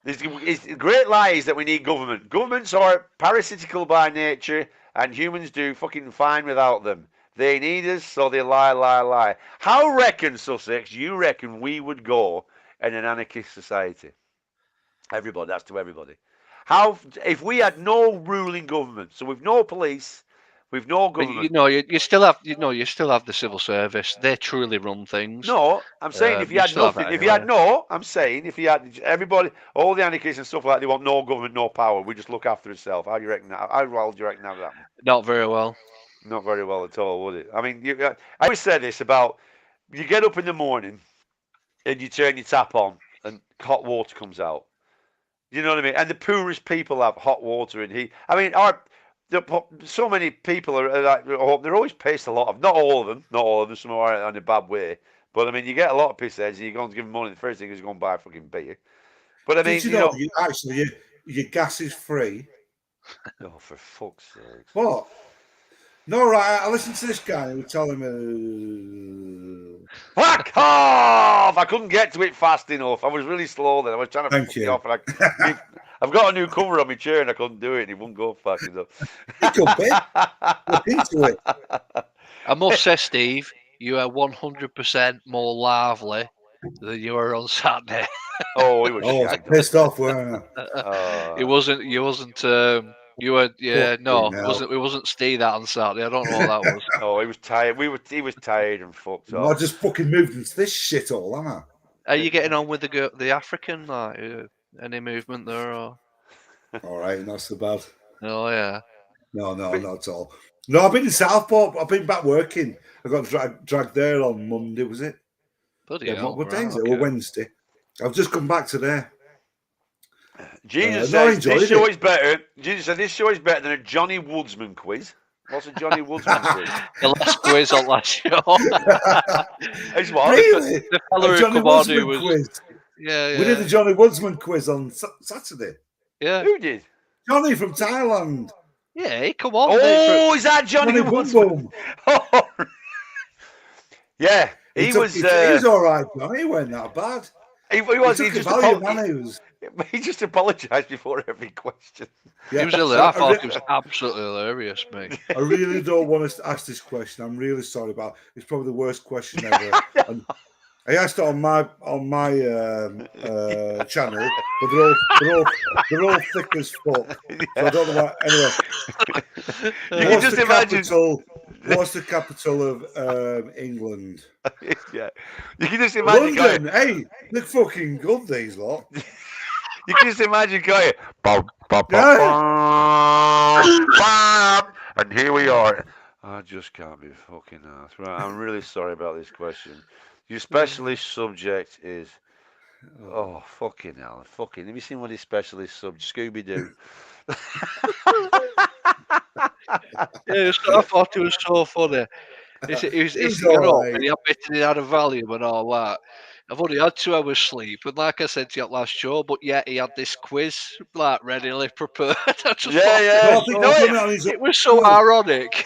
Speaker 1: The great lie is that we need government. Governments are parasitical by nature, and humans do fucking fine without them. They need us, so they lie. How reckon, Sussex, you reckon we would go in an anarchist society? Everybody, that's to everybody. How, if we had no ruling government, so we've no police, we've no government.
Speaker 4: You still have the civil service. They truly run things.
Speaker 1: No, I'm saying if you had nothing, if you had everybody, all the anarchists and stuff like that, they want no government, no power. We just look after itself. How do you reckon that? How well do you reckon that would happen?
Speaker 4: Not very well.
Speaker 1: Not very well at all, would it? I mean, I always say this about, you get up in the morning and you turn your tap on and hot water comes out. You know what I mean? And the poorest people have hot water and heat. I mean, so many people are like, they're always pissed a lot of, not all of them, some are in a bad way. But I mean, you get a lot of piss heads and you're going to give them money. The first thing is going to buy a fucking beer. But I mean,
Speaker 2: actually, your gas is free.
Speaker 1: Oh, for fuck's sake.
Speaker 2: What? No, right. I listened to this guy who was telling me.
Speaker 1: Fuck off! I couldn't get to it fast enough. I was really slow then. I was trying to fuck it off. And I've got a new cover on my chair and I couldn't do it. And it wouldn't go fast enough.
Speaker 2: You could be. Look into it.
Speaker 4: I must say, Steve, you are 100% more lively than you were on Saturday.
Speaker 1: Oh, he was
Speaker 2: pissed off, weren't I?
Speaker 4: It wasn't. You were, it wasn't Steve that on Saturday. I don't know what that was.
Speaker 1: Oh, he was tired. He was tired and fucked up.
Speaker 2: I just fucking moved into this shit all, am I?
Speaker 4: Are you getting on with the African? Like, any movement there? Or?
Speaker 2: All right, not so bad.
Speaker 4: Oh yeah.
Speaker 2: No, not at all. No, I've been in Southport. I've been back working. I got dragged there on Monday. Was it?
Speaker 4: Bloody hell!
Speaker 2: What day is it? Or Wednesday? I've just come back today.
Speaker 1: Jesus says this show is better. Jesus said this show is better than a Johnny Woodsman quiz. What's a Johnny Woodsman quiz?
Speaker 4: The last quiz on last show.
Speaker 1: It's what?
Speaker 2: Really?
Speaker 4: The fella who
Speaker 2: Johnny
Speaker 4: come on
Speaker 2: Woodsman
Speaker 4: was
Speaker 2: quiz.
Speaker 4: Yeah.
Speaker 2: We did the Johnny Woodsman quiz on Saturday.
Speaker 4: Yeah.
Speaker 1: Who did?
Speaker 2: Johnny from Thailand.
Speaker 4: Yeah, come on.
Speaker 1: Oh, is that Johnny Woodsman? Oh. Yeah, he was.
Speaker 2: He was all right, Johnny. He wasn't that bad.
Speaker 1: He just apologised before every question.
Speaker 2: Yeah.
Speaker 4: He was hilarious. I thought it was absolutely hilarious, mate.
Speaker 2: I really don't want to ask this question. I'm really sorry about it. It's probably the worst question ever. And I asked it on my channel, but they're all thick as fuck. So I don't know what. Anyway,
Speaker 1: You can just imagine.
Speaker 2: What's the capital of England?
Speaker 1: Yeah, you can just imagine.
Speaker 2: London. Hey, they're fucking good, these lot.
Speaker 1: You can just imagine going, and here we are. I just can't be fucking asked. Right, I'm really sorry about this question. Your specialist subject is, oh fucking hell, fucking. Have you seen what his specialist subject? Scooby Doo.
Speaker 4: Yeah, I thought it was so funny. He was right. And he admitted he had a volume and all that. I've only had 2 hours sleep, and like I said to you last show, but yet he had this quiz like readily prepared. I just
Speaker 1: Yeah,
Speaker 4: thought
Speaker 1: yeah.
Speaker 2: No, I think
Speaker 1: No,
Speaker 2: he'd done it on his
Speaker 4: it
Speaker 2: own
Speaker 4: was so
Speaker 2: channel.
Speaker 4: ironic.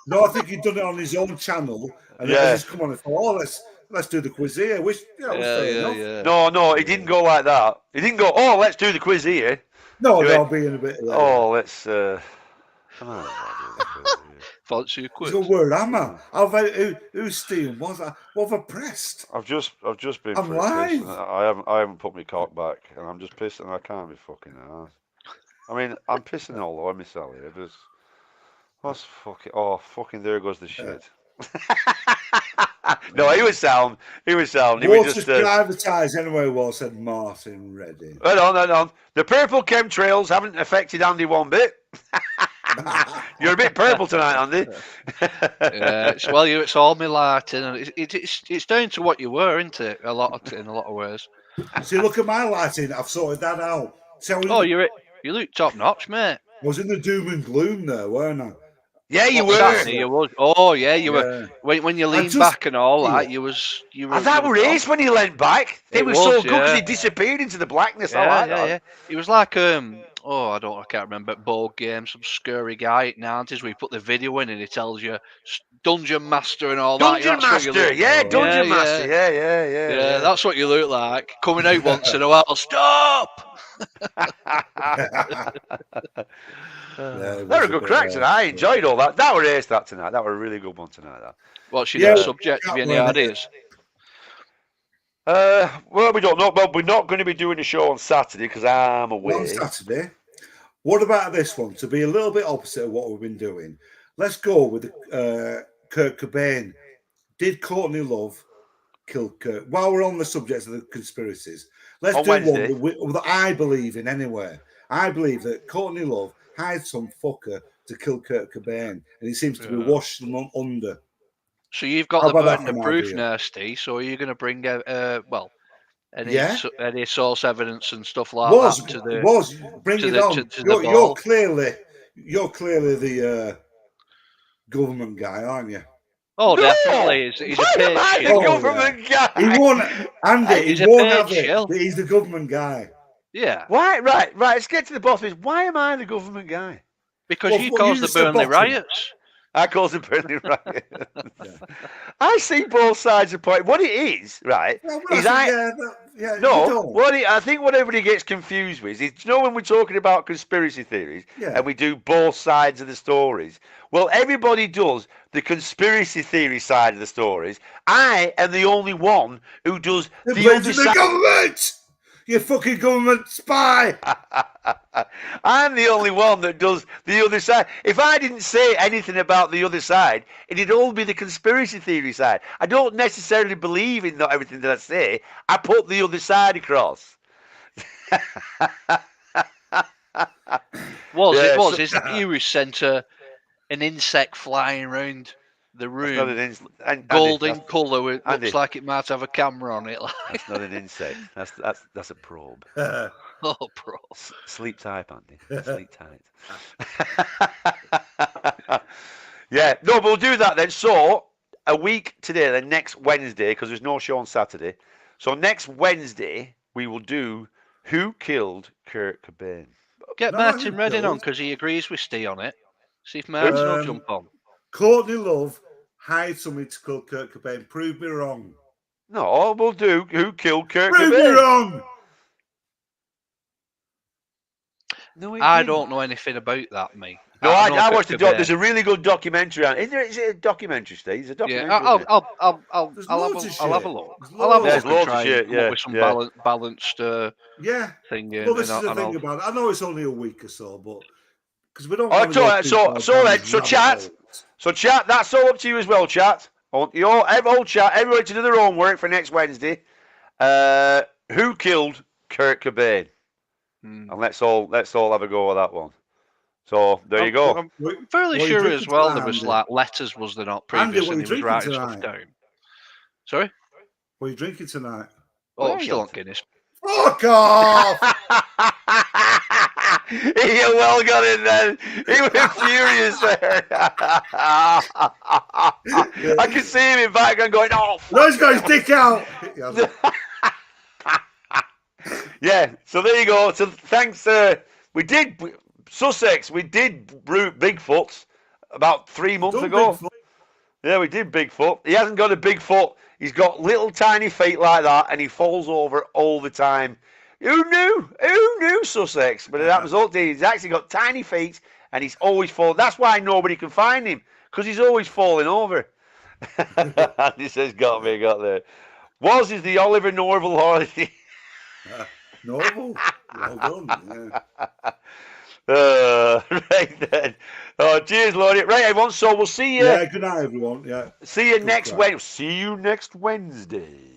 Speaker 2: No, I think he'd done it on his own channel, and
Speaker 1: Yeah.
Speaker 2: as he's come on, he thought, let's do the quiz here, which was fair enough.
Speaker 4: yeah.
Speaker 1: No, he didn't go like that. He didn't go, oh, let's do the quiz here.
Speaker 2: No,
Speaker 1: He
Speaker 2: no,
Speaker 1: went,
Speaker 2: being a bit.
Speaker 1: oh, let's. Come on.
Speaker 4: Fancy a
Speaker 2: He's
Speaker 4: quiz.
Speaker 2: got word, am I? Who's Steve? What have I pressed?
Speaker 1: I've just been.
Speaker 2: I'm
Speaker 1: pretty pissed.
Speaker 2: live.
Speaker 1: I haven't put my cock back, and I'm just pissed, and I can't be fucking arsed. I mean, I'm pissing all over myself here. Just what's fucking? Oh, fucking! There goes the shit. No, he was sound. He was sound. He was
Speaker 2: Walters
Speaker 1: just.
Speaker 2: can advertise anyway. Well, said Martin Redding.
Speaker 1: Hold on. The purple chemtrails haven't affected Andy one bit. You're a bit purple tonight, Andy.
Speaker 4: It's all my lighting, and it's down to what you were, isn't it? In a lot of ways.
Speaker 2: See, look at my lighting. I've sorted that out. See,
Speaker 4: You look top notch, mate.
Speaker 2: I was in the doom and gloom there, weren't I?
Speaker 1: Yeah, you were.
Speaker 4: Exactly, you was. Oh yeah, you
Speaker 2: Yeah.
Speaker 4: were. When you leaned back and all that, you were.
Speaker 1: And that were ace when he leant back. It was so good because he disappeared into the blackness. I like that.
Speaker 4: Yeah. He was like I can't remember. Board game, some scurry guy at 90s where you put the video in and he tells you Dungeon Master and all that.
Speaker 1: Dungeon Master, Dungeon Master, yeah.
Speaker 4: That's what you look like. Coming out once in a while. Stop.
Speaker 1: That were a good crack tonight. I enjoyed all that. That were ace that tonight. That were a really good one tonight. That.
Speaker 4: What's your next subject? Have you any ideas?
Speaker 1: Well, we don't know. But we're not going to be doing a show on Saturday because I'm away.
Speaker 2: On Saturday. What about this one? To be a little bit opposite of what we've been doing, let's go with Kurt Cobain. Did Courtney Love kill Kurt? While we're on the subject of the conspiracies, let's do
Speaker 1: Wednesday.
Speaker 2: one that I believe in anyway. I believe that Courtney Love hired some fucker to kill Kurt Cobain, and he seems to be washed under.
Speaker 4: So you've got the burden of proof now, Steve. So are you going to bring any source evidence and stuff like that?
Speaker 2: Bring it on. You're clearly the government guy, aren't you?
Speaker 4: Oh, definitely. He's a paid
Speaker 1: government guy.
Speaker 2: He won't, Andy. He won't have it. He's the government guy.
Speaker 4: Yeah.
Speaker 1: Why? Right. Let's get to the bottom. Why am I the government guy?
Speaker 4: Because you caused the Burnley riots.
Speaker 1: I caused the Burnley riots. I see both sides of the point. What it is, right? I think what everybody gets confused with is, when we're talking about conspiracy theories and we do both sides of the stories. Well, everybody does the conspiracy theory side of the stories. I am the only one who does the other side.
Speaker 2: Government! You fucking government spy!
Speaker 1: I'm the only one that does the other side. If I didn't say anything about the other side, it'd all be the conspiracy theory side. I don't necessarily believe in not everything that I say. I put the other side across.
Speaker 4: Is that you who sent an insect flying around the room? Golden colour. It looks like it might have a camera on it.
Speaker 1: That's not an insect. That's a probe.
Speaker 4: Oh, probe.
Speaker 1: Sleep tight, Andy. Sleep tight. Yeah. No, but we'll do that then. So a week today, then next Wednesday, because there's no show on Saturday. So next Wednesday we will do Who Killed Kurt Cobain.
Speaker 4: Get Martin Redding on because he agrees with Steve on it. See if Martin will jump on.
Speaker 2: Courtney Love hired somebody to kill Kurt Cobain. Prove me wrong.
Speaker 1: No, we'll do Who Killed Kurt Cobain.
Speaker 2: Prove me wrong.
Speaker 1: No,
Speaker 4: I don't know anything about that, mate.
Speaker 1: No, I watched the doc. There's a really good documentary on. Is it a documentary, Steve? It's a documentary.
Speaker 4: Yeah, I'll have a look. I'll have a look and try and come up with some balanced thing.
Speaker 2: Well, this is the thing about it. I know it's only a week or so, but because we don't.
Speaker 1: So chat. That's all up to you as well, chat. Everybody to do their own work for next Wednesday. Who killed Kurt Cobain? And let's all have a go at that one. So there you go.
Speaker 4: I'm fairly sure as well there was like letters, was there not, previously?
Speaker 2: Andy,
Speaker 4: he was writing stuff down. Sorry?
Speaker 2: What are you drinking tonight?
Speaker 4: Oh, still on Guinness.
Speaker 2: Fuck off!
Speaker 1: You well got it then. He was furious there. I could see him in background going, "Oh,
Speaker 2: Those guys dick out."
Speaker 1: Yeah, so there you go. So thanks. Sussex. We did root Bigfoot about 3 months ago.
Speaker 2: Bigfoot.
Speaker 1: Yeah, we did Bigfoot. He hasn't got a Bigfoot. He's got little tiny feet like that, and he falls over all the time. Who knew? Who knew Sussex? But it happens all the time. He's actually got tiny feet, and he's always falling. That's why nobody can find him, because he's always falling over. He says, got there. Was is the Oliver Norval holiday.
Speaker 2: Norval. Well done.
Speaker 1: Right then. Oh, cheers, Lord. Right, everyone. So we'll see you.
Speaker 2: Yeah, good night, everyone. Yeah.
Speaker 1: See you
Speaker 2: Good
Speaker 1: next
Speaker 2: crack.
Speaker 1: Wednesday. See you next Wednesday.